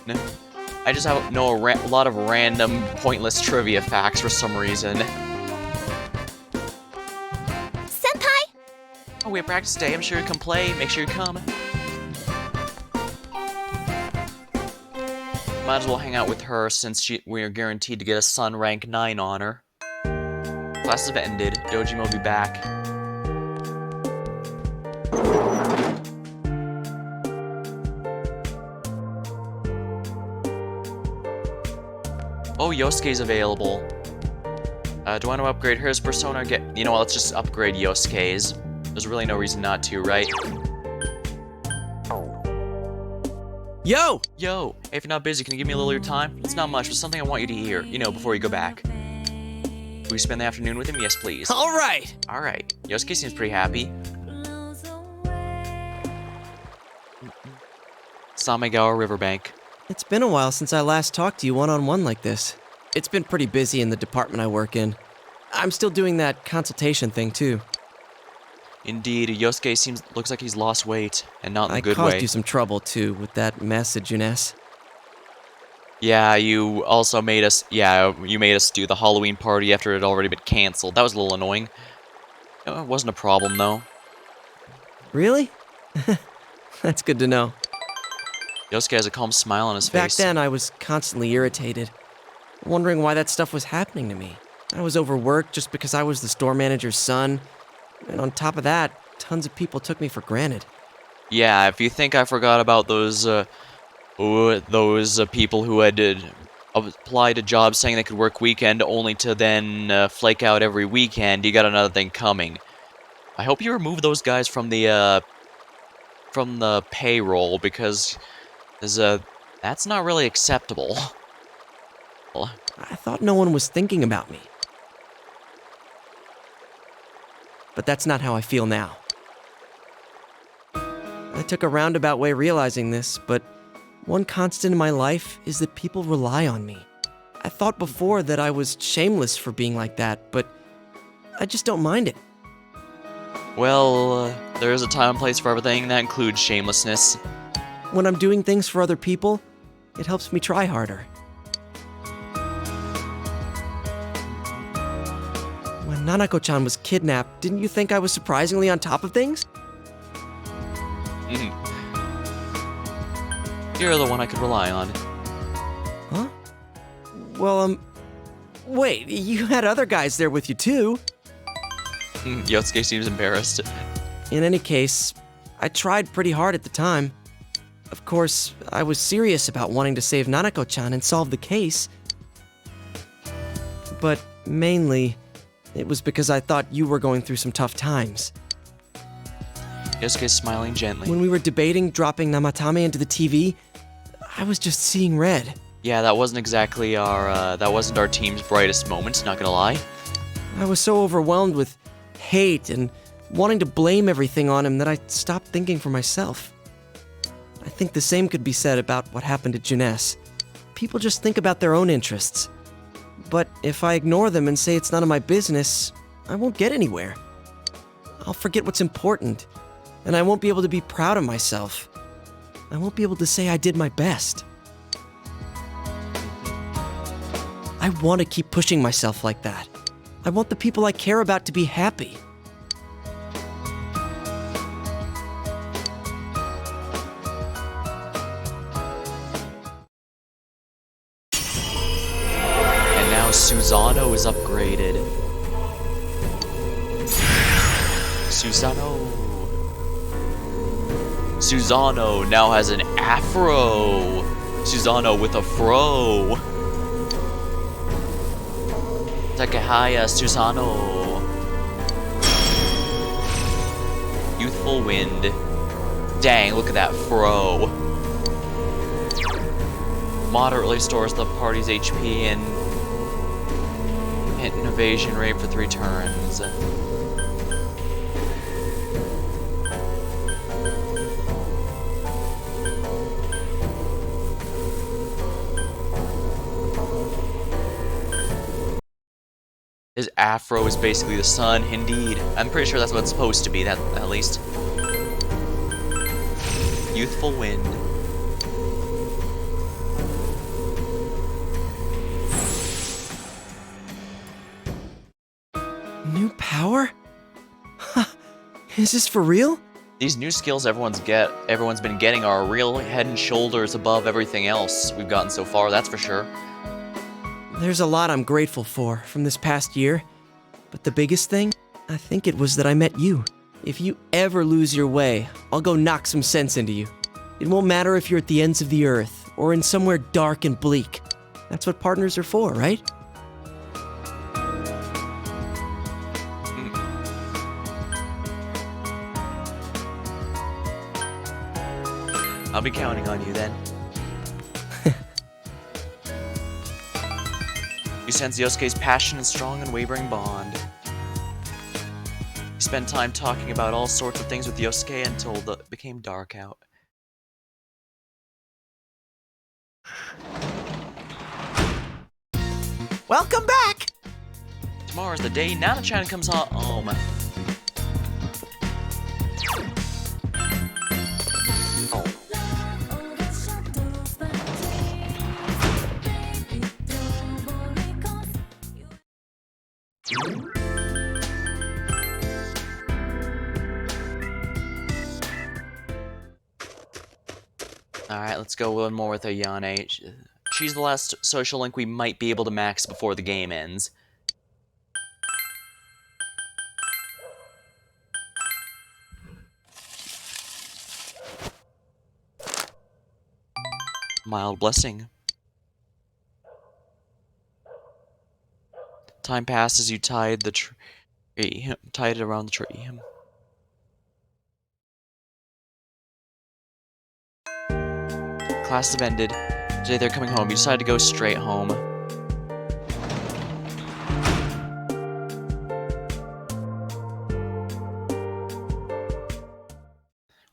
No. I just know a lot of random, pointless trivia facts for some reason. Oh, we have practice today. I'm sure you come play. Make sure you come. Might as well hang out with her since we are guaranteed to get a Sun rank 9 on her. Classes have ended. Dojima will be back. Oh, Yosuke's available. Do I want to upgrade hers persona or get... You know what, let's just upgrade Yosuke's. There's really no reason not to, right? Yo! Yo! Hey, if you're not busy, can you give me a little of your time? It's not much, but something I want you to hear, you know, before you go back. Will you spend the afternoon with him? Yes, please. Alright! Alright. Yosuke seems pretty happy. Samegawa Riverbank. It's been a while since I last talked to you one-on-one like this. It's been pretty busy in the department I work in. I'm still doing that consultation thing, too. Indeed, Yosuke looks like he's lost weight, and not in a I good caused way. you some trouble, too, with that mess at Junes. Yeah, you also made us. Yeah, you made us do the Halloween party after it had already been canceled. That was a little annoying. It wasn't a problem though. Really? That's good to know. Yosuke has a calm smile on his Back face. then, I was constantly irritated, wondering why that stuff was happening to me. I was overworked just because I was the store manager's son, and on top of that, tons of people took me for granted. Yeah, if you think I forgot about those people who had applied to jobs saying they could work weekend only to then flake out every weekend, you got another thing coming. I hope you remove those guys from the payroll because that's not really acceptable. I thought no one was thinking about me. But that's not how I feel now. I took a roundabout way realizing this, but one constant in my life is that people rely on me. I thought before that I was shameless for being like that, but I just don't mind it. Well, there is a time and place for everything. That includes shamelessness. When I'm doing things for other people, it helps me try harder. When Nanako-chan was kidnapped, didn't you think I was surprisingly on top of things? You're the one I could rely on. Huh? Well, wait, you had other guys there with you too. Yosuke seems embarrassed. In any case, I tried pretty hard at the time. Of course, I was serious about wanting to save Nanako-chan and solve the case. But mainly, it was because I thought you were going through some tough times. Yosuke's smiling gently. When we were debating dropping Namatame into the TV, I was just seeing red. Yeah, that wasn't exactly our team's brightest moment, not gonna lie. I was so overwhelmed with hate and wanting to blame everything on him that I stopped thinking for myself. I think the same could be said about what happened at Junes. People just think about their own interests. But if I ignore them and say it's none of my business, I won't get anywhere. I'll forget what's important, and I won't be able to be proud of myself. I won't be able to say I did my best. I want to keep pushing myself like that. I want the people I care about to be happy. And now Susano is upgraded. Susano now has an afro. Susano with a fro. Takahaya Susano. Youthful Wind. Dang, look at that fro. Moderately restores the party's HP and hit an evasion rate for 3 turns. His afro is basically the sun, indeed. I'm pretty sure that's what it's supposed to be, that at least. Youthful Wind. New power? Is this for real? These new skills everyone's been getting are real head and shoulders above everything else we've gotten so far, that's for sure. There's a lot I'm grateful for from this past year, but the biggest thing, I think it was that I met you. If you ever lose your way, I'll go knock some sense into you. It won't matter if you're at the ends of the earth or in somewhere dark and bleak. That's what partners are for, right? I'll be counting on you then. You sense Yosuke's passion and strong and wavering bond. You spend time talking about all sorts of things with Yosuke until it became dark out. Welcome back! Tomorrow's the day Nana-chan comes home. Alright, let's go one more with Ayane. She's the last social link we might be able to max before the game ends. Mild blessing. Time passes, you tied the tree. Tied it around the tree. Class have ended. Today they're coming home. You decide to go straight home.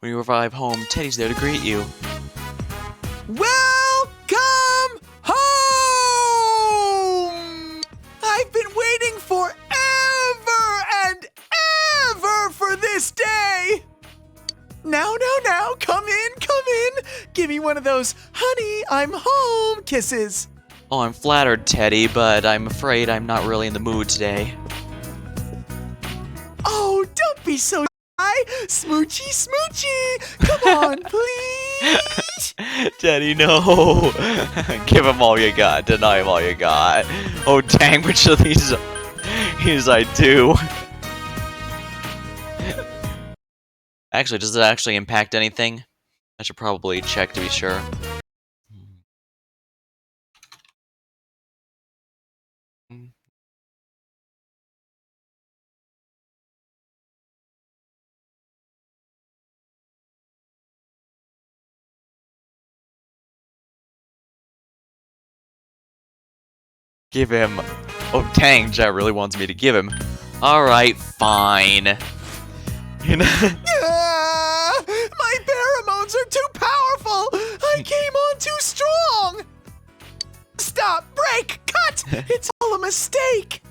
When you arrive home, Teddy's there to greet you. Welcome home! I've been waiting forever and ever for this day! Now, come in. Give me one of those, honey, I'm home kisses. Oh, I'm flattered, Teddy, but I'm afraid I'm not really in the mood today. Oh, don't be so shy. Smoochy. Come on, please. Teddy, no. Give him all you got. Deny him all you got. Oh, dang, which of these I do? Actually, does it actually impact anything? I should probably check to be sure. Give him... Oh, dang, Jet really wants me to give him. Alright, fine. You know... My pheromones are too powerful! I came on too strong! Stop! Break! Cut! It's all a mistake!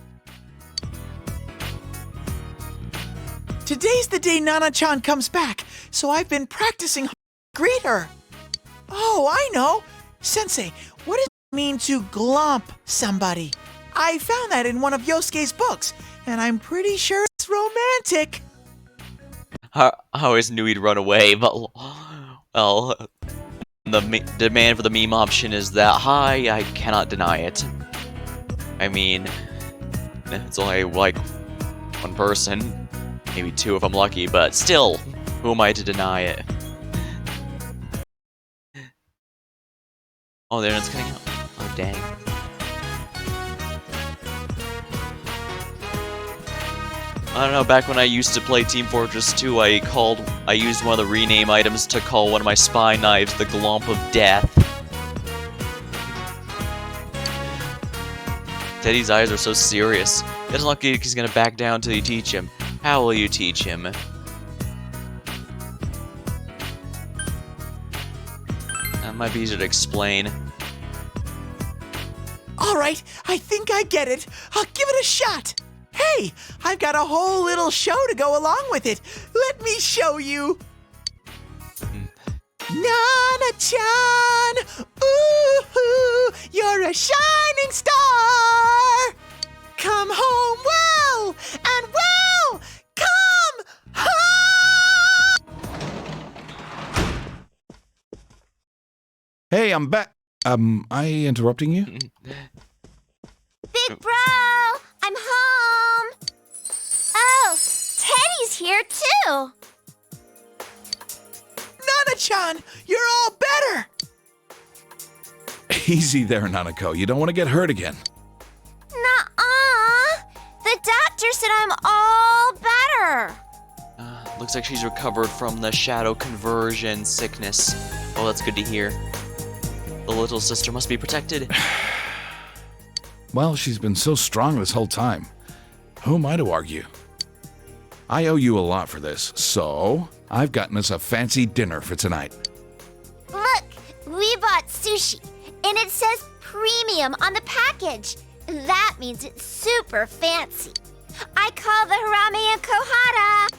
Today's the day Nana-chan comes back, so I've been practicing to greet her. Oh, I know! Sensei, what does it mean to glomp somebody? I found that in one of Yosuke's books, and I'm pretty sure it's romantic. I always knew he'd run away, but, well, the demand for the meme option is that high, I cannot deny it. I mean, it's only, like, one person, maybe two if I'm lucky, but still, who am I to deny it? Oh, there it's coming out. Oh, dang. I don't know, back when I used to play Team Fortress 2, I used one of the rename items to call one of my spy knives the Glomp of Death. Teddy's eyes are so serious. He doesn't look like he's gonna back down till you teach him. How will you teach him? That might be easier to explain. Alright, I think I get it. I'll give it a shot. Hey, I've got a whole little show to go along with it. Let me show you. Nana-chan, ooh, you're a shining star. Come home well, and well, come home. Hey, I'm back. I interrupting you? Big bro, I'm home. Oh, Teddy's here too. Nana-chan, you're all better. Easy there, Nanako. You don't want to get hurt again. Nuh-uh. The doctor said I'm all better. Looks like she's recovered from the shadow conversion sickness. Oh, that's good to hear. The little sister must be protected. Well, she's been so strong this whole time. Who am I to argue? I owe you a lot for this, so I've gotten us a fancy dinner for tonight. Look, we bought sushi, And it says premium on the package. That means it's super fancy. I call the harame a kohara.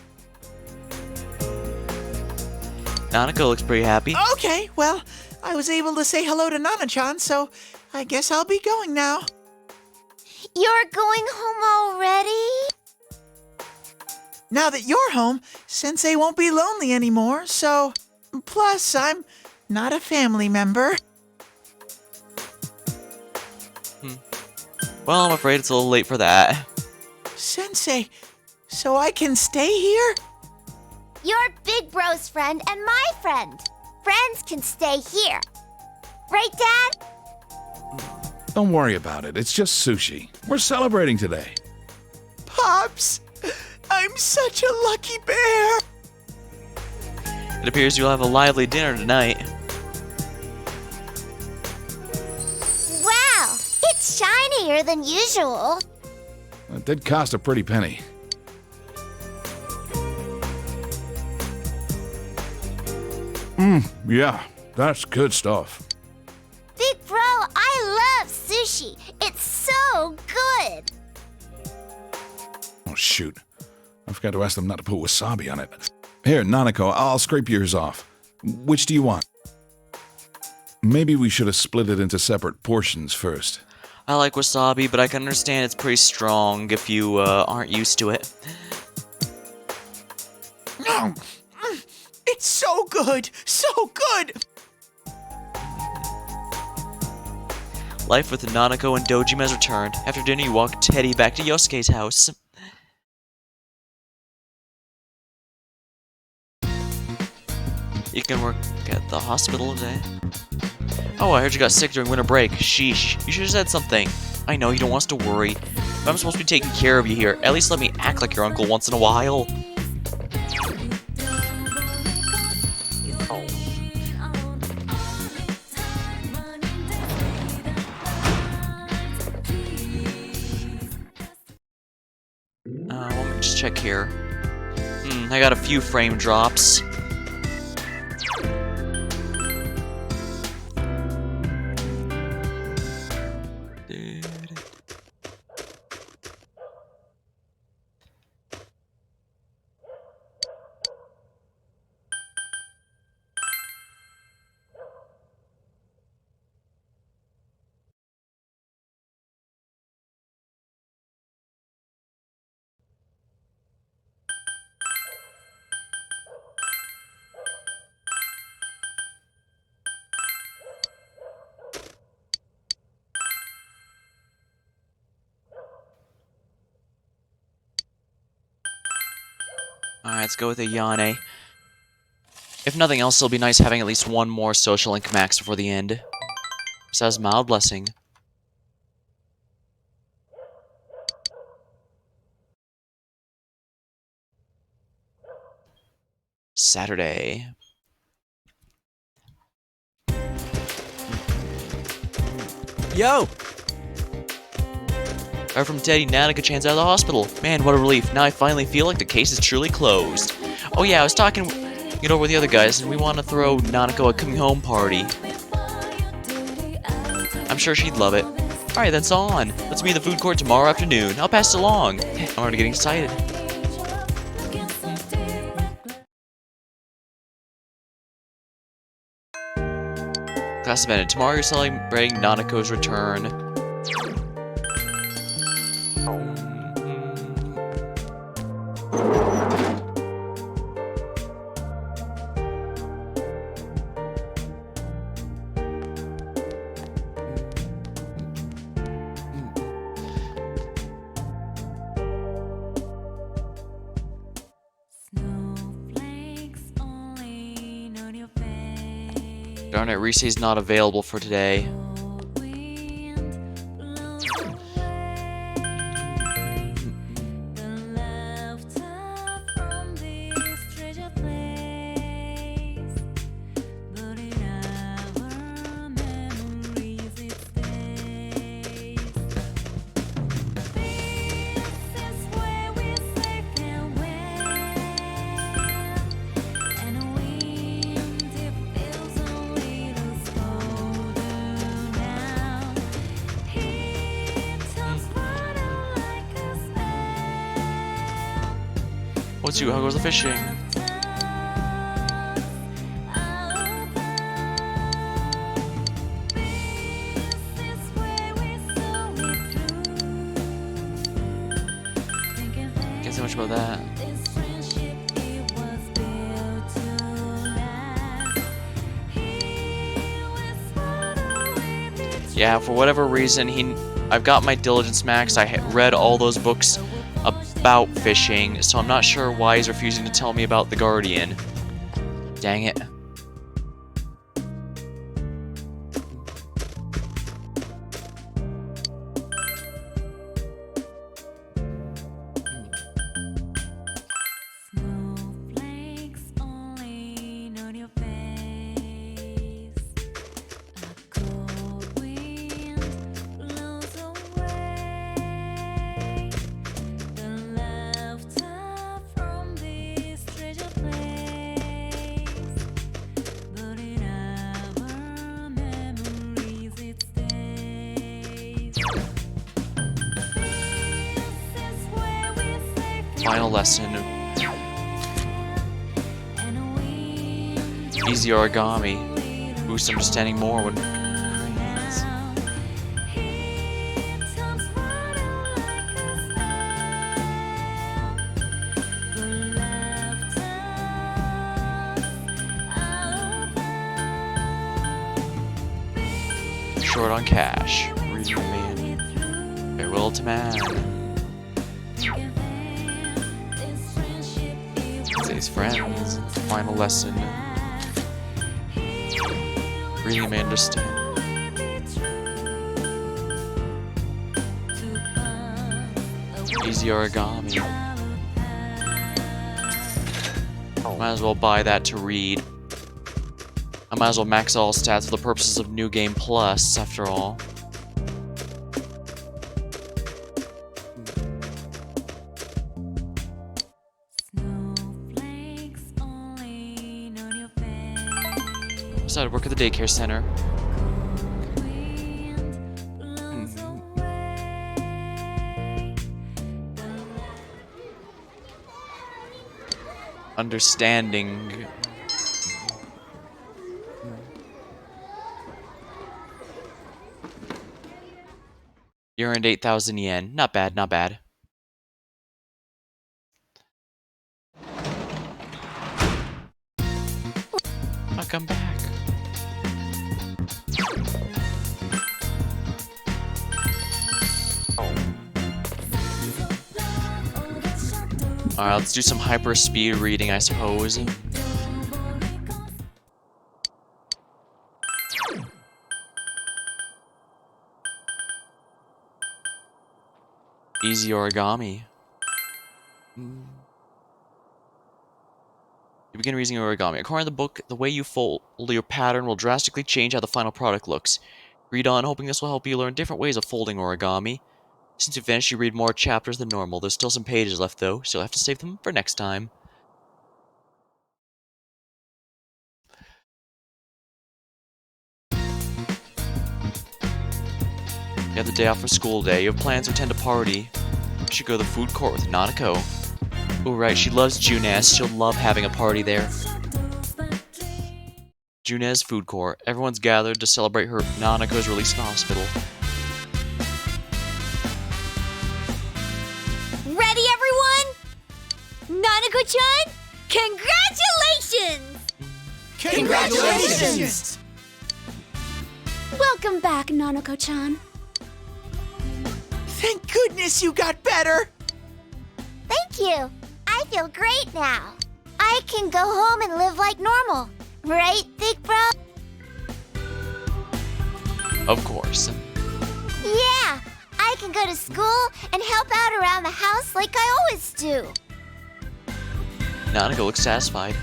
Nanako looks pretty happy. Okay, well, I was able to say hello to Nana-chan, so I guess I'll be going now. You're going home already? Now that you're home, Sensei won't be lonely anymore, so... Plus, I'm not a family member. Well, I'm afraid it's a little late for that. Sensei, so I can stay here? You're Big Bro's friend and my friend. Friends can stay here. Right, Dad? Don't worry about it. It's just sushi. We're celebrating today. Pops, I'm such a lucky bear. It appears you'll have a lively dinner tonight. Wow, it's shinier than usual. It did cost a pretty penny. Yeah, that's good stuff. Big Bro, I love sushi. It's so good. Oh, shoot. I forgot to ask them not to put wasabi on it. Here, Nanako, I'll scrape yours off. Which do you want? Maybe we should have split it into separate portions first. I like wasabi, but I can understand it's pretty strong if you aren't used to it. No, it's so good, so good. Life with Nanako and Dojima has returned. After dinner, you walk Teddy back to Yosuke's house. You can work at the hospital today. Oh, I heard you got sick during winter break. Sheesh. You should have said something. I know, you don't want us to worry. But I'm supposed to be taking care of you here. At least let me act like your uncle once in a while. Let me just check here. I got a few frame drops. Alright, let's go with a Yane. If nothing else, it'll be nice having at least one more social link max before the end. Says mild blessing. Saturday. Yo! Heard from Teddy, Nanako-chan's out of the hospital. Man, what a relief. Now I finally feel like the case is truly closed. Oh yeah, I was talking it over with the other guys, and we want to throw Nanako a coming home party. I'm sure she'd love it. Alright, that's on. Let's meet in the food court tomorrow afternoon. I'll pass it along. I'm already getting excited. Class event. Tomorrow you're celebrating Nanako's return. Darn it, Rise's not available for today. Shoot, how goes the fishing? Can't say much about that. Yeah, for whatever reason, I've got my diligence max. I read all those books about fishing, so I'm not sure why he's refusing to tell me about the Guardian. Dang it. Final lesson. Easy origami. Boost understanding more when... Short on cash. Reading the man. Farewell to man. His friends. Final lesson. Really may understand. Easy origami. Might as well buy that to read. I might as well max all stats for the purposes of New Game Plus, after all. Decided to work at the daycare center. Understanding. You earned 8,000 yen. Not bad, not bad. I'll come back. Alright, let's do some hyper speed reading, I suppose. Easy origami. You begin reading origami. According to the book, the way you fold your pattern will drastically change how the final product looks. Read on, hoping this will help you learn different ways of folding origami. Since you finished, you read more chapters than normal. There's still some pages left, though, so you'll have to save them for next time. You have the day off for school day. You have plans to attend a party. You should go to the food court with Nanako. Oh, right, she loves Junes. She'll love having a party there. Junes Food Court. Everyone's gathered to celebrate her Nanako's release from the hospital. Ready, everyone? Nanako-chan, congratulations! Congratulations! Welcome back, Nanako-chan. Thank goodness you got better! Thank you. I feel great now. I can go home and live like normal. Right, big bro? Of course. Yeah, I can go to school and help out around the house like I always do. Nanako looks satisfied.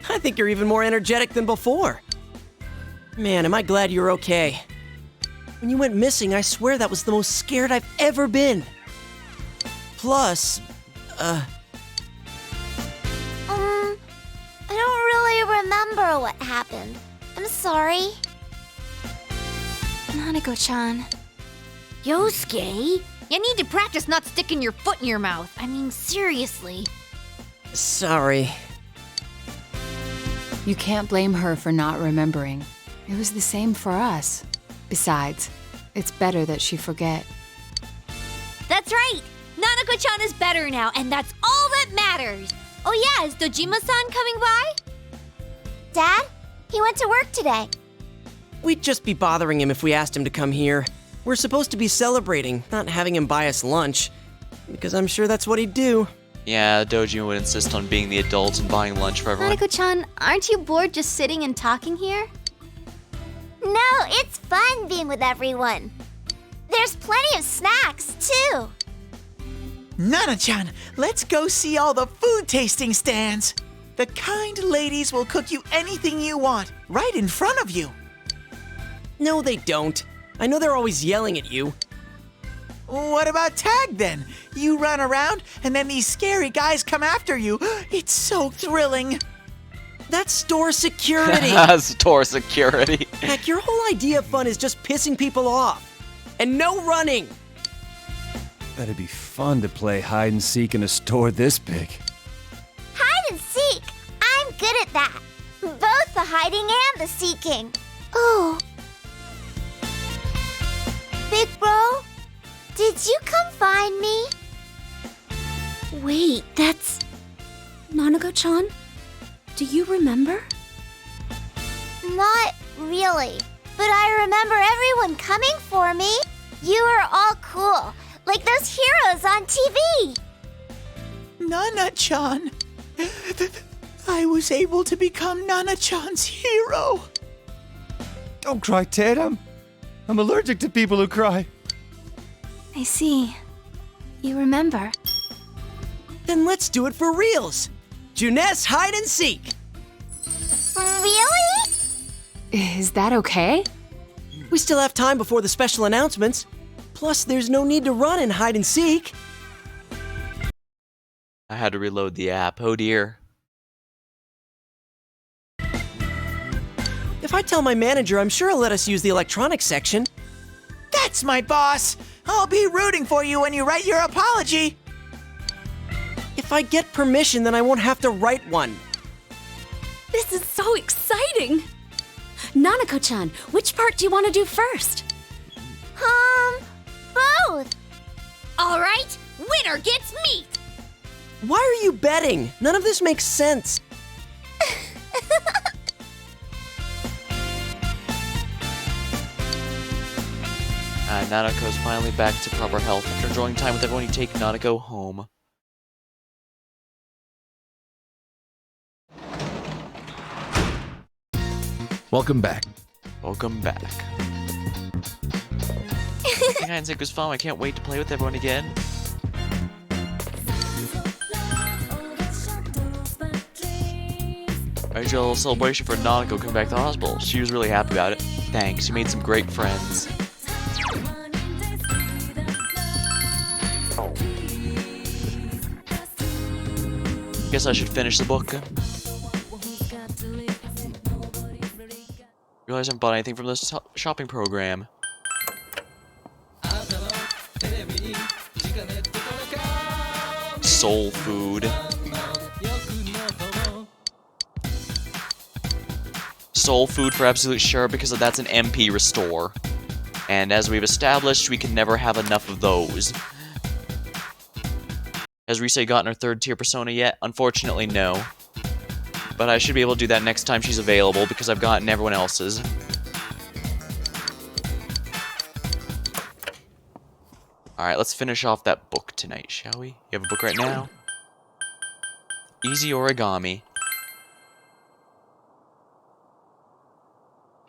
I think you're even more energetic than before. Man, am I glad you're okay. When you went missing, I swear that was the most scared I've ever been. Plus, I don't really remember what happened. I'm sorry. Nanako-chan. Yosuke, you need to practice not sticking your foot in your mouth. I mean, seriously. Sorry. You can't blame her for not remembering. It was the same for us. Besides, it's better that she forget. That's right! Nanako-chan is better now, and that's all that matters! Oh yeah, is Dojima-san coming by? Dad, he went to work today. We'd just be bothering him if we asked him to come here. We're supposed to be celebrating, not having him buy us lunch. Because I'm sure that's what he'd do. Yeah, Dojima would insist on being the adult and buying lunch for everyone. Nanako-chan, aren't you bored just sitting and talking here? No, it's fun being with everyone. There's plenty of snacks, too. Nana-chan, let's go see all the food tasting stands. The kind ladies will cook you anything you want, right in front of you. No, they don't. I know they're always yelling at you. What about tag then? You run around and then these scary guys come after you. It's so thrilling. That's store security. Store security. Heck, your whole idea of fun is just pissing people off. And no running. That'd be fun to play hide and seek in a store this big. Hide and seek. I'm good at that. Both the hiding and the seeking. Oh. Big bro, did you come find me? Wait, that's... Nanako-chan? Do you remember? Not really, but I remember everyone coming for me. You were all cool, like those heroes on TV. Nana-chan. I was able to become Nana-chan's hero. Don't cry, Ted. I'm allergic to people who cry. I see. You remember. Then let's do it for reals. Junes hide and seek. Really? Is that okay? We still have time before the special announcements. Plus, there's no need to run and hide and seek. I had to reload the app. Oh dear. If I tell my manager, I'm sure he'll let us use the electronics section. That's my boss. I'll be rooting for you when you write your apology. If I get permission, then I won't have to write one. This is so exciting! Nanako-chan, which part do you want to do first? Both. All right, winner gets meat! Why are you betting? None of this makes sense. Nanako's finally back to proper health. After enjoying time with everyone, you take Nanako home. Welcome back. Welcome back. I think hide and seek was fun. I can't wait to play with everyone again. I did a little celebration for Nanako coming back to the hospital. She was really happy about it. Thanks, you made some great friends. Guess I should finish the book. Realize I haven't bought anything from this shopping program. Soul food. Soul food for absolute sure because that's an MP restore. And as we've established, we can never have enough of those. Has Rise gotten her 3rd tier persona yet? Unfortunately, no. But I should be able to do that next time she's available because I've gotten everyone else's. Alright, let's finish off that book tonight, shall we? You have a book right now? Easy Origami.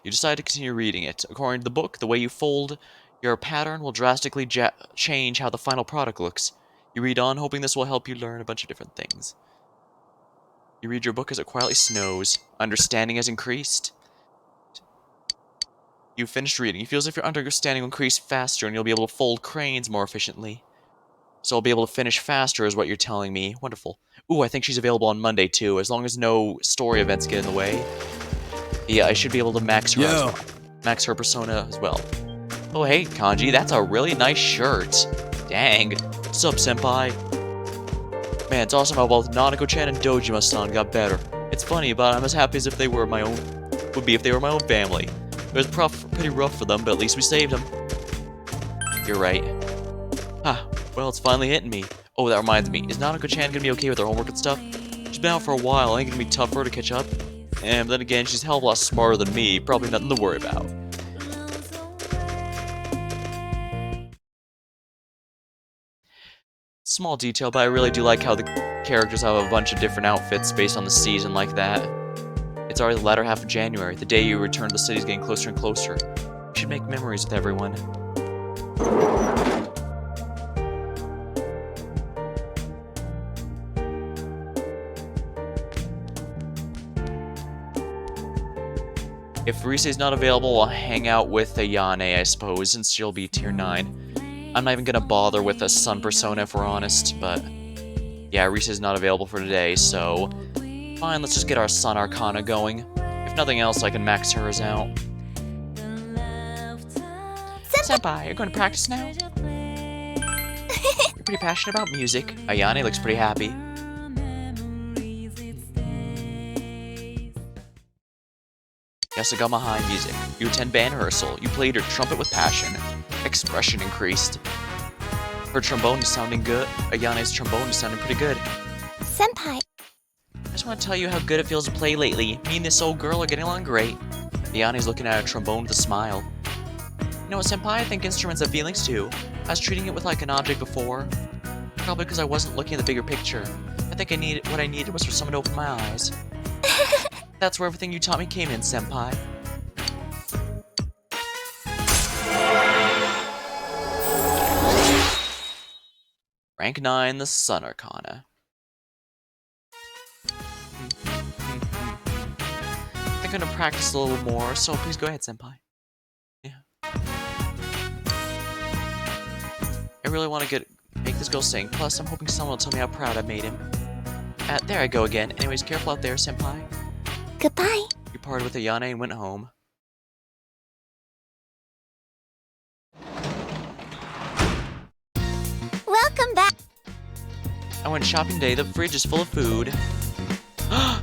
You decide to continue reading it. According to the book, the way you fold your pattern will drastically change how the final product looks. You read on, hoping this will help you learn a bunch of different things. You read your book as it quietly snows. Understanding has increased. You've finished reading. You feel as if your understanding will increase faster and you'll be able to fold cranes more efficiently. So I'll be able to finish faster is what you're telling me. Wonderful. Ooh, I think she's available on Monday too, as long as no story events get in the way. Yeah, I should be able to max her persona as well. Oh hey, Kanji, that's a really nice shirt. Dang. What's up, senpai? Man, it's awesome how both Nanako-chan and Dojima-san got better. It's funny, but I'm as happy as if they were my own family. It was pretty rough for them, but at least we saved them. You're right. Well, it's finally hitting me. Oh, that reminds me. Is Nanako-chan gonna be okay with her homework and stuff? She's been out for a while. Ain't gonna be tough for her to catch up. And then again, she's a hell of a lot smarter than me. Probably nothing to worry about. Small detail, but I really do like how the characters have a bunch of different outfits based on the season like that. It's already the latter half of January. The day you return to the city is getting closer and closer. You should make memories with everyone. If Rise's not available, I'll hang out with Ayane, I suppose, since she'll be tier 9. I'm not even gonna bother with a Sun persona if we're honest, but yeah, Rise's not available for today, so fine, let's just get our Sun Arcana going. If nothing else, I can max hers out. Senpai, you're going to practice now? You're pretty passionate about music. Ayane looks pretty happy. Yasugama High music. You attend band rehearsal. You played your trumpet with passion. Expression increased. Her trombone is sounding good. Ayane's trombone is sounding pretty good. Senpai. I just want to tell you how good it feels to play lately. Me and this old girl are getting along great. Ayane's looking at her trombone with a smile. You know what, Senpai? I think instruments have feelings too. I was treating it with like an object before. Probably because I wasn't looking at the bigger picture. I think what I needed was for someone to open my eyes. That's where everything you taught me came in, Senpai. Rank 9, the Sun Arcana. I think I'm gonna practice a little more, so please go ahead, Senpai. Yeah. I really want to make this girl sing, plus I'm hoping someone will tell me how proud I made him. There I go again. Anyways, careful out there, Senpai. Goodbye. You parted with Ayane and went home. Welcome back. I went shopping today. The fridge is full of food. Oh.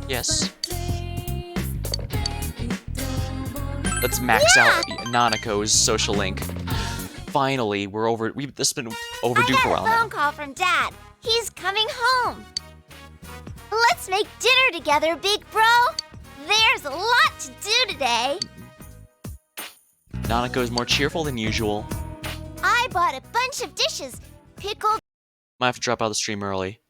Yes. Let's max out Nanako's social link. Finally, this has been overdue for a while I got a phone now. call from Dad. He's coming home. Let's make dinner together, big bro. There's a lot to do today. Nanako is more cheerful than usual. I bought a bunch of dishes. Pickled. Might have to drop out of the stream early.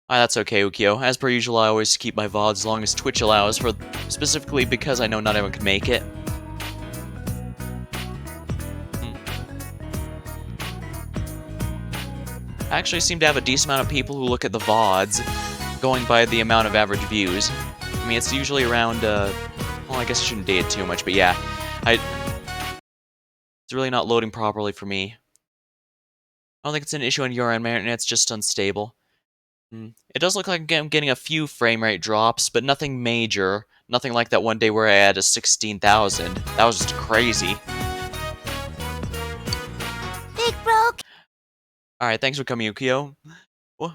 That's okay, Ukyo. As per usual, I always keep my VODs as long as Twitch allows, specifically because I know not everyone can make it. I actually seem to have a decent amount of people who look at the VODs, going by the amount of average views. I mean, it's usually around, well, I guess I shouldn't date it too much, but yeah. It's really not loading properly for me. I don't think it's an issue on your end, man, it's just unstable. It does look like I'm getting a few frame rate drops, but nothing major. Nothing like that one day where I had a 16,000. That was just crazy. Big bro. Alright, thanks for coming, Ukyo. What?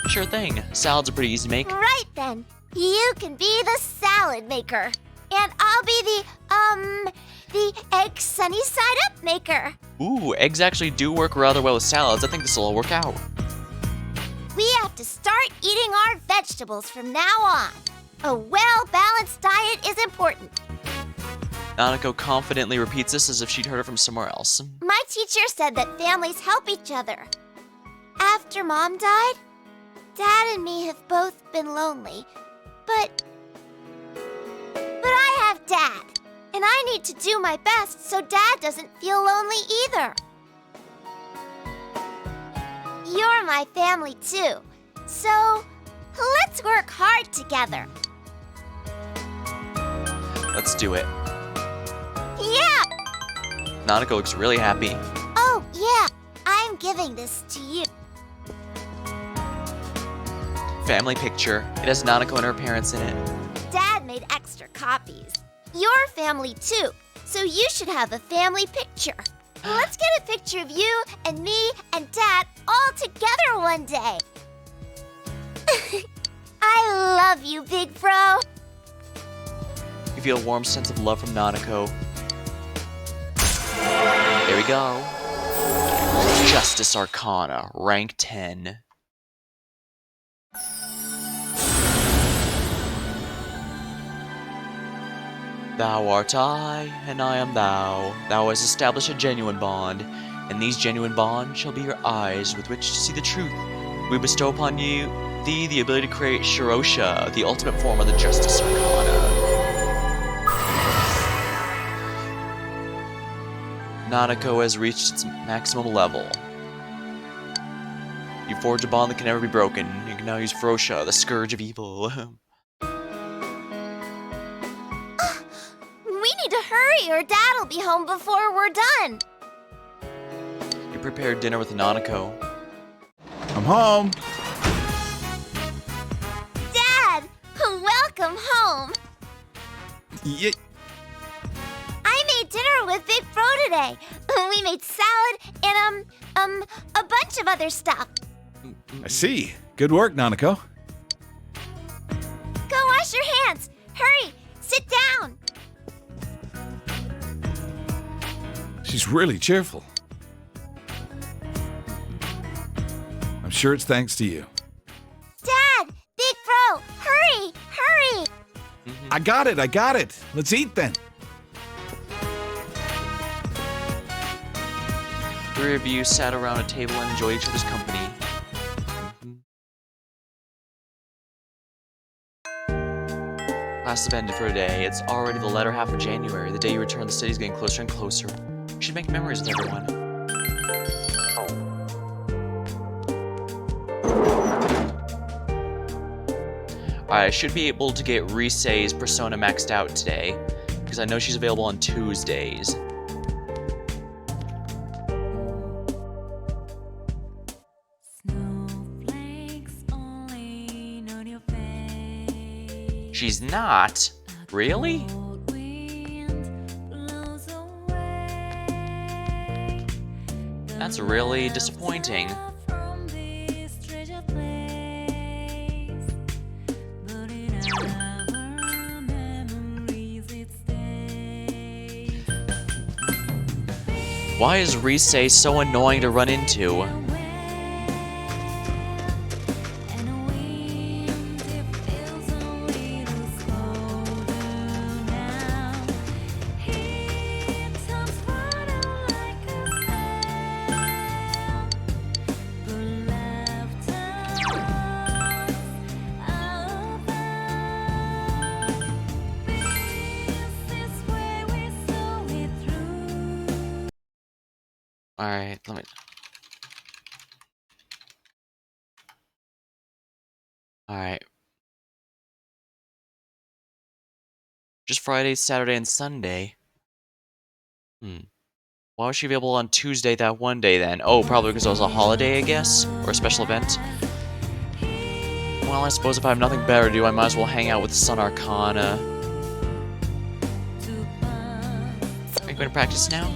Sure thing. Salads are pretty easy to make. Right then. You can be the salad maker. And I'll be the egg sunny side up maker. Ooh, eggs actually do work rather well with salads. I think this will all work out. We have to start eating our vegetables from now on. A well-balanced diet is important. Nanako confidently repeats this as if she'd heard it from somewhere else. My teacher said that families help each other. After Mom died, Dad and me have both been lonely. But I have Dad, and I need to do my best so Dad doesn't feel lonely either. You're my family too, so let's work hard together. Let's do it. Yeah! Nanako looks really happy. Oh, yeah, I'm giving this to you. Family picture. It has Nanako and her parents in it. Dad made extra copies. Your family too, so you should have a family picture. Let's get a picture of you and me and Dad all together one day. I love you, Big Bro. You feel a warm sense of love from Nanako. There we go. Justice Arcana, rank 10. Thou art I, and I am thou. Thou hast established a genuine bond, and these genuine bonds shall be your eyes with which to see the truth. We bestow upon thee the ability to create Shirosha, the ultimate form of the Justice Arcana. Nanako has reached its maximum level. You forge a bond that can never be broken. You can now use Ferosha, the Scourge of Evil. We need to hurry or Dad'll be home before we're done. You prepared dinner with Nanako. I'm home. Dad, welcome home. Yeah. I made dinner with Big Bro today. We made salad and a bunch of other stuff. I see. Good work, Nanako. Go wash your hands. Hurry, sit down. She's really cheerful. I'm sure it's thanks to you. Dad, Big Bro, hurry, hurry. I got it. Let's eat then. Three of you sat around a table and enjoyed each other's company. Class have ended for today. It's already the latter half of January. The day you return, the city's getting closer and closer. You should make memories with everyone. Alright, I should be able to get Risei's Persona maxed out today, because I know she's available on Tuesdays. She's not? Really? That's really disappointing. Why is Risei so annoying to run into? Alright, let me... Alright. Just Friday, Saturday, and Sunday. Why was she available on Tuesday that one day then? Oh, probably because it was a holiday, I guess? Or a special event? Well, I suppose if I have nothing better to do, I might as well hang out with Sun Arcana. Are you going to practice now?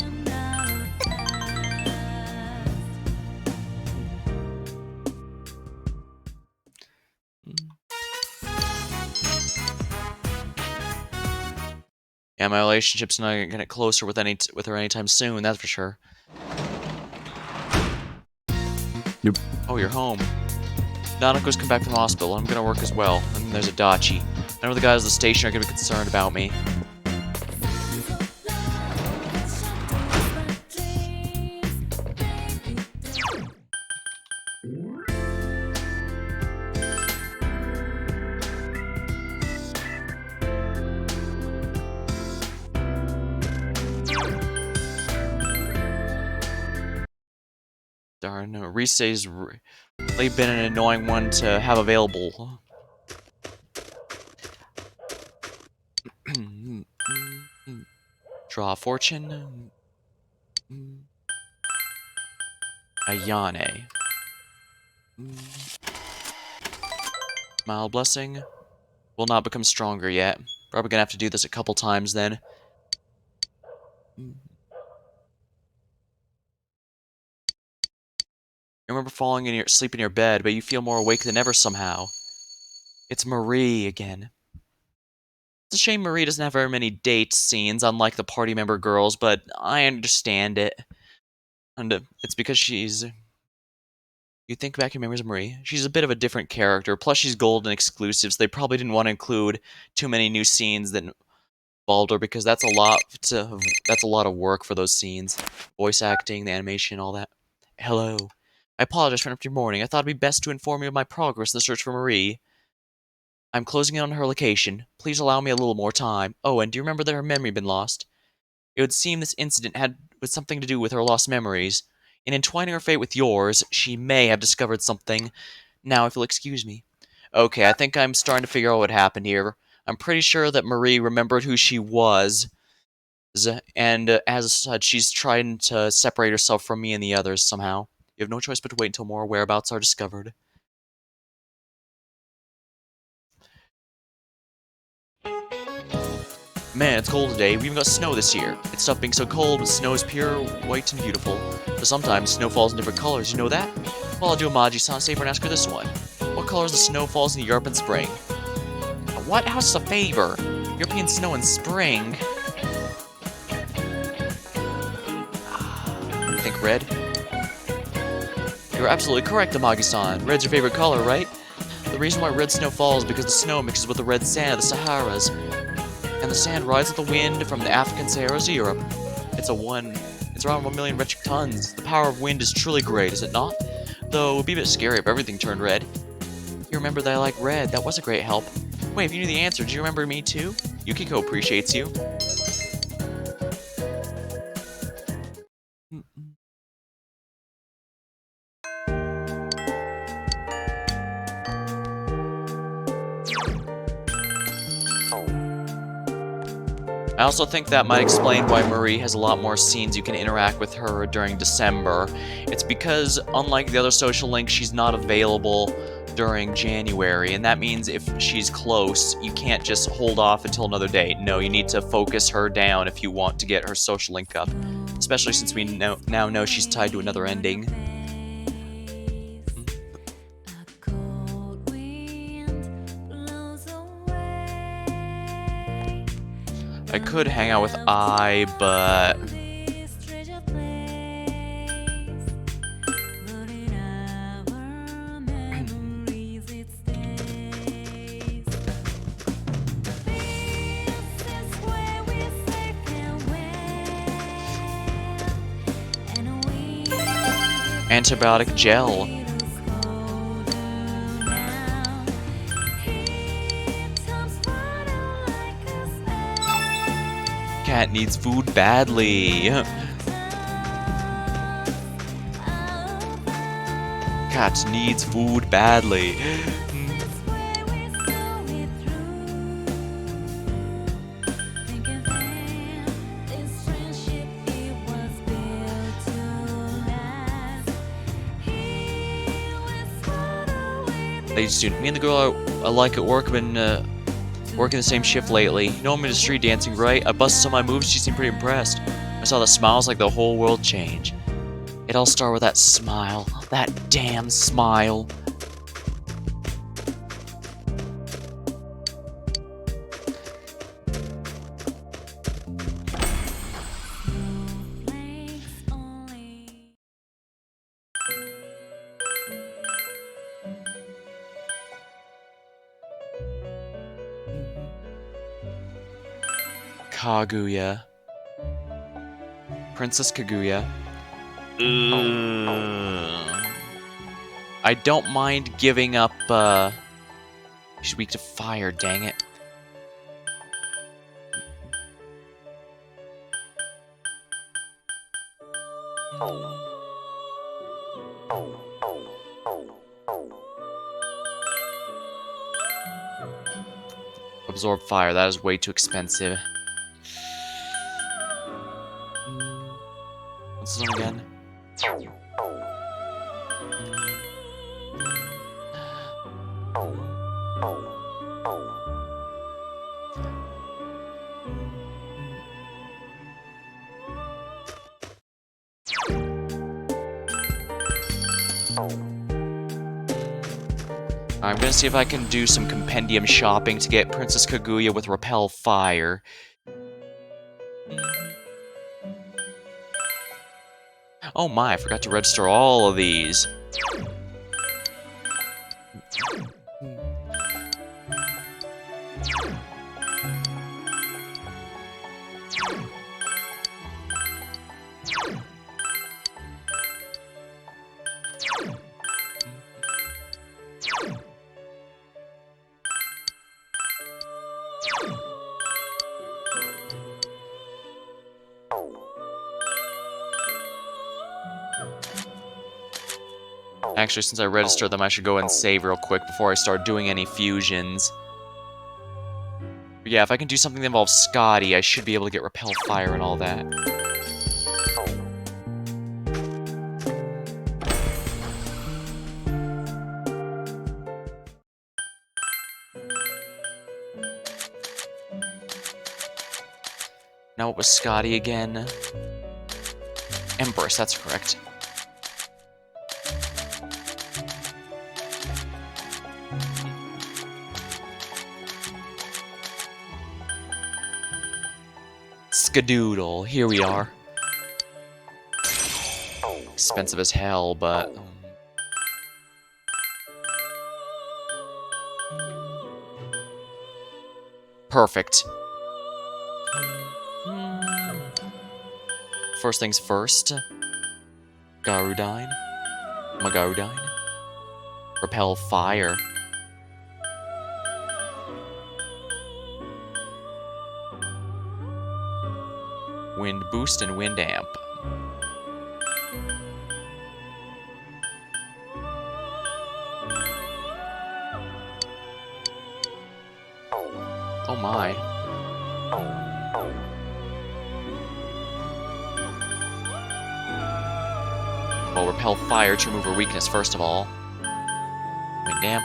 Yeah, my relationship's not gonna get closer with her anytime soon, that's for sure. Yep. Oh, you're home. Nanako's come back from the hospital. I'm gonna work as well. And then there's Adachi. I know the guys at the station are gonna be concerned about me. Darn, Risei's really been an annoying one to have available. Draw a fortune. Ayane. Mild blessing. Will not become stronger yet. Probably gonna have to do this a couple times then. You remember falling in your sleep in your bed, but you feel more awake than ever somehow. It's Marie again. It's a shame Marie doesn't have very many date scenes, unlike the party member girls, but I understand it. And it's because she's... You think back your memories of Marie, she's a bit of a different character, plus she's gold and exclusive, so they probably didn't want to include too many new scenes that involved her, because that's a lot of work for those scenes. Voice acting, the animation, all that. Hello. I apologize for interrupting your morning. I thought it'd be best to inform you of my progress in the search for Marie. I'm closing in on her location. Please allow me a little more time. Oh, and do you remember that her memory had been lost? It would seem this incident had something to do with her lost memories. In entwining her fate with yours, she may have discovered something. Now, if you'll excuse me. Okay, I think I'm starting to figure out what happened here. I'm pretty sure that Marie remembered who she was, and as such, she's trying to separate herself from me and the others somehow. You have no choice but to wait until more whereabouts are discovered. Man, it's cold today. We even got snow this year. It stopped being so cold, but snow is pure, white, and beautiful. But sometimes snow falls in different colors, you know that? Well, I'll do a Maji-san favor and ask her this one. What color is the snow falls in Europe in spring? What? How's this a favor? European snow in spring? You think red? You're absolutely correct, Amagi-san. Red's your favorite color, right? The reason why red snow falls is because the snow mixes with the red sand of the Saharas. And the sand rides with the wind from the African Saharas to Europe. It's around 1 million metric tons. The power of wind is truly great, is it not? Though it would be a bit scary if everything turned red. You remember that I like red. That was a great help. Wait, if you knew the answer, do you remember me too? Yukiko appreciates you. I also think that might explain why Marie has a lot more scenes you can interact with her during December. It's because, unlike the other social links, she's not available during January, and that means if she's close, you can't just hold off until another date. No, you need to focus her down if you want to get her social link up, especially since we now know she's tied to another ending. I could hang out with I, but... Antibiotic gel. Cat needs food badly. Cat needs food badly. Late student, me and the girl I like at work have been working the same shift lately. You know I'm into street dancing, right? I busted some of my moves, she seemed pretty impressed. I saw the smiles like the whole world change. It all started with that smile. That damn smile. Kaguya. Princess Kaguya. I don't mind giving up, she's weak to fire, dang it. Absorb fire, that is way too expensive. What's this one again? I'm gonna see if I can do some compendium shopping to get Princess Kaguya with Repel Fire. Oh my, I forgot to register all of these. Actually, since I registered them, I should go and save real quick before I start doing any fusions. But yeah, if I can do something that involves Scotty, I should be able to get Repel Fire and all that. Now what was Scotty again? Empress, that's correct. Skadoodle, here we are. Expensive as hell, but... perfect. First things first. Garudine. Magarudine. Repel Fire. Wind Boost and Wind Amp. Oh my. Well, Repel Fire to remove her weakness first of all. Wind Amp.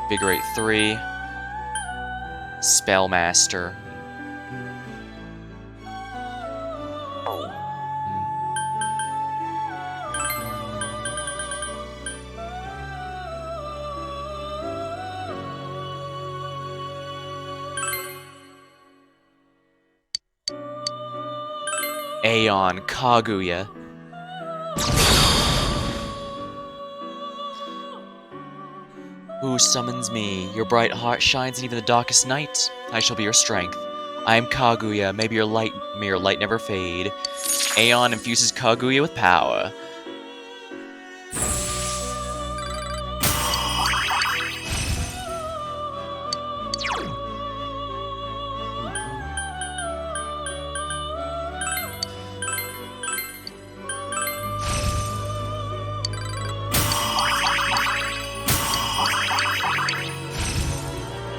Vigorate 3. Spellmaster. Aeon Kaguya. Who summons me? Your bright heart shines in even the darkest night. I shall be your strength. I am Kaguya. May your light never fade. Aeon infuses Kaguya with power.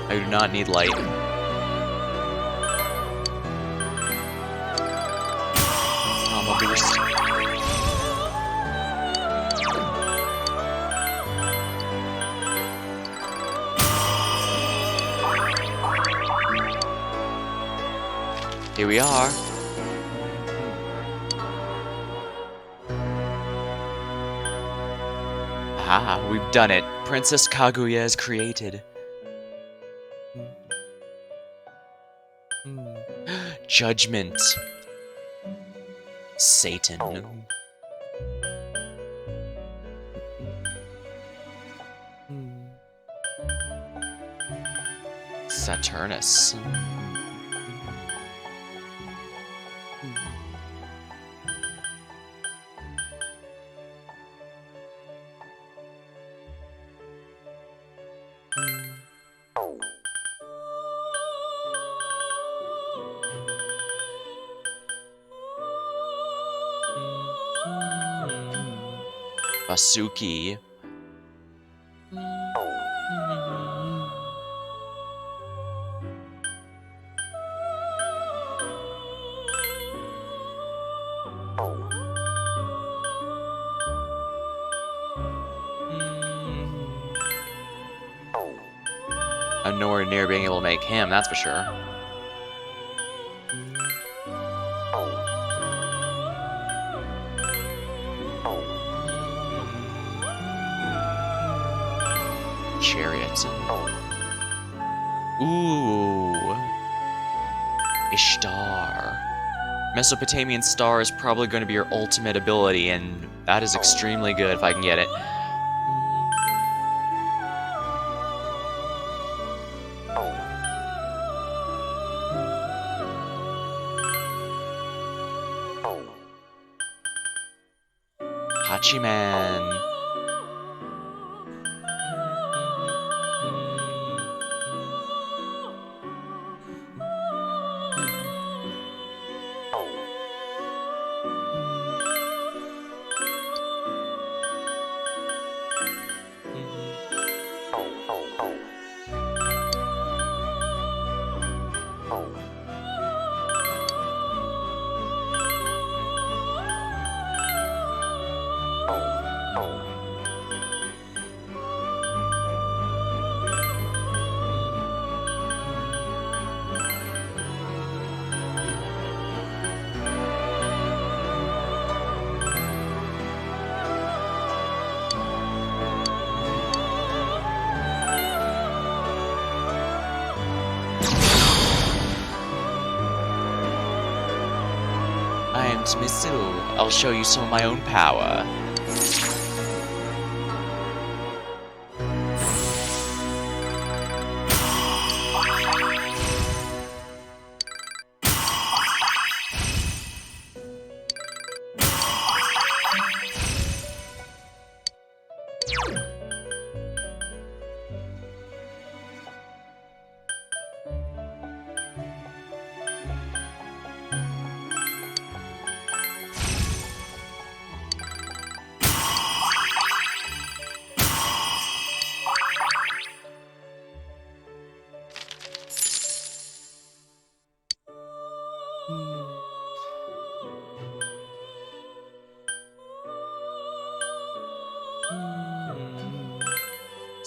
I do not need light. Combo boost. Here we are. Ah, we've done it. Princess Kaguya is created. Judgment. Satan. Saturnus. Basuki. I'm nowhere near being able to make him, that's for sure. chariot. Ooh. Ishtar. Mesopotamian Star is probably going to be your ultimate ability, and that is extremely good if I can get it. Hachiman. I am Smisil. I'll show you some of my own power.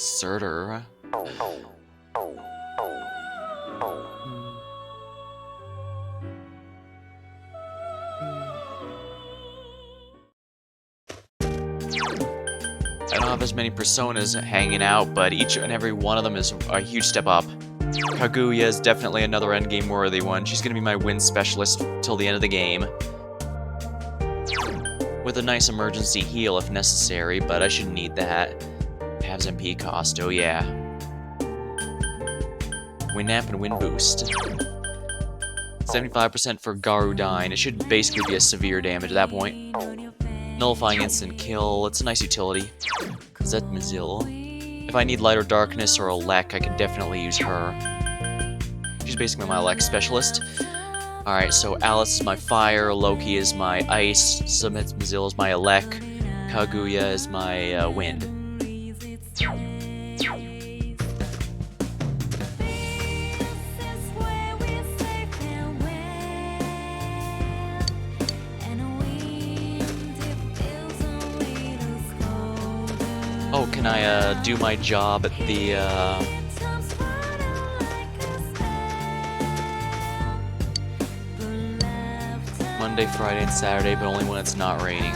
Surtur. I don't have as many personas hanging out, but each and every one of them is a huge step up. Kaguya is definitely another endgame worthy one. She's gonna be my wind specialist till the end of the game. With a nice emergency heal if necessary, but I shouldn't need that. Pav's MP cost, oh yeah. Wind Amp and Wind Boost. 75% for Garudine. It should basically be a severe damage at that point. Nullifying instant kill. It's a nice utility. Zetmazil. If I need Light or Darkness or a Lek, I can definitely use her. She's basically my Lek specialist. Alright, so Alice is my fire, Loki is my ice, Zetmazil is my Lek, Kaguya is my wind. Oh, can I do my job at the Monday, Friday, and Saturday, but only when it's not raining.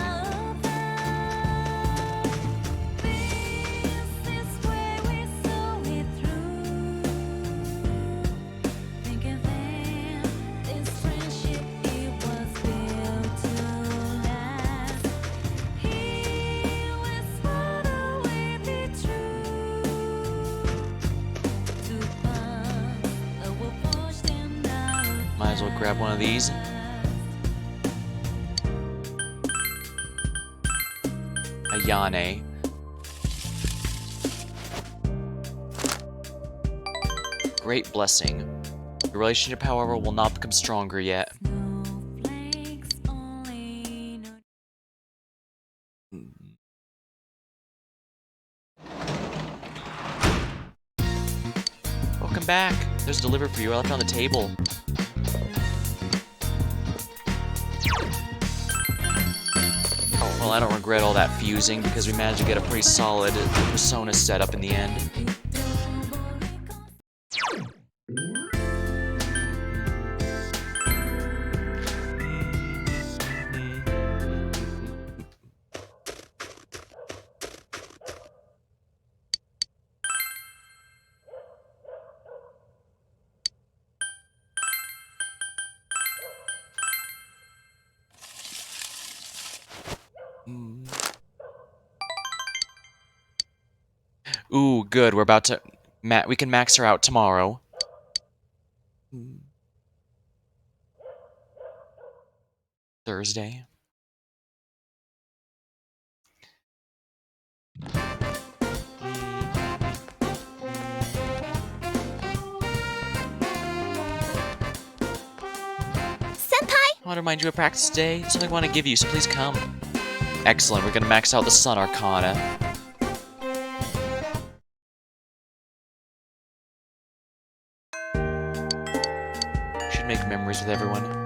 Might as well grab one of these. Ayane. Great blessing. Your relationship, however, will not become stronger yet. Welcome back. There's a delivery for you. I left it on the table. Well, I don't regret all that fusing because we managed to get a pretty solid persona set up in the end. Mm. Ooh, good. We're about to... we can max her out tomorrow. Mm. Thursday. Senpai? I want to remind you of practice today. There's something I want to give you, so please come. Excellent. We're going to max out the Sun Arcana. Should make memories with everyone.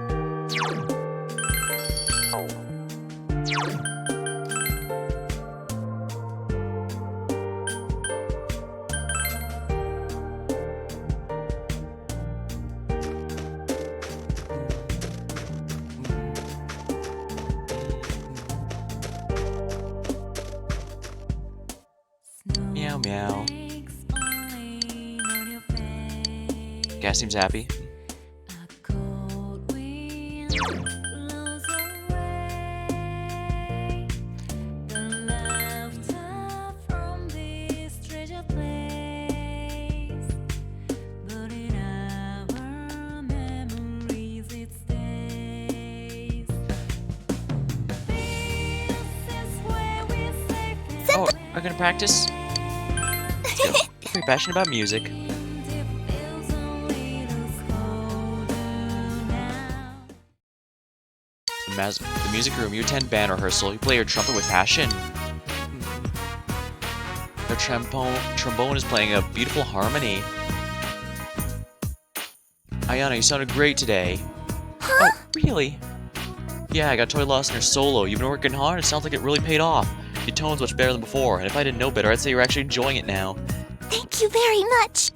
Meow meow. Guy seems happy. Oh, we're gonna practice? Let's go. Very passionate about music. The music room, you attend band rehearsal, you play your trumpet with passion. The trombone is playing a beautiful harmony. Ayana, you sounded great today. Huh? Oh, really? Yeah, I got totally lost in your solo. You've been working hard, it sounds like it really paid off. Your tone's much better than before, and if I didn't know better, I'd say you're actually enjoying it now. Thank you very much.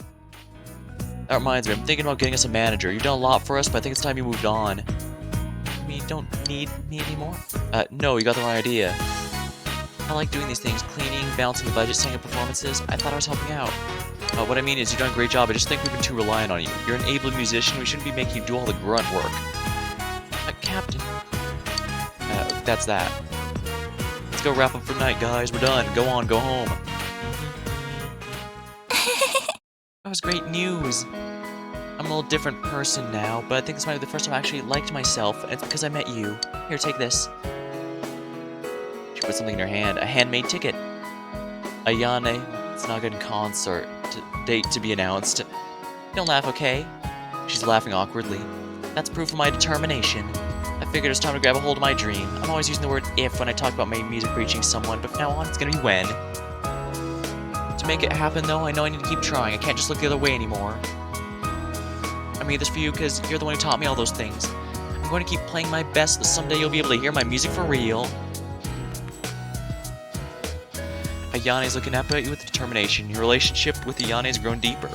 That reminds me, I'm thinking about getting us a manager. You've done a lot for us, but I think it's time you moved on. You mean you don't need me anymore? No, you got the wrong idea. I like doing these things, cleaning, balancing the budget, setting up performances. I thought I was helping out. What I mean is, you've done a great job, I just think we've been too reliant on you. You're an able musician, we shouldn't be making you do all the grunt work. Captain. That's that. Let's go wrap up for the night, guys. We're done. Go on, go home. That was great news. I'm a little different person now, but I think this might be the first time I actually liked myself, and it's because I met you. Here, take this. She put something in her hand. A handmade ticket. Ayane Tsunaga concert. Date to be announced. Don't laugh, okay? She's laughing awkwardly. That's proof of my determination. I figured it's time to grab a hold of my dream. I'm always using the word if when I talk about my music reaching someone, but from now on it's gonna be when. To make it happen though, I know I need to keep trying. I can't just look the other way anymore. I made this for you because you're the one who taught me all those things. I'm going to keep playing my best so that someday you'll be able to hear my music for real. Ayane's looking up at you with determination. Your relationship with Ayane has grown deeper.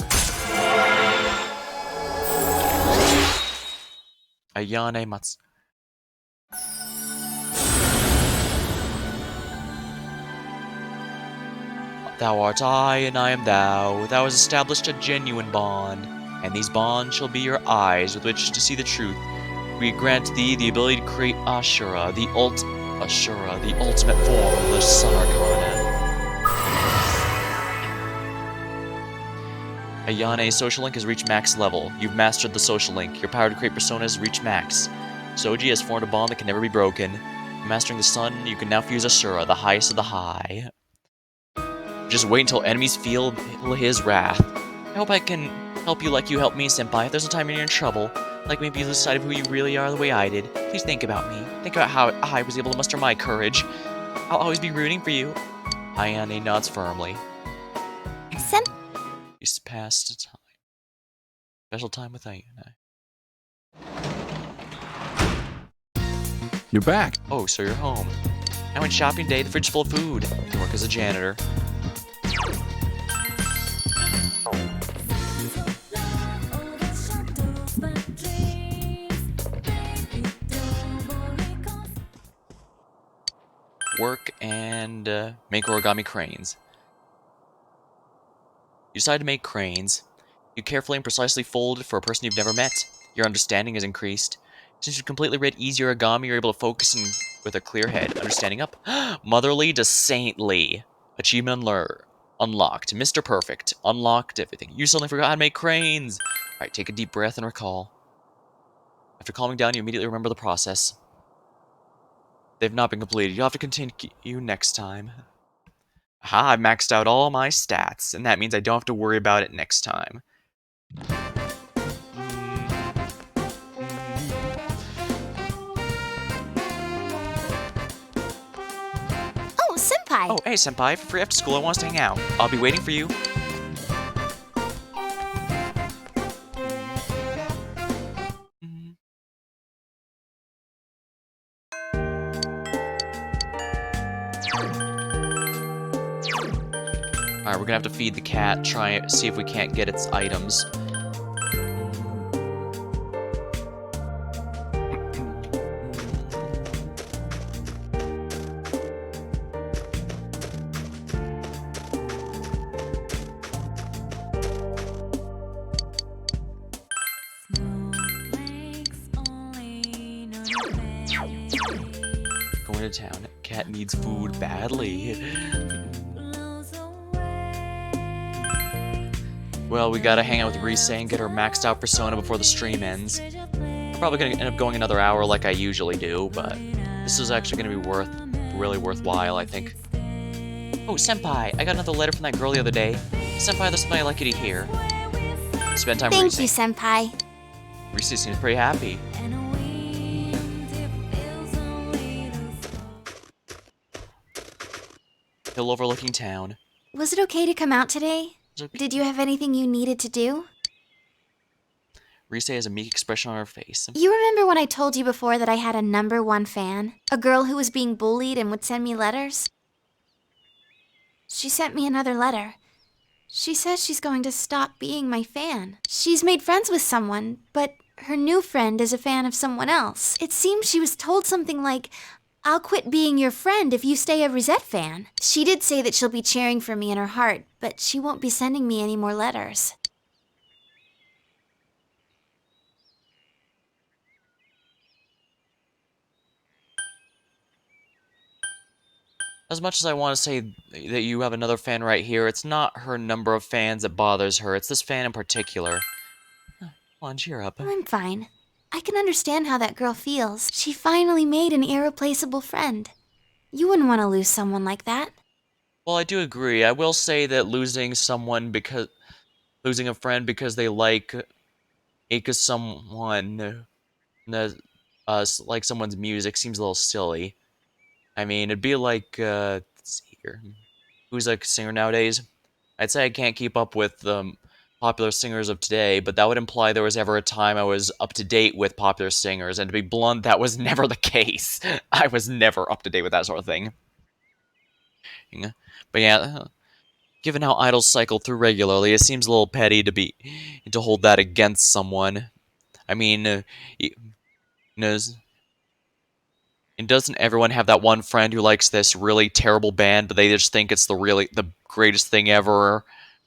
Ayane Mats. Thou art I, and I am thou. Thou hast established a genuine bond, and these bonds shall be your eyes with which to see the truth. We grant thee the ability to create Ashura, the ultimate form of the Sun Arcana. Ayane's social link has reached max level. You've mastered the social link. Your power to create personas has reached max. Soji has formed a bond that can never be broken. Mastering the sun, you can now fuse Ashura, the highest of the high. Just wait until enemies feel his wrath. I hope I can help you like you helped me, Senpai. If there's a time you're in trouble, like maybe you lose sight of who you really are the way I did, please think about me. Think about how I was able to muster my courage. I'll always be rooting for you. Ayane nods firmly. He's past a time. Special time with Ayane. You're back. Oh, so you're home. I went shopping today. The fridge is full of food. I can work as a janitor. Work and make origami cranes. You decide to make cranes. You carefully and precisely fold for a person you've never met. Your understanding has increased. Since you've completely read easy origami, you're able to focus and with a clear head. Understanding up. Motherly to saintly. Achievement unlocked. Mr. Perfect. Unlocked everything. You suddenly forgot how to make cranes. Alright, take a deep breath and recall. After calming down, you immediately remember the process. They've not been completed. You'll have to continue next time. Aha, I've maxed out all my stats, and that means I don't have to worry about it next time. Oh, Senpai! Oh, hey, Senpai. If you're free after school, I want us to hang out. I'll be waiting for you. Alright, we're gonna have to feed the cat, try and see if we can't get its items. Going to town. Cat needs food badly. Well, we gotta hang out with Rise and get her maxed out persona before the stream ends. Probably gonna end up going another hour like I usually do, but this is actually gonna be really worthwhile, I think. Oh, Senpai, I got another letter from that girl the other day. Senpai, there's something I'd like you to hear. Spend time with Rise. Thank you, Senpai. Rise seems pretty happy. Hill overlooking town. Was it okay to come out today? Did you have anything you needed to do? Rise has a meek expression on her face. You remember when I told you before that I had a #1 fan? A girl who was being bullied and would send me letters? She sent me another letter. She says she's going to stop being my fan. She's made friends with someone, but her new friend is a fan of someone else. It seems she was told something like, "I'll quit being your friend if you stay a Rosette fan." She did say that she'll be cheering for me in her heart, but she won't be sending me any more letters. As much as I want to say that you have another fan right here, it's not her number of fans that bothers her, it's this fan in particular. Come on, cheer up. I'm fine. I can understand how that girl feels. She finally made an irreplaceable friend. You wouldn't want to lose someone like that. Well, I do agree. I will say that losing a friend because they like someone, like someone's music seems a little silly. I mean, it'd be like, let's see here. Who's a singer nowadays? I'd say I can't keep up with the popular singers of today, but that would imply there was ever a time I was up to date with popular singers, and to be blunt, that was never the case. I was never up to date with that sort of thing. But yeah, given how idols cycle through regularly, it seems a little petty to hold that against someone. I mean, and doesn't everyone have that one friend who likes this really terrible band, but they just think it's the greatest thing ever?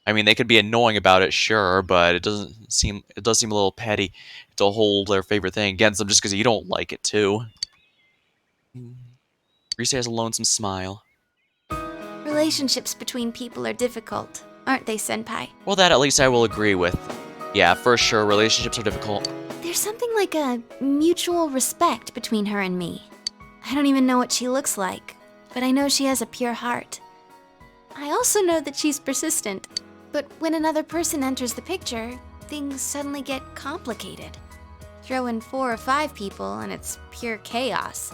I mean, they could be annoying about it, sure, but it does seem a little petty to hold their favorite thing against them just because you don't like it too. Rise has a lonesome smile. Relationships between people are difficult, aren't they, Senpai? Well, that at least I will agree with. Yeah, for sure, relationships are difficult. There's something like a mutual respect between her and me. I don't even know what she looks like, but I know she has a pure heart. I also know that she's persistent, but when another person enters the picture, things suddenly get complicated. Throw in 4 or 5 people and it's pure chaos.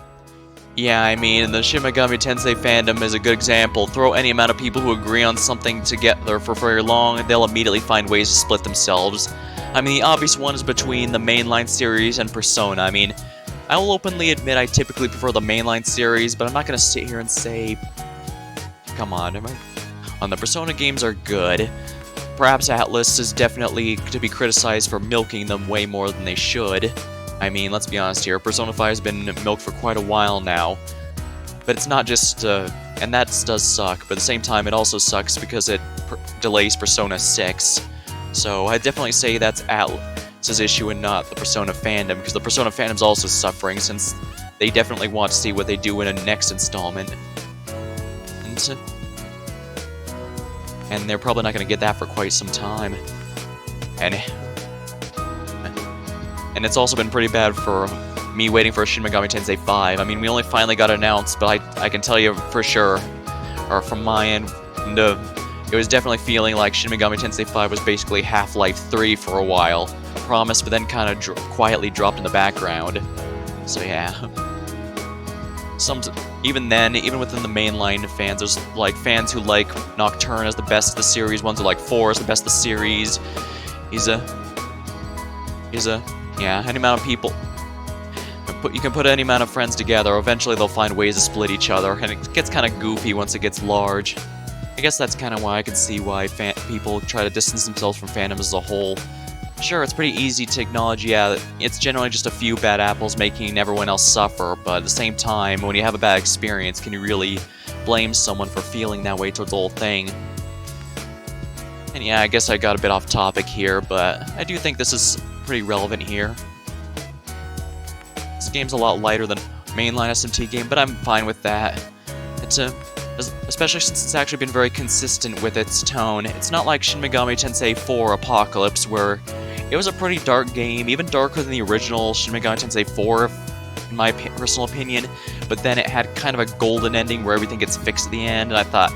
Yeah, I mean, the Shin Megami Tensei fandom is a good example. Throw any amount of people who agree on something together for very long, and they'll immediately find ways to split themselves. I mean, the obvious one is between the mainline series and Persona. I mean, I will openly admit I typically prefer the mainline series, but I'm not going to sit here and say, come on, the Persona games are good. Perhaps Atlus is definitely to be criticized for milking them way more than they should. I mean, let's be honest here, Persona 5 has been milked for quite a while now. But it's not just, and that does suck, but at the same time it also sucks because it delays Persona 6. So I'd definitely say that's Atlus's issue and not the Persona fandom, because the Persona fandom's also suffering since they definitely want to see what they do in a next installment. And they're probably not going to get that for quite some time. And it's also been pretty bad for me waiting for Shin Megami Tensei 5. I mean, we only finally got announced, but I can tell you for sure, or from my end, it was definitely feeling like Shin Megami Tensei 5 was basically Half-Life 3 for a while. A promise, but then kind of quietly dropped in the background. So yeah. Even then, even within the mainline fans, there's like fans who like Nocturne as the best of the series, ones who like 4 as the best of the series. Yeah, any amount of people. You can put any amount of friends together, eventually they'll find ways to split each other, and it gets kind of goofy once it gets large. I guess that's kind of why I can see why people try to distance themselves from fandom as a whole. Sure, it's pretty easy to acknowledge, yeah, it's generally just a few bad apples making everyone else suffer, but at the same time, when you have a bad experience, can you really blame someone for feeling that way towards the whole thing? And yeah, I guess I got a bit off topic here, but I do think this is pretty relevant here. This game's a lot lighter than mainline SMT game, but I'm fine with that. Especially since it's actually been very consistent with its tone. It's not like Shin Megami Tensei 4 Apocalypse, where it was a pretty dark game, even darker than the original Shin Megami Tensei 4, in my personal opinion, but then it had kind of a golden ending where everything gets fixed at the end, and I thought,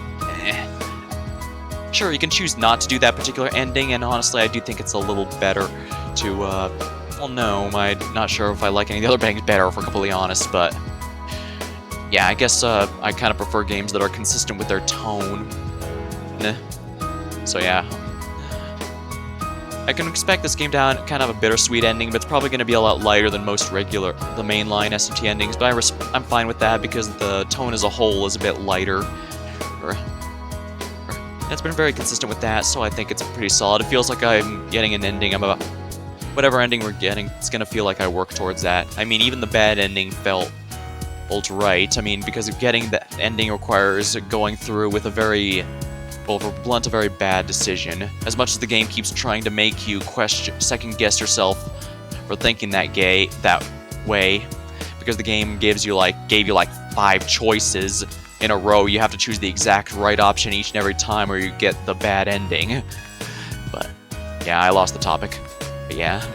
Sure, you can choose not to do that particular ending, and honestly, I do think it's a little better to, well, no, I'm not sure if I like any of the other endings better, if we're completely honest, but yeah, I guess I kind of prefer games that are consistent with their tone. So yeah. I can expect this game to have kind of a bittersweet ending, but it's probably going to be a lot lighter than most the mainline SMT endings, but I'm fine with that because the tone as a whole is a bit lighter. It's been very consistent with that, so I think it's pretty solid. It feels like I'm getting an ending. Whatever ending we're getting, it's going to feel like I work towards that. I mean, even the bad ending felt right. I mean, because getting the ending requires going through with a very, well, for blunt, a very bad decision. As much as the game keeps trying to make you second-guess yourself for thinking that way, because the game gave you like 5 choices in a row. You have to choose the exact right option each and every time, or you get the bad ending. But yeah, I lost the topic. But yeah.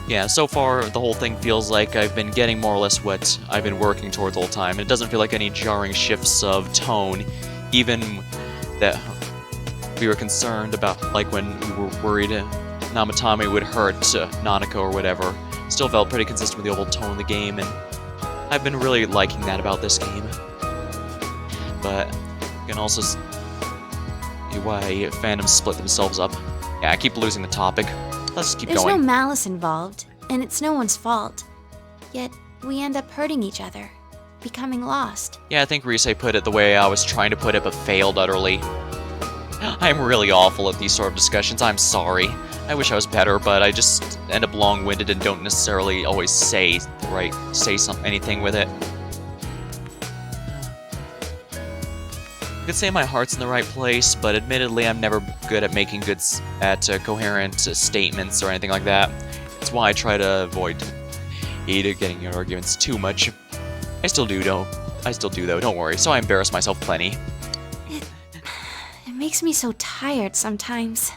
Yeah, so far, the whole thing feels like I've been getting more or less what I've been working towards the whole time. It doesn't feel like any jarring shifts of tone, even that we were concerned about, like when we were worried Namatame would hurt Nanako or whatever. Still felt pretty consistent with the overall tone of the game, and I've been really liking that about this game. But you can also see why fandoms split themselves up. Yeah, I keep losing the topic. Let's keep going. There's no malice involved, and it's no one's fault. Yet, we end up hurting each other, becoming lost. Yeah, I think Rise put it the way I was trying to put it, but failed utterly. I'm really awful at these sort of discussions, I'm sorry. I wish I was better, but I just end up long-winded and don't necessarily always say anything with it. I could say my heart's in the right place, but admittedly I'm never good at making coherent statements or anything like that. That's why I try to avoid getting in arguments too much. I still do though, don't worry, so I embarrass myself plenty. It makes me so tired sometimes.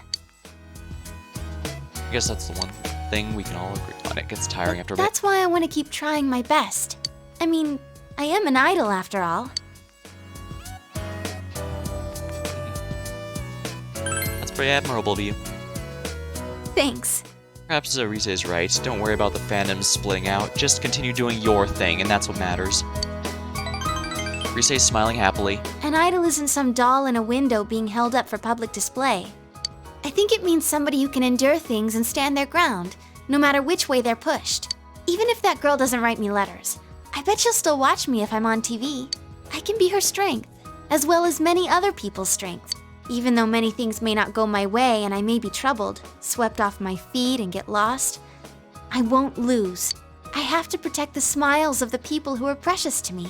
I guess that's the one thing we can all agree on. It gets tiring after a bit. That's why I want to keep trying my best. I mean, I am an idol after all. That's pretty admirable of you. Thanks. Perhaps Arisa is right. Don't worry about the fandoms splitting out. Just continue doing your thing, and that's what matters. Arisa is smiling happily. An idol isn't some doll in a window being held up for public display. I think it means somebody who can endure things and stand their ground, no matter which way they're pushed. Even if that girl doesn't write me letters, I bet she'll still watch me if I'm on TV. I can be her strength, as well as many other people's strength. Even though many things may not go my way and I may be troubled, swept off my feet and get lost, I won't lose. I have to protect the smiles of the people who are precious to me.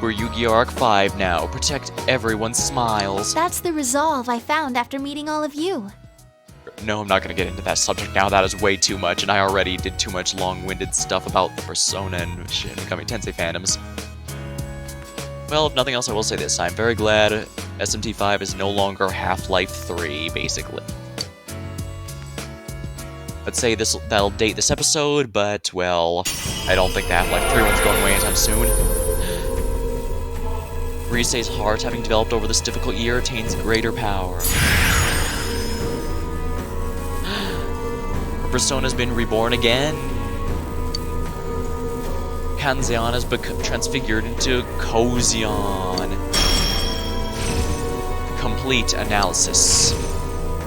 We're Yu-Gi-Oh! Arc 5 now. Protect everyone's smiles. That's the resolve I found after meeting all of you. No, I'm not going to get into that subject now. That is way too much, and I already did too much long-winded stuff about the Persona and Shin Megami Tensei fandoms. Well, if nothing else, I will say this. I'm very glad SMT5 is no longer Half-Life 3, basically. Let's say that'll date this episode, but, well, I don't think the Half-Life 3 one's going away anytime soon. Risei's heart, having developed over this difficult year, attains greater power. Her Persona's been reborn again. Kanzeon has become transfigured into Kozion. Complete analysis.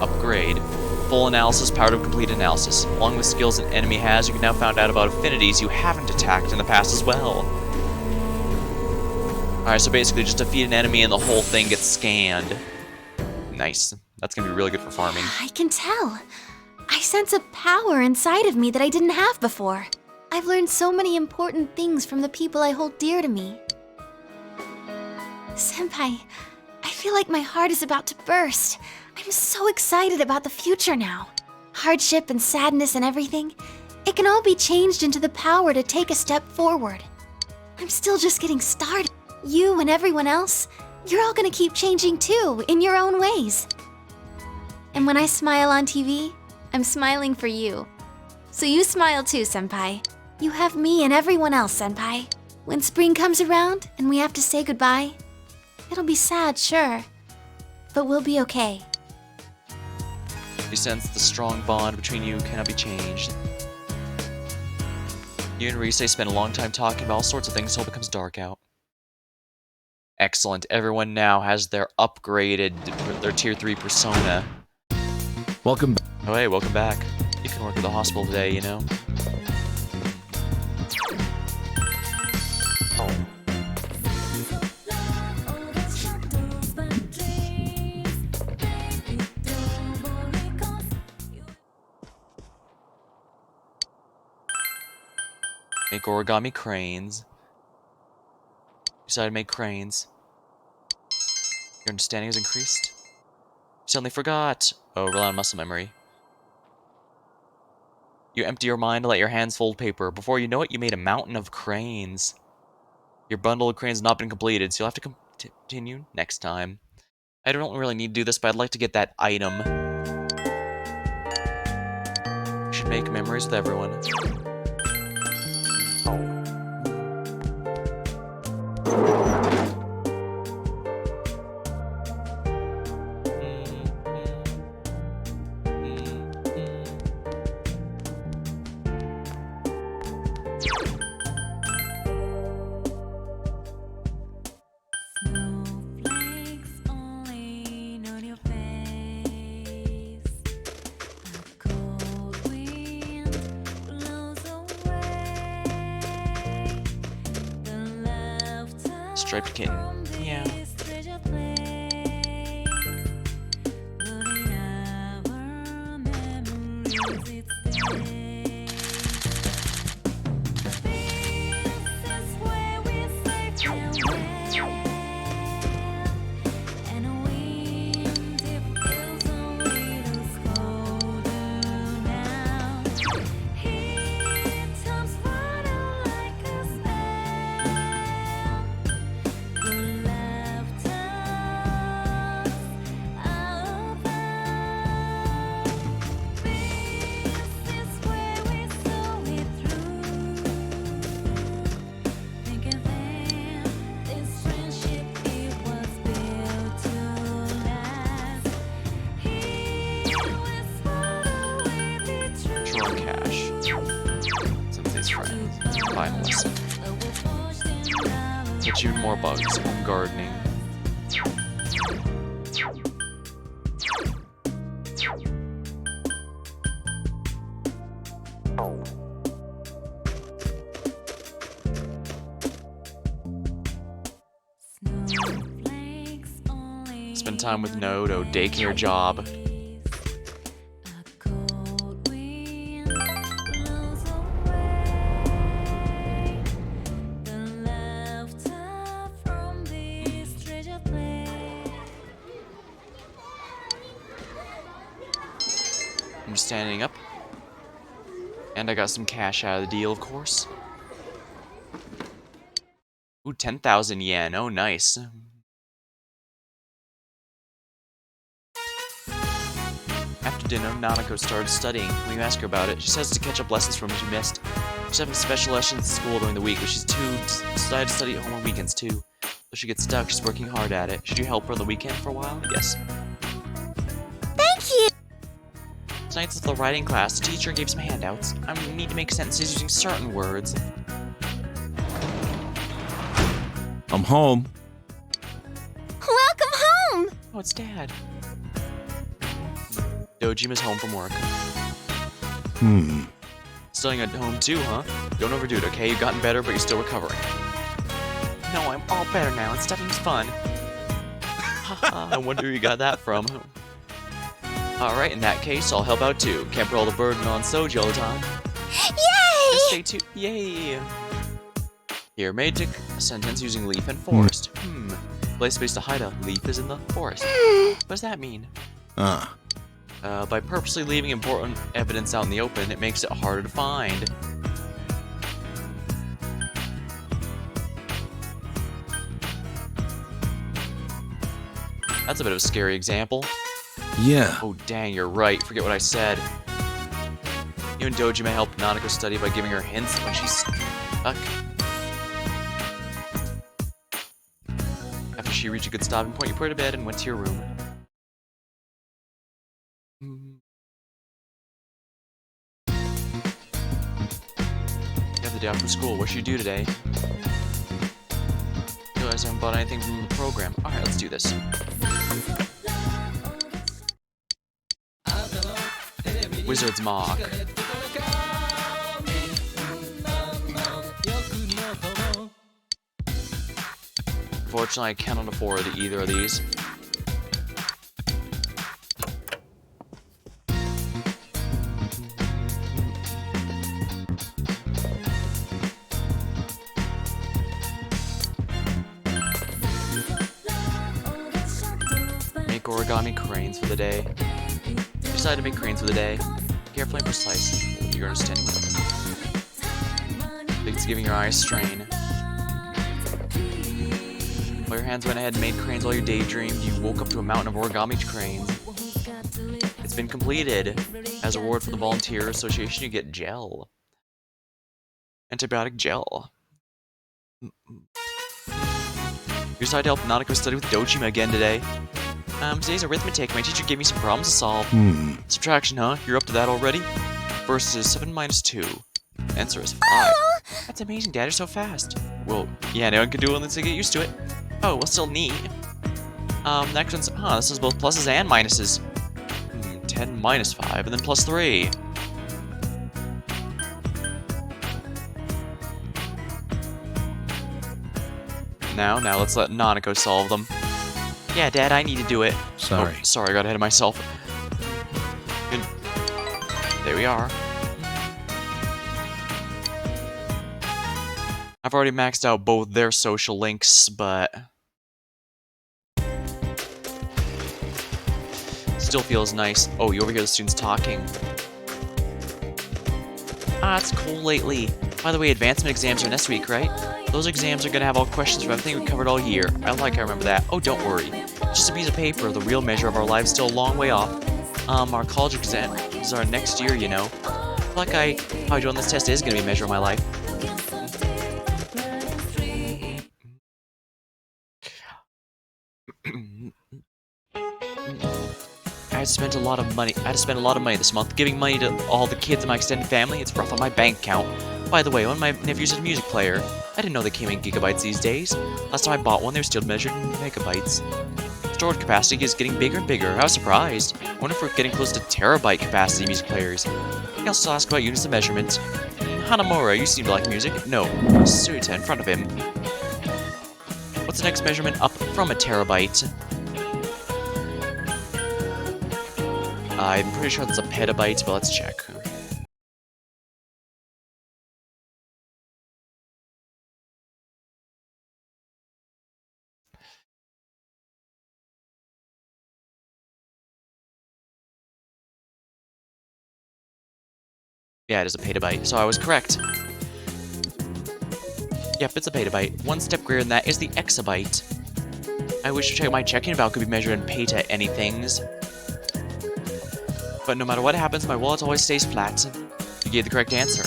Upgrade. Full analysis, power to complete analysis. Along with skills an enemy has, you can now find out about affinities you haven't attacked in the past as well. Alright, so basically just defeat an enemy and the whole thing gets scanned. Nice. That's gonna be really good for farming. I can tell. I sense a power inside of me that I didn't have before. I've learned so many important things from the people I hold dear to me. Senpai, I feel like my heart is about to burst. I'm so excited about the future now. Hardship and sadness and everything, it can all be changed into the power to take a step forward. I'm still just getting started. You and everyone else, you're all gonna keep changing too, in your own ways. And when I smile on TV, I'm smiling for you. So you smile too, Senpai. You have me and everyone else, Senpai. When spring comes around and we have to say goodbye, it'll be sad, sure, but we'll be okay. You sense the strong bond between you cannot be changed. You and Risei spend a long time talking about all sorts of things until it becomes dark out. Excellent. Everyone now has their upgraded, their tier 3 persona. Welcome back. Oh hey, welcome back. You can work at the hospital today, you know? Make origami cranes. Decided to make cranes. Your understanding has increased. You suddenly forgot. Oh, rely on muscle memory. You empty your mind and let your hands fold paper. Before you know it, you made a mountain of cranes. Your bundle of cranes has not been completed, so you'll have to continue next time. I don't really need to do this, but I'd like to get that item. You should make memories with everyone. Striped kitten. Yeah. Get you more bugs. Home gardening. Spend time with Nodo, daycare job. standing up. And I got some cash out of the deal, of course. Ooh, 10,000 yen. Oh, nice. After dinner, Nanako started studying. When you ask her about it, she says to catch up lessons from what she missed. She's having special lessons at school during the week, but she's decided to study at home on weekends too. If she gets stuck, she's working hard at it. Should you help her on the weekend for a while? Yes. Thank you! Tonight's at the writing class. The teacher gave some handouts. I need to make sentences using certain words. I'm home. Welcome home! Oh, it's Dad. Dojima's home from work. Studying at home too, huh? Don't overdo it, okay? You've gotten better, but you're still recovering. No, I'm all better now, and studying's fun. Haha, I wonder who you got that from. Alright, in that case, I'll help out too. Can't put all the burden on Soji all the time. Yay! Just stay tuned. Yay! Here, make a sentence using leaf and forest. Place space to hide a leaf is in the forest. What does that mean? By purposely leaving important evidence out in the open, it makes it harder to find. That's a bit of a scary example. Yeah. Oh dang, you're right. Forget what I said. You and Dojima helped Nanako study by giving her hints when she's stuck. After she reached a good stopping point, you put her to bed and went to your room. You have the day off from school. What should you do today? Realize I haven't bought anything from the program. Alright, let's do this. Wizard's Mock. Unfortunately, I cannot afford either of these. Make origami cranes for the day. Decide to make cranes for the day. Carefully and precise. You're understanding. It's giving your eyes strain. While your hands went ahead and made cranes while you daydreamed, you woke up to a mountain of origami cranes. It's been completed. As a reward for the Volunteer Association, you get gel. Antibiotic gel. You decided to help Nanako study with Dojima again today. Today's arithmetic. My teacher gave me some problems to solve. Subtraction, huh? You're up to that already? First is 7 minus 2. Answer is 5. That's amazing, Dad. You're so fast. Well, yeah, anyone can do it unless they get used to it. Oh, well, still neat. Next one's, this is both pluses and minuses. 10 minus 5, and then plus 3. Now let's let Nanako solve them. Yeah, Dad, I need to do it. Sorry. Oh, sorry, I got ahead of myself. And there we are. I've already maxed out both their social links, but still feels nice. Oh, you overhear the students talking. It's cool lately. By the way, advancement exams are next week, right? Those exams are gonna have all questions from everything we covered all year. I remember that. Oh, don't worry. It's just a piece of paper. The real measure of our lives still a long way off. Our college exams are next year, you know. Like how I do on this test is gonna be a measure of my life. I had to spend a lot of money this month, giving money to all the kids in my extended family. It's rough on my bank account. By the way, one of my nephews has a music player. I didn't know they came in gigabytes these days. Last time I bought one, they were still measured in megabytes. Storage capacity is getting bigger and bigger. I was surprised. I wonder if we're getting close to terabyte capacity music players. I also ask about units of measurement. Hanamura, you seem to like music. No, Suita in front of him. What's the next measurement up from a terabyte? I'm pretty sure that's a petabyte, but let's check. Yeah, it is a petabyte, so I was correct. Yep, it's a petabyte. One step greater than that is the exabyte. I wish my checking value could be measured in peta anythings. But no matter what happens, my wallet always stays flat. You gave the correct answer.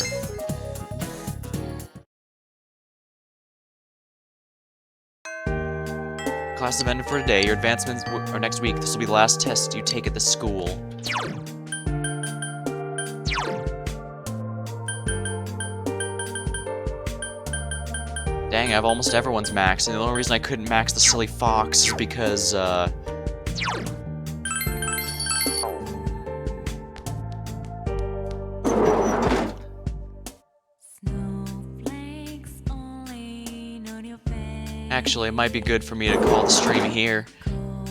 Class have ended for today. Your advancements are next week. This will be the last test you take at the school. Dang, I have almost everyone's max, and the only reason I couldn't max the silly fox is because, Actually, it might be good for me to call the stream here.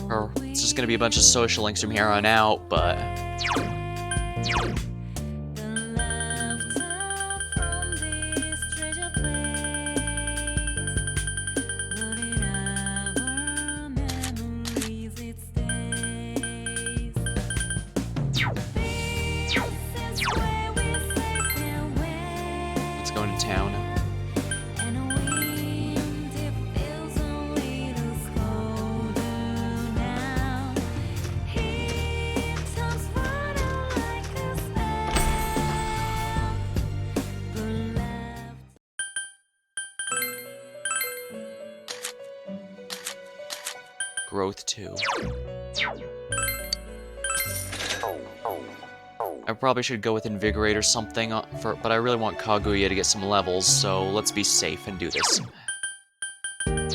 Or it's just gonna be a bunch of social links from here on out, but... Let's go into town. Growth 2. I probably should go with Invigorate or something, but I really want Kaguya to get some levels, so let's be safe and do this. We're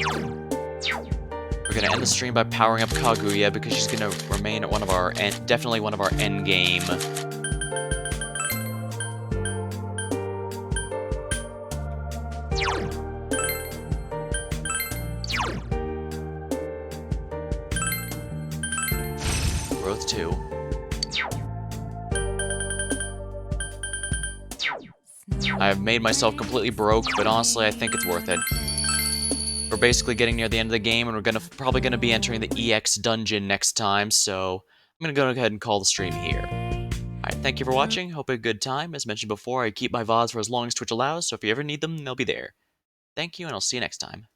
gonna end the stream by powering up Kaguya because she's gonna remain at definitely one of our end game. Growth 2. I've made myself completely broke, but honestly, I think it's worth it. We're basically getting near the end of the game, and we're probably gonna be entering the EX dungeon next time, so I'm gonna go ahead and call the stream here. Alright, thank you for watching, hope you had a good time. As mentioned before, I keep my VODs for as long as Twitch allows, so if you ever need them, they'll be there. Thank you, and I'll see you next time.